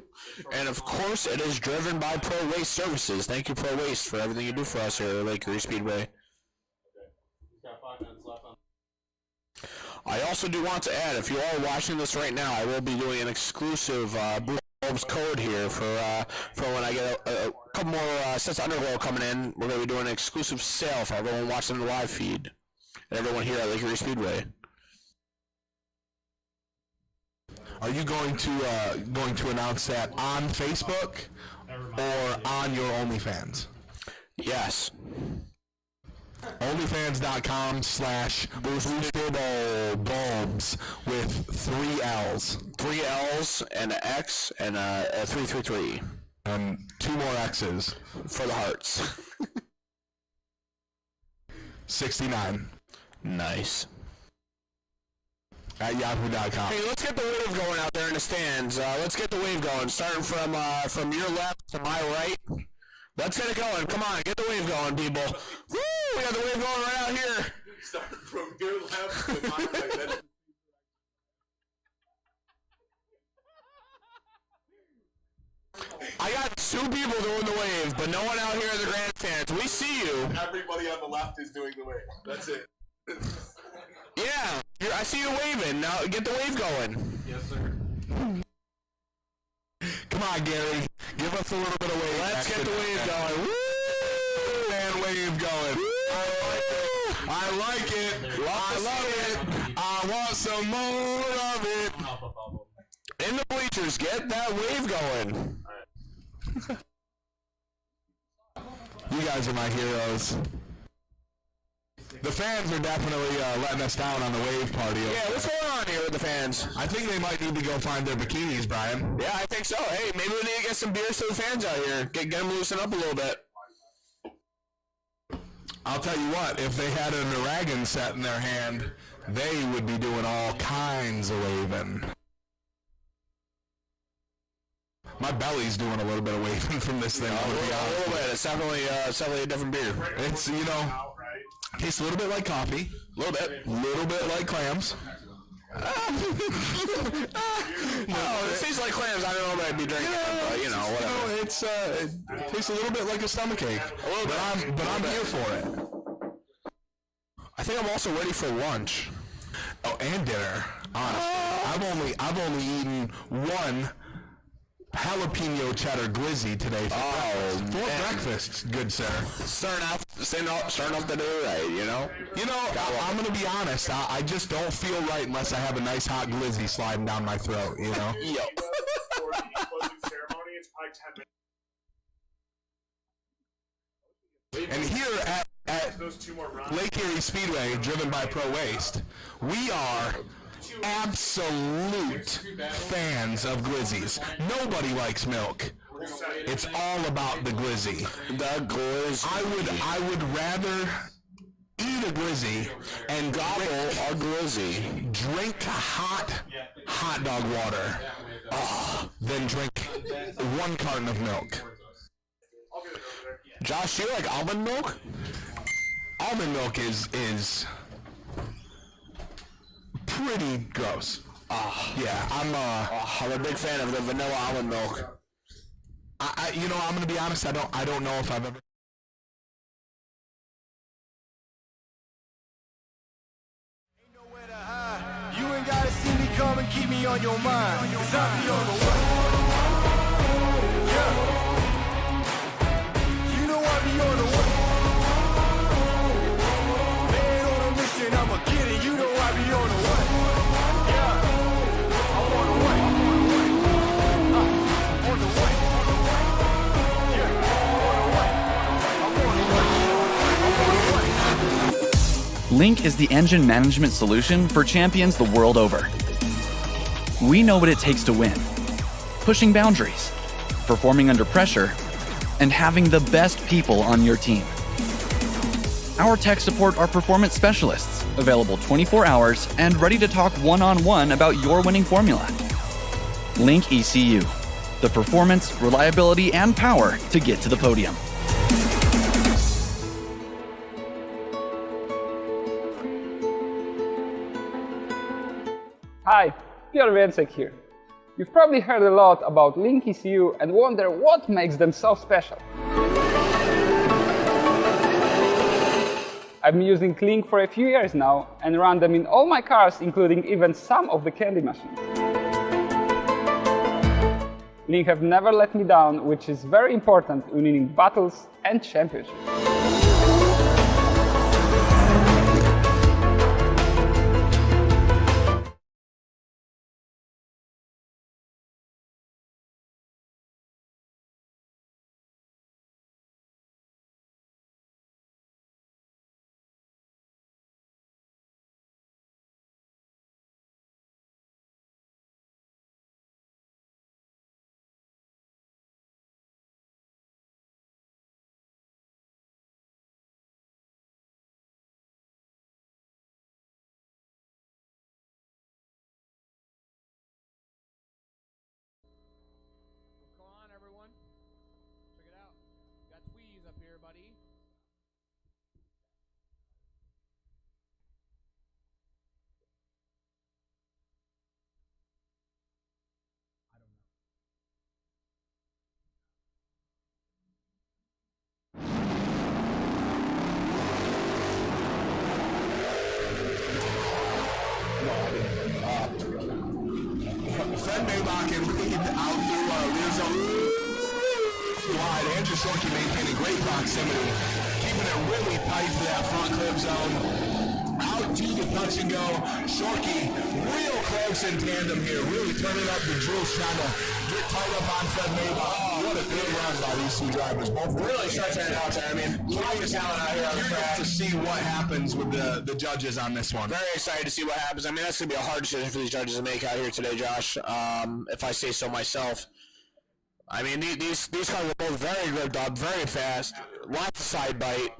and of course it is driven by Pro Waste Services. Thank you, Pro Waste, for everything you do for us here at Lake Erie Speedway. Okay. He's got 5 minutes left on. I also do want to add, if you are watching this right now, I will be doing an exclusive Boosted Bulbs code here for when I get a couple more sets of underglow coming in. We're going to be doing an exclusive sale for everyone watching the live feed and everyone here at Lake Erie Speedway. Are you going to announce that on Facebook or on your OnlyFans? Yes. OnlyFans.com/boostedbulbs with 3 L's. 3 L's and an X and a 333. 2 more X's. For the hearts. 69. Nice. At yahoo.com. Hey, let's get the wave going out there in the stands. Let's get the wave going. Starting from your left to my right. Let's get it going. Come on, get the wave going, people. Woo! We got the wave going right out here. Starting from your left to my right. That's I got 2 people doing the wave, but no one out here in the grandstands. We see you. everybody on the left is doing the wave. That's it. Yeah, I see you waving. Now get the wave going. Yes, sir. Come on, Gary. Give us a little bit of wave. Let's get the wave going. Woo! And wave going. I like it. I love it. I want some more of it. In the bleachers, get that wave going. You guys are my heroes. The fans are definitely letting us down on the wave party. Yeah, what's going on here with the fans? I think they might need to go find their bikinis, Brian. Yeah, I think so. Hey, maybe we need to get some beers to the fans out here. Get them loosened up a little bit. I'll tell you what, if they had an Aragon set in their hand, they would be doing all kinds of waving. My belly's doing a little bit of waving from this thing. A little bit. It's definitely a different beer. It's, you know, tastes a little bit like coffee. A little bit. Little bit like clams. No, it tastes like clams. I don't know what I'd be drinking, but you know, whatever. No, it tastes a little bit like a stomachache. But I'm here for it. I think I'm also ready for lunch. Oh, and dinner. Honestly, I've only eaten one jalapeno cheddar glizzy today for breakfast, good sir. Starting off the day right, you know? You know, I'm going to be honest. I just don't feel right unless I have a nice hot glizzy sliding down my throat, you know? Yo. For the closing ceremony, it's probably 10 minutes. And here at Those 2 more rounds. Lake Erie Speedway, driven by Pro Waste, we are absolute fans of glizzies. Nobody likes milk. It's all about the glizzy. The glizzy. I would rather eat a glizzy and Gobble a glizzy. drink hot dog water than drink 1 carton of milk. Josh, you like almond milk? Almond milk is pretty gross. Yeah, I'm a big fan of the vanilla almond milk. I'm gonna be honest. I don't know if I've ever. Ain't nowhere to hide. You ain't gotta see me come and keep me on your mind. 'Cause I be on the way. Yeah. You know I be on the way. Man on a mission, I'ma get it. You know I be on the way. Yeah. I'm on the way. On the way. Yeah. I'm on the way. Link is the engine management solution for champions the world over. We know what it takes to win. Pushing boundaries, performing under pressure, and having the best people on your team. Our tech support are performance specialists, available 24 hours and ready to talk one-on-one about your winning formula. Link ECU, the performance, reliability, and power to get to the podium. Hi, Piotr Więcek here. You've probably heard a lot about Link ECU and wonder what makes them so special. I've been using Link for a few years now and run them in all my cars, including even some of the candy machines. Link have never let me down, which is very important when winning battles and championships. Fred Maybach and lead out through rear zone wide. Andrew Shorkey maintaining great proximity, keeping it really tight to that front clip zone. Out to the touch and go. Shorkey real close in tandem here, really turning up the juice, trying to get tight up on Fred Maybach. Oh, what a good run by these two drivers. Both really stretching it out there. I mean, lots of talent out here on the track. To see what happens with the judges on this one. Very excited to see what happens. I mean, that's going to be a hard decision for these judges to make out here today, Josh, if I say so myself. I mean, these cars were both very ripped up, very fast, lots of side bite.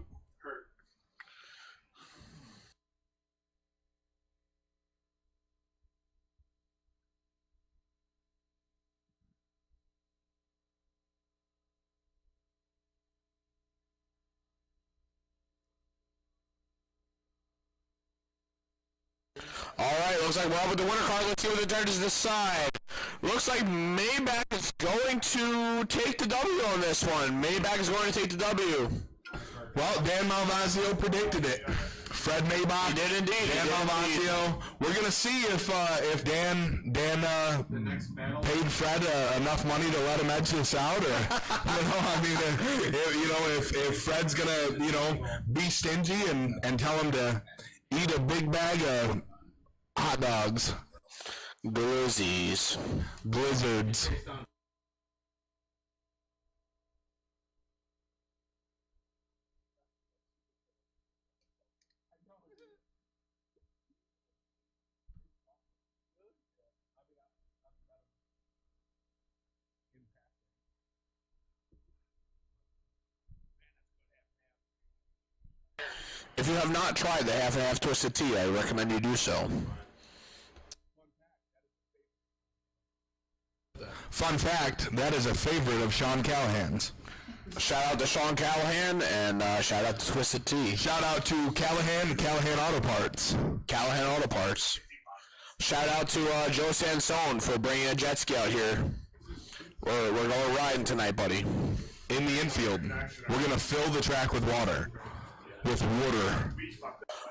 All right, looks like we're up with the winner car. Let's see what the judges decide. Looks like Maybach is going to take the W on this one. Maybach is going to take the W. Well, Dan Malvazio predicted it. Fred Maybach. He did indeed. Dan Malvazio. We're going to see if Dan paid Fred enough money to let him edge this out, or I mean, if Fred's going to be stingy and tell him to eat a big bag of hot dogs. Glizzies. Blizzards. If you have not tried the half and half twisted tea, I recommend you do so. Fun fact, that is a favorite of Sean Callahan's. Shout out to Sean Callahan, and shout out to Twisted Tea. Shout out to Callahan and Callahan Auto Parts. Callahan Auto Parts. Shout out to Joe Sansone for bringing a jet ski out here. We're going riding tonight, buddy. In the infield, we're going to fill the track with water. With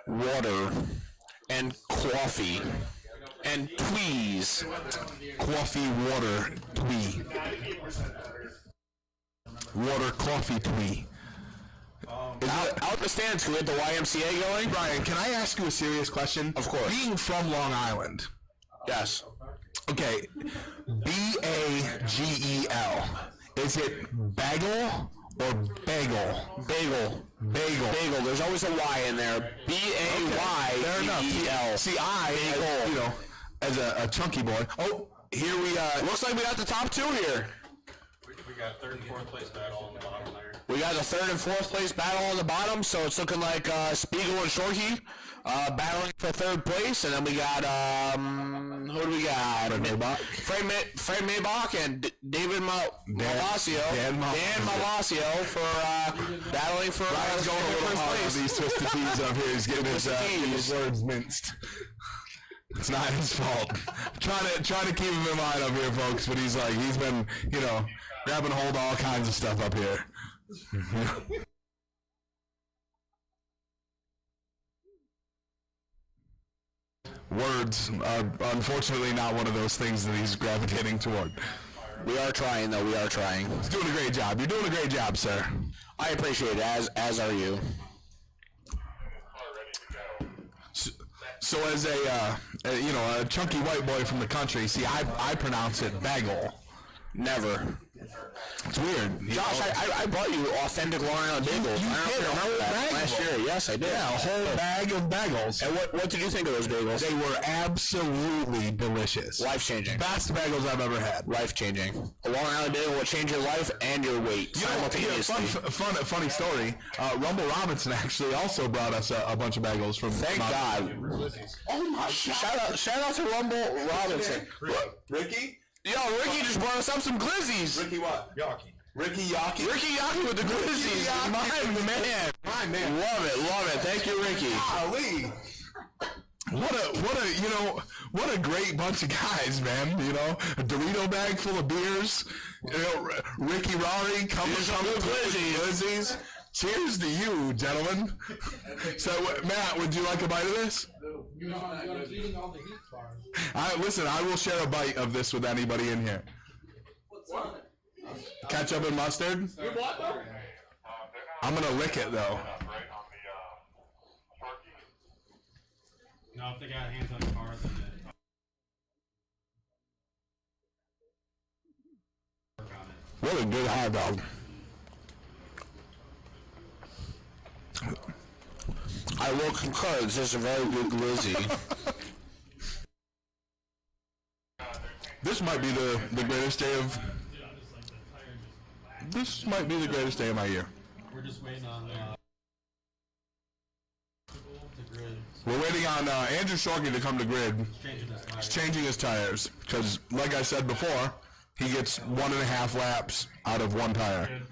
water and coffee and tweez. Coffee, water, twee. Water, coffee, twee. Out the stands, can we get the YMCA going? Brian, can I ask you a serious question? Of course. Being from Long Island. Yes. Okay. B-A-G-E-L. Is it bagel or bagel? Bagel. Bagel. Bagel. There's always a Y in there. B-A-Y-E-E-L. See, bagel. As a chunky boy. Oh, here we looks like we got the top two here. We got third and fourth place battle on the bottom there. We got the third and fourth place battle on the bottom, so it's looking like Spiegel and Shorkey battling for third place, and then we got who do we got? Fred Maybach and David Malvazio. Dan Malvazio for battling for Brian's going a little hard on these twisted teas up here. He's getting his words minced. It's not his fault. Trying to keep him in line up here, folks, but he's been, grabbing hold of all kinds of stuff up here. Words are unfortunately not one of those things that he's gravitating toward. We are trying, though. We are trying. He's doing a great job. You're doing a great job, sir. I appreciate it, as are you. So as a chunky white boy from the country, see, I pronounce it bagel. Never. It's weird. Josh, I bought you authentic Long Island bagels. You did. Remember that last year? Yes, I did. Yeah, a whole bag of bagels. And what did you think of those bagels? They were absolutely delicious. Life-changing. Best bagels I've ever had. Life-changing. A Long Island bagel will change your life and your weight simultaneously. Funny story. Rumble Robinson actually also brought us a bunch of bagels from. Thank God. Oh my! Shout out to Rumble Robinson. Ricky. Yo, Ricky just brought us up some glizzies. Ricky what? Yaki. Ricky Yaki. Ricky Yaki with the glizzies. My man. Love it. Thank you, Ricky. Golly. What a great bunch of guys, man. A Dorito bag full of beers. Ricky Rari coming with glizzies. Cheers to you, gentlemen. So, Matt, would you like a bite of this? eating all the heat bars. Listen, I will share a bite of this with anybody in here. What's on it? Ketchup and mustard? You what though? I'm gonna lick it though. No, if they got hands on the car, then work on it. What a good hot dog. I will concur, this is a very good glizzy. This might be the greatest day of. This might be the greatest day of my year. We're just waiting on the grid. We're waiting on Andrew Shorkey to come to grid. Changing his tires. He's changing his tires because, like I said before, he gets 1.5 laps out of one tire.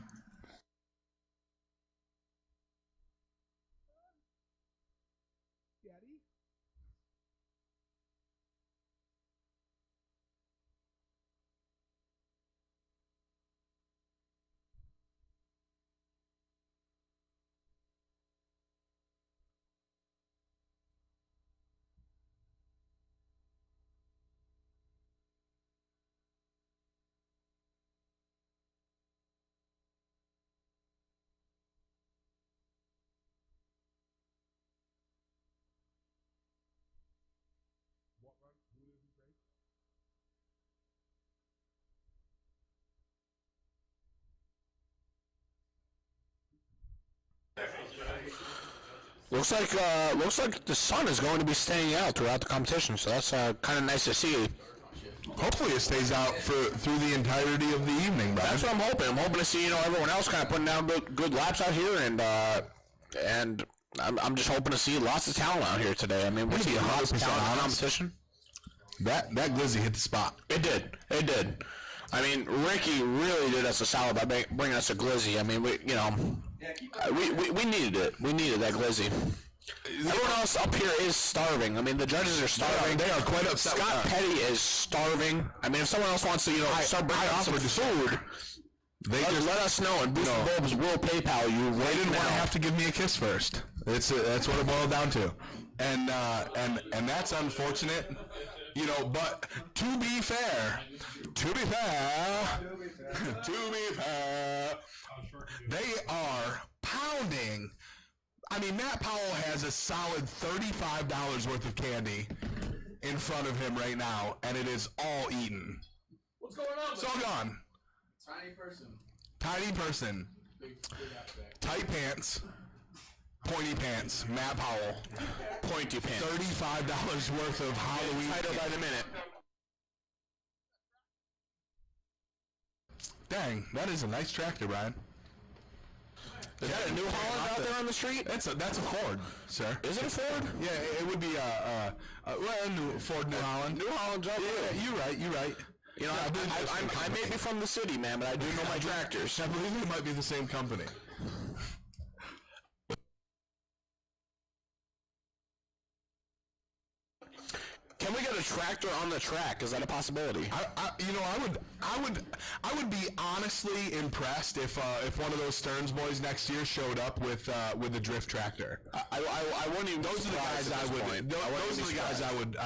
Looks like the sun is going to be staying out throughout the competition, so that's kind of nice to see. Hopefully it stays out through the entirety of the evening, Brian. That's what I'm hoping. I'm hoping to see everyone else kind of putting down good laps out here, and I'm just hoping to see lots of talent out here today. I mean, we see lots of talent in the competition. That glizzy hit the spot. It did. I mean, Ricky really did us a solid by bringing us a glizzy. I mean, we needed it. We needed that glizzy. Everyone else up here is starving. I mean, the judges are starving. They are quite upset. Scott Petty is starving. I mean, if someone else wants to, start bringing out some food, let us know, and Booster Bulbs will PayPal you. They didn't want to have to give me a kiss first. That's what it boiled down to, and that's unfortunate. But to be fair, they are pounding. I mean, Matt Powell has a solid $35 worth of candy in front of him right now, and it is all eaten. What's going on? It's all gone. Tiny person. Big aspect. Tight pants. Pointy pants. Matt Powell. Pointy pants. $35 worth of Halloween. Tighter by the minute. Dang, that is a nice tractor, Brian. Is that a New Holland out there on the street? That's a Ford, sir. Is it a Ford? Yeah, it would be a Ford New Holland. New Holland job. Yeah, you're right. I may be from the city, man, but I do know my tractors. I believe it might be the same company. Can we get a tractor on the track? Is that a possibility? I would be honestly impressed if one of those Stearns boys next year showed up with a drift tractor. I wouldn't even. Those are the guys I would. Those are the guys I would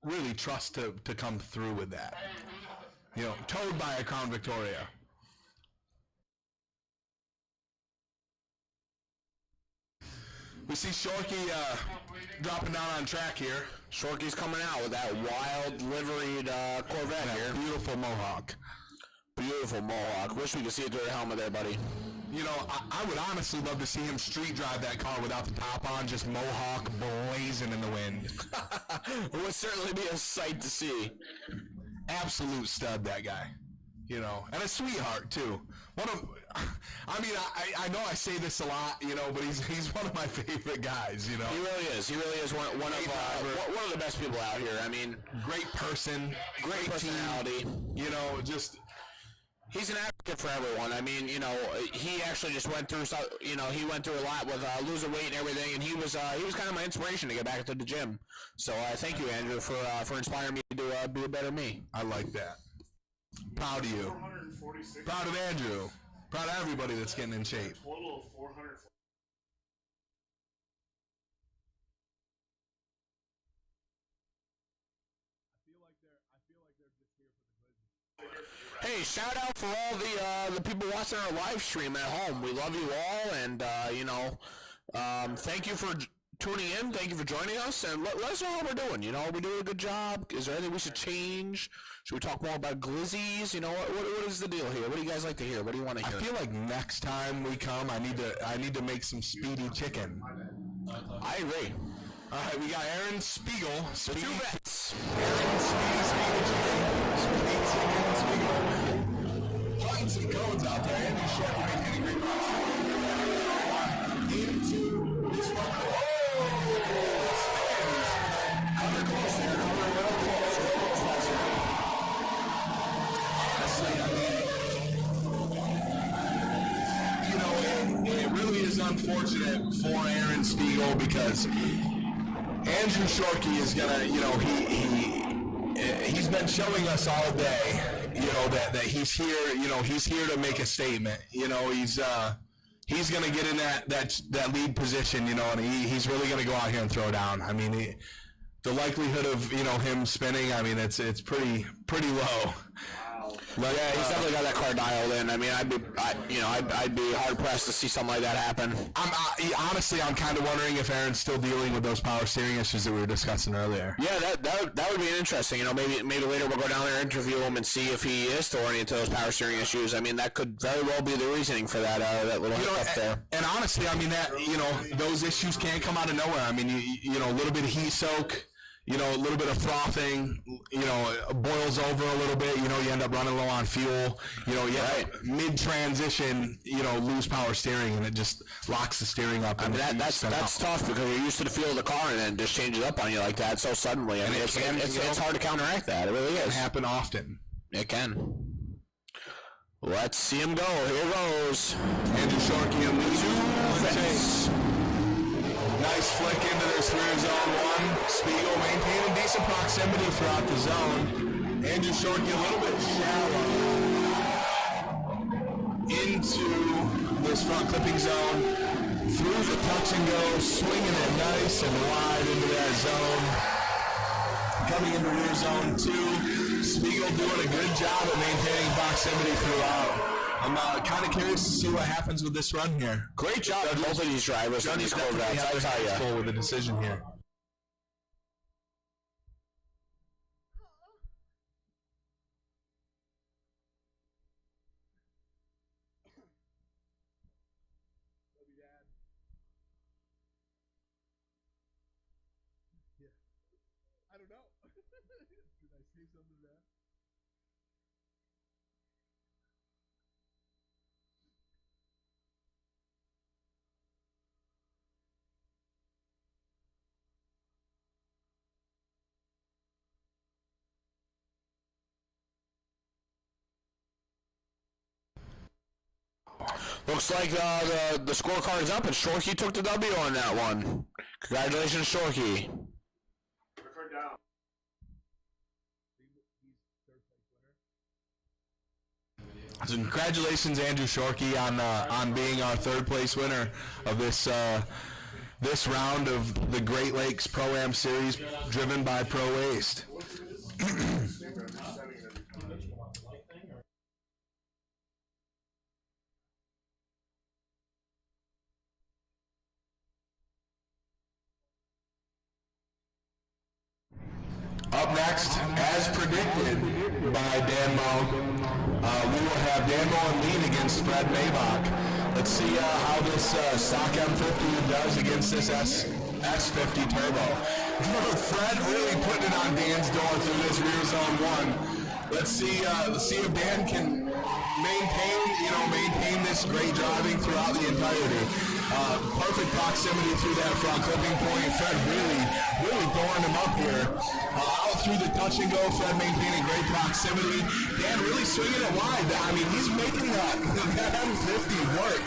really trust to come through with that. Towed by a Crown Victoria. We see Shorkey dropping down on track here. Shorkey's coming out with that wild liveried Corvette here. Beautiful Mohawk. Beautiful Mohawk. Wish we could see it through your helmet there, buddy. I would honestly love to see him street drive that car without the top on, just Mohawk blazing in the wind. It would certainly be a sight to see. Absolute stud, that guy. And a sweetheart too. I know I say this a lot, but he's one of my favorite guys. He really is. He really is one of the best people out here. I mean, great person, great personality. He's an advocate for everyone. I mean, he actually just went through. He went through a lot with losing weight and everything, and he was kind of my inspiration to get back into the gym. So thank you, Andrew, for inspiring me to be a better me. I like that. Proud of you. Proud of Andrew. Proud of everybody that's getting in shape. Total of 400. Hey, shout out for all the people watching our live stream at home. We love you all, and thank you for tuning in. Thank you for joining us, and let us know how we're doing. You know, are we doing a good job? Is there anything we should change? Should we talk more about glizzies? You know, what is the deal here? What do you guys like to hear? What do you want to hear? I feel like next time we come, I need to make some speedy chicken. I agree. All right, we got Aaron Spiegel. The two vets. Aaron Spiegel. Putting some codes out there. Andy Shep making a great box. Into this one. Oh! Under close there. Under a little close. Honestly, I mean, it really is unfortunate for Aaron Spiegel because Andrew Shorkey is gonna, he's been showing us all day, that he's here, he's here to make a statement. He's gonna get in that lead position, and he's really gonna go out here and throw down. I mean, the likelihood of him spinning, I mean, it's pretty low. But yeah, he's definitely got that car dialed in. I mean, I'd be hard pressed to see something like that happen. Honestly, I'm kind of wondering if Aaron's still dealing with those power steering issues that we were discussing earlier. Yeah, that would be interesting. Maybe later we'll go down there and interview him and see if he is still running into those power steering issues. I mean, that could very well be the reasoning for that little hiccup there. And honestly, I mean those issues can't come out of nowhere. I mean, a little bit of heat soak. A little bit of frothing, boils over a little bit, you end up running low on fuel, mid-transition, lose power steering, and it just locks the steering up. I mean, that's tough because you're used to the feel of the car, and then it just changes up on you like that so suddenly. I mean, it's hard to counteract that. It really is. It can happen often. It can. Let's see him go. Here goes. Andrew Shorkey and two vets. Nice flick into this rear zone one. Spiegel maintaining decent proximity throughout the zone. Andrew Shorkey a little bit shallow into this front clipping zone. Through the touch and go, swinging it nice and wide into that zone. Coming into rear zone two. Spiegel doing a good job at maintaining proximity throughout. I'm kind of curious to see what happens with this run here. Great job with both of these drivers on these Corvettes, I'll tell you. With the decision here. Love you, Dad. Yeah. I don't know. Did I say something to that? Looks like the scorecard is up, and Shorkey took the W on that one. Congratulations, Shorkey. Record down. He's third place winner. So congratulations, Andrew Shorkey, on being our third place winner of this round of the Great Lakes Pro-Am Series, driven by Pro Waste. Up next, as predicted by Danmo, we will have Danmo in lead against Fred Maybach. Let's see how this stock M50 does against this S50 Turbo. Fred really putting it on Dan's door through this rear zone one. Let's see if Dan can maintain this great driving throughout the entirety. Perfect proximity through that front clipping point. Fred really throwing him up here. Out through the touch and go. Fred maintaining great proximity. Dan really swinging it wide. I mean, he's making that M50 work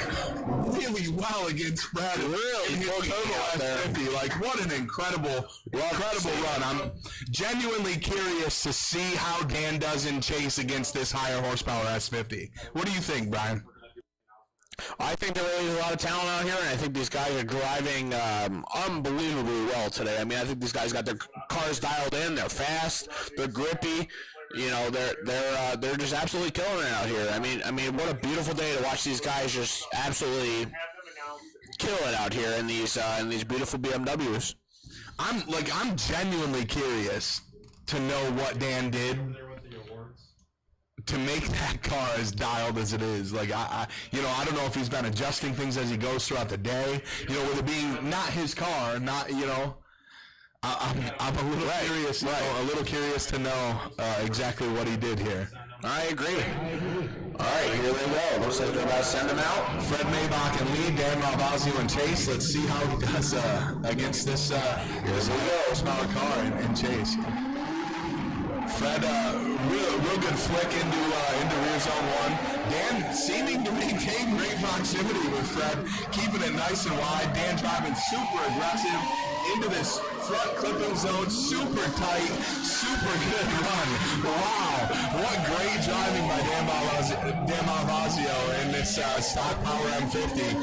really well against Fred. Really turbo S50. Like, what an incredible run. I'm genuinely curious to see how Dan does in chase against this higher horsepower S50. What do you think, Brian? I think there really is a lot of talent out here, and I think these guys are driving unbelievably well today. I mean, I think these guys got their cars dialed in. They're fast. They're grippy. You know, they're just absolutely killing it out here. I mean, what a beautiful day to watch these guys just absolutely kill it out here in these beautiful BMWs. I'm genuinely curious to know what Dan did to make that car as dialed as it is. Like, I don't know if he's been adjusting things as he goes throughout the day. You know, with it being not his car, not, you know, I'm a little curious, a little curious to know exactly what he did here. I agree. All right, here they go. Looks like they're about to send him out. Fred Maybach and lead, Dan Malvazio and Chase. Let's see how he does against this horsepower car and Chase. Fred, real good flick into rear zone 1. Dan seeming to maintain great proximity with Fred, keeping it nice and wide. Dan driving super aggressive into this front clipping zone, super tight, super good run. Wow, what great driving by Dan Malvazio in this stock Power M50.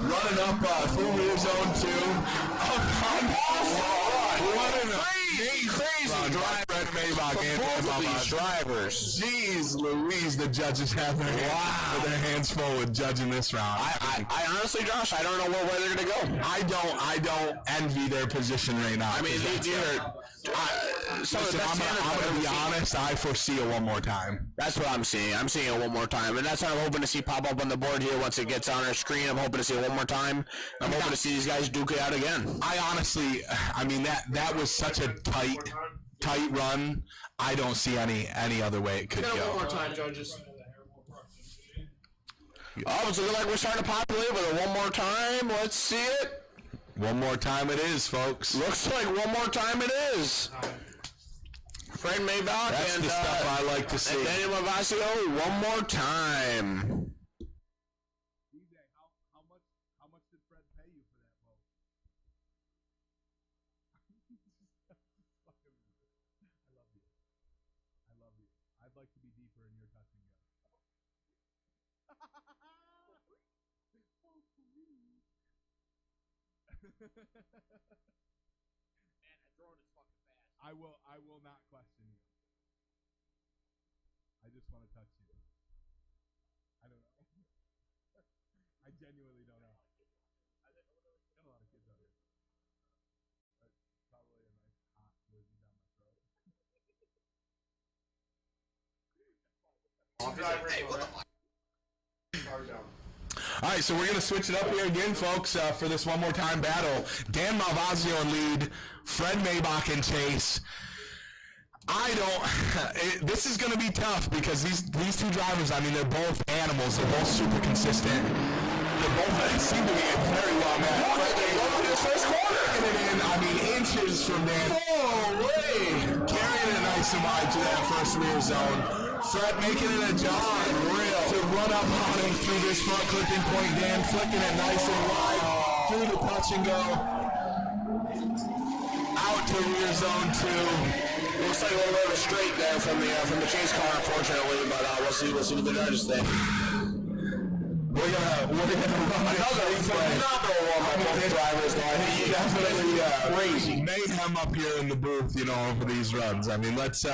Running up through rear zone 2. What an crazy drive. Fred Maybach and both of these drivers. Jeez Louise, the judges have their hands full with judging this round. I honestly, Josh, I don't know what way they're gonna go. I don't envy their position right now. I mean, I'm gonna be honest. I foresee it one more time. That's what I'm seeing. I'm seeing it one more time, and that's what I'm hoping to see pop up on the board here once it gets on our screen. I'm hoping to see it one more time. I'm hoping to see these guys duke it out again. I honestly, I mean that was such a tight run. I don't see any other way it could go. One more time, judges. Oh, it's looking like we're starting to populate with it one more time. Let's see it. One more time it is, folks. Looks like one more time it is. Fred Maybach That's and the stuff I like to see. And Daniel Malvazio, one more time. DJ, how much did Fred pay you for that vote? I love you. I love you. I'd like to be deeper in your touching go. Man, that drone is fucking fast. I will not question you. I just want to touch you. I don't know. I genuinely don't know. Got a lot of kids out here. That's probably a nice hot jersey down my throat. Hey, what the fuck? All right, so we're going to switch it up here again, folks, for this one more time battle. Dan Malvazio in lead, Fred Maybach and Chase. This is going to be tough because these two drivers, I mean, they're both animals. They're both super consistent. They both seem to be very well matched. Fred, they go to this first corner. And it in, I mean, inches from Dan. Oh, way! Carrying it nice and wide to that first rear zone. Fred making an adjustment to run up on him through this front clipping point. Dan flicking it nice and wide through the touch and go. Out to rear zone 2. Looks like a little bit of a straight there from the chase car, unfortunately, but we'll see what the judges think. We're gonna run Another phenomenal one by both drivers, though. I think you definitely crazy mayhem up here in the booth, you know, over these runs. I mean, let's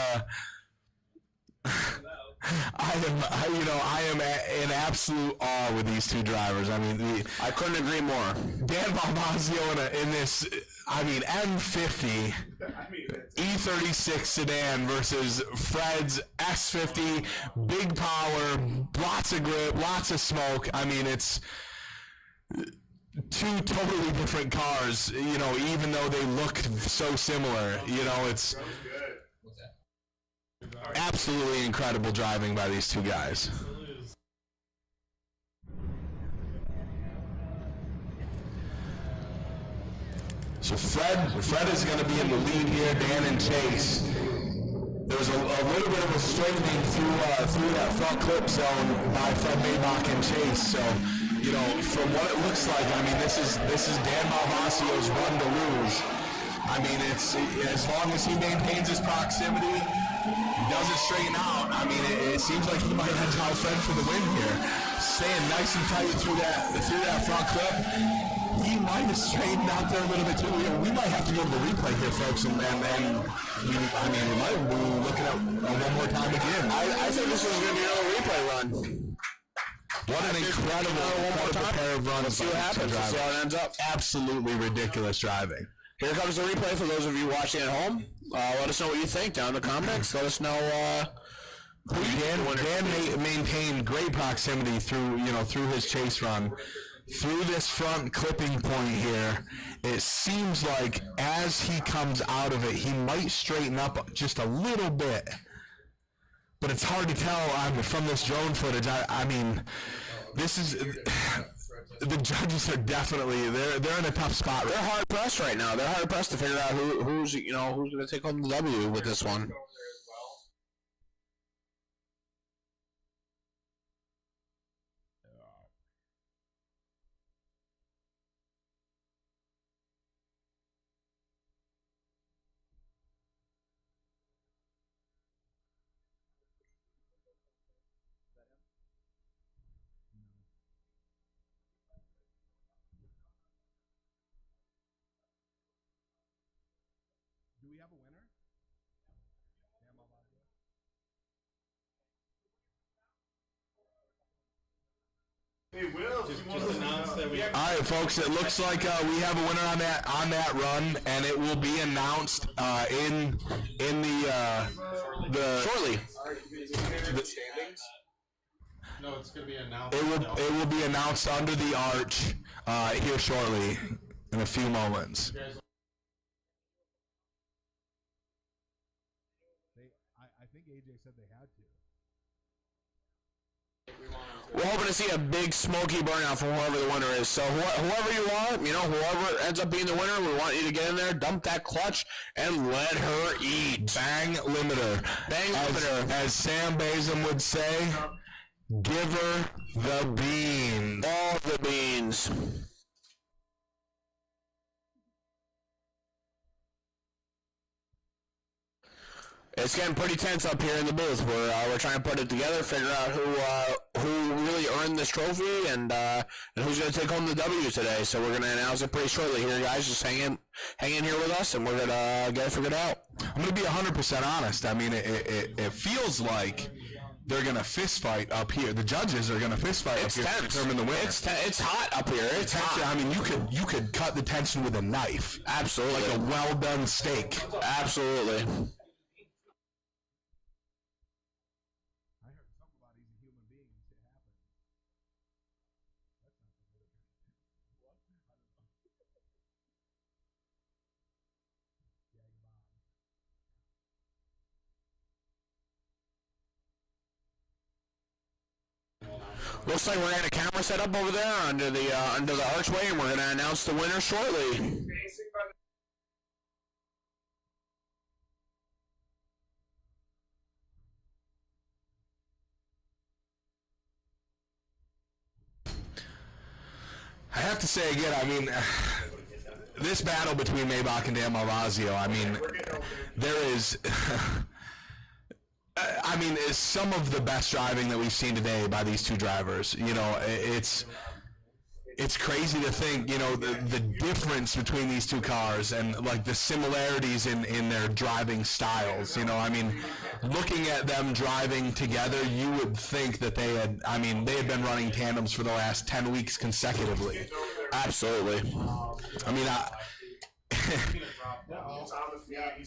I am in absolute awe with these two drivers. I mean, I couldn't agree more. Dan Malvazio in this, I mean, M50 E36 sedan versus Fred's S50, big power, lots of grip, lots of smoke. I mean, it's two totally different cars, you know, even though they look so similar. You know, it's absolutely incredible driving by these two guys. So Fred is going to be in the lead here, Dan and Chase. There was a little bit of a straightening through that front clip zone by Fred Maybach and Chase. So, you know, from what it looks like, I mean, this is Dan Malvazio's run to lose. I mean, it's as long as he maintains his proximity, he doesn't straighten out. I mean, it seems like he might have Fred for the win here. Staying nice and tight through that front clip. he might have straightened out there a little bit too. We might have to go to the replay here, folks, and we might be looking at one more time again. I think this is going to be another replay run. What an incredible pair of runs. Let's see what happens. Let's see how it ends up. Absolutely ridiculous driving. Here comes the replay for those of you watching at home. Let us know what you think down in the comments. Let us know who you think. Dan maintained great proximity through his chase run. Through this front clipping point here, it seems like as he comes out of it, he might straighten up just a little bit. But it's hard to tell from this drone footage. I mean, this is the judges are definitely they're in a tough spot. They're hard pressed right now. They're hard pressed to figure out who's going to take home the W with this one. Do we have a winner? Hey, Will, just announce that we. All right, folks. It looks like we have a winner on that run, and it will be announced in the shortly. The standings. No, it's going to be announced. It will be announced under the arch here shortly in a few moments. I think AJ said they had to. We're hoping to see a big smoky burnout from whoever the winner is. So whoever you want, whoever ends up being the winner, we want you to get in there, dump that clutch, and let her eat. Bang limiter. Bang limiter. As Sam Bazem would say, give her the beans. All the beans. It's getting pretty tense up here in the booth. We're trying to put it together, figure out who really earned this trophy, and who's going to take home the W today. So we're going to announce it pretty shortly here, guys. Just hang in here with us, and we're going to get it figured out. I'm going to be 100% honest. I mean, it feels like they're going to fist fight up here. The judges are going to fist fight up here to determine the winner. It's hot up here. It's hot. I mean, you could cut the tension with a knife. Absolutely. Like a well-done steak. Absolutely. Looks like we're getting a camera set up over there under the archway, and we're going to announce the winner shortly. I have to say again, I mean, this battle between Maybach and Dan Malvazio, I mean, there is... I mean, it's some of the best driving that we've seen today by these two drivers. You know, it's crazy to think, you know, the difference between these two cars and, like, the similarities in their driving styles. You know, I mean, looking at them driving together, you would think that they had been running tandems for the last 10 weeks consecutively. Absolutely. I mean,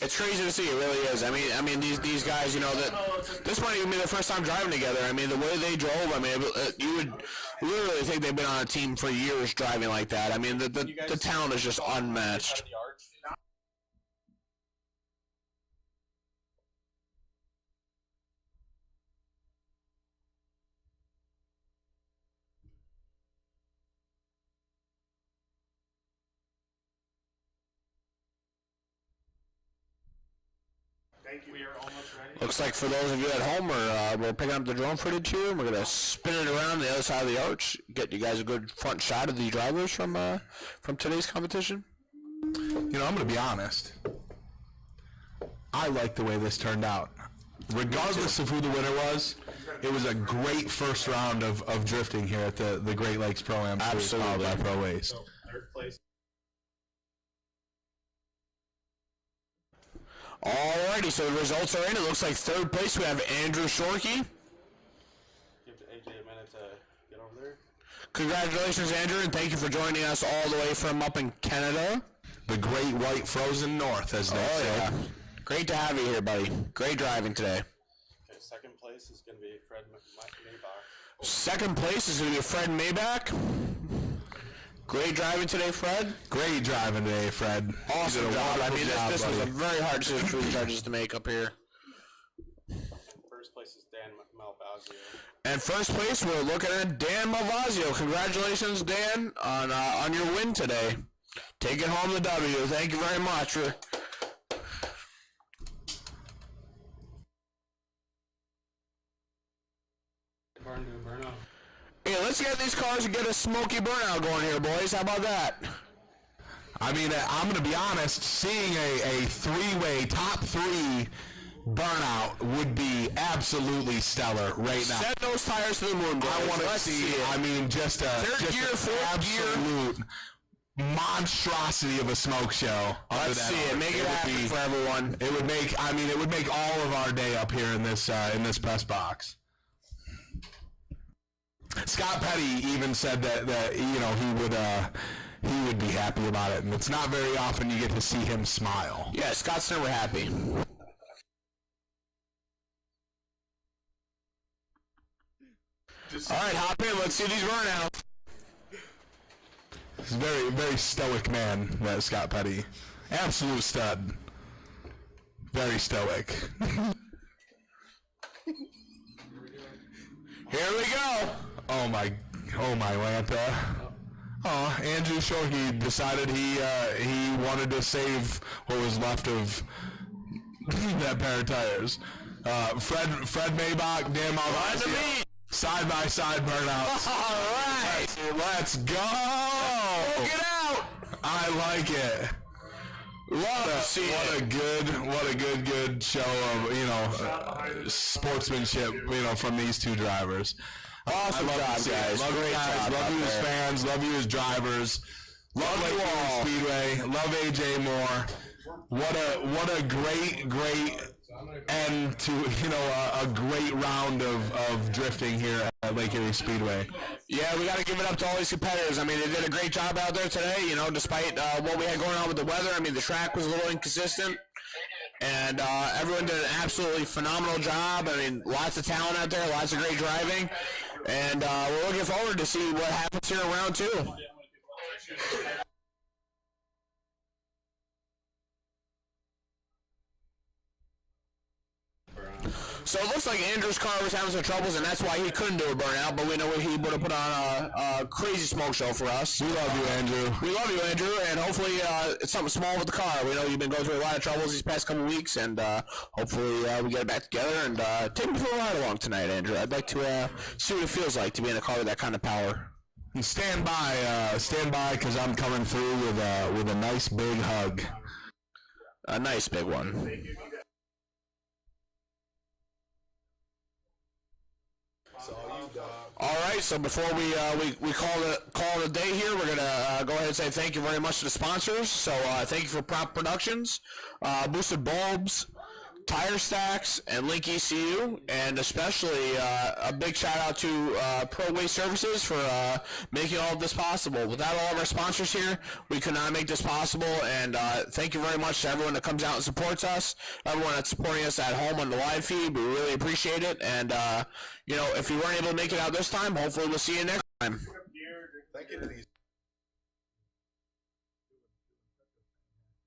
it's crazy to see. It really is. I mean, these guys. You know, that this might even be their first time driving together. I mean, the way they drove. I mean, you would literally think they've been on a team for years driving like that. I mean, the talent is just unmatched. Thank you. We are almost ready. Looks like for those of you at home, we're picking up the drone footage here, and we're going to spin it around the other side of the arch, get you guys a good front shot of the drivers from today's competition. You know, I'm going to be honest. I like the way this turned out. Regardless of who the winner was, it was a great first round of drifting here at the Great Lakes ProAm Series powered by ProAce. Third place Alrighty, so the results are in. It looks like third place we have Andrew Shorkey. Give AJ a minute to get over there. Congratulations, Andrew, and thank you for joining us all the way from up in Canada. The Great White Frozen North, as they say. Yeah. Great to have you here, buddy. Great driving today. Okay, second place is going to be Fred Maybach. Second place is going to be Fred Maybach. Great driving today, Fred. Great driving today, Fred. Awesome job. I mean, this was a very hard decision for the judges to make up here. First place is Dan Malvazio. And first place, we're looking at Dan Malvazio. Congratulations, Dan, on your win today. Taking home the W. Thank you very much. Burnout. Hey, let's get these cars and get a smoky burnout going here, boys. How about that? I mean, I'm going to be honest, seeing a three-way top three burnout would be absolutely stellar right now. Set those tires to the moon, boys. I want to see it. I mean, just Third gear, fourth absolute monstrosity of a smoke show. Let's see it. Make it happen for everyone. It would make, I mean, it would make all of our day up here in this press box. Scott Petty even said that you know he would be happy about it, and it's not very often you get to see him smile. Yeah, Scott's never happy. All right, hop in. Let's see these burnouts. He's a very, very stoic man, that Scott Petty. Absolute stud. Very stoic. Here we go. Oh my Lanta. Oh, Andrew Shorkey decided he wanted to save what was left of that pair of tires. Fred Maybach, Dan Malvazio, side by side burnouts. All right, let's go. Get out. I like it. What a good show of sportsmanship from these two drivers. Awesome job, guys. Love you guys. Love you as fans. Love you as drivers. Love you all. Speedway. Love AJ Moore. What a great end to a great round of drifting here at Lake Erie Speedway. Yeah, we got to give it up to all these competitors. I mean, they did a great job out there today. Despite what we had going on with the weather. I mean, the track was a little inconsistent. And everyone did an absolutely phenomenal job. I mean, lots of talent out there, lots of great driving. And we're looking forward to see what happens here in round two. So it looks like Andrew's car was having some troubles, and that's why he couldn't do a burnout, but we know he would have put on a crazy smoke show for us. We love you, Andrew. We love you, Andrew, and hopefully it's something small with the car. We know you've been going through a lot of troubles these past couple weeks, and hopefully we get it back together and take me for a ride along tonight, Andrew. I'd like to see what it feels like to be in a car with that kind of power. And stand by, because I'm coming through with a nice big hug. A nice big one. All right, so before we call it a day here, we're gonna go ahead and say thank you very much to the sponsors. So thank you for Prop Productions, Boosted Bulbs, Tire Stacks, and Link ECU, and especially a big shout out to ProAm Services for making all of this possible. Without all of our sponsors here, we could not make this possible, and thank you very much to everyone that comes out and supports us, everyone that's supporting us at home on the live feed. We really appreciate it, and if you weren't able to make it out this time, hopefully we'll see you next time. Thank you to these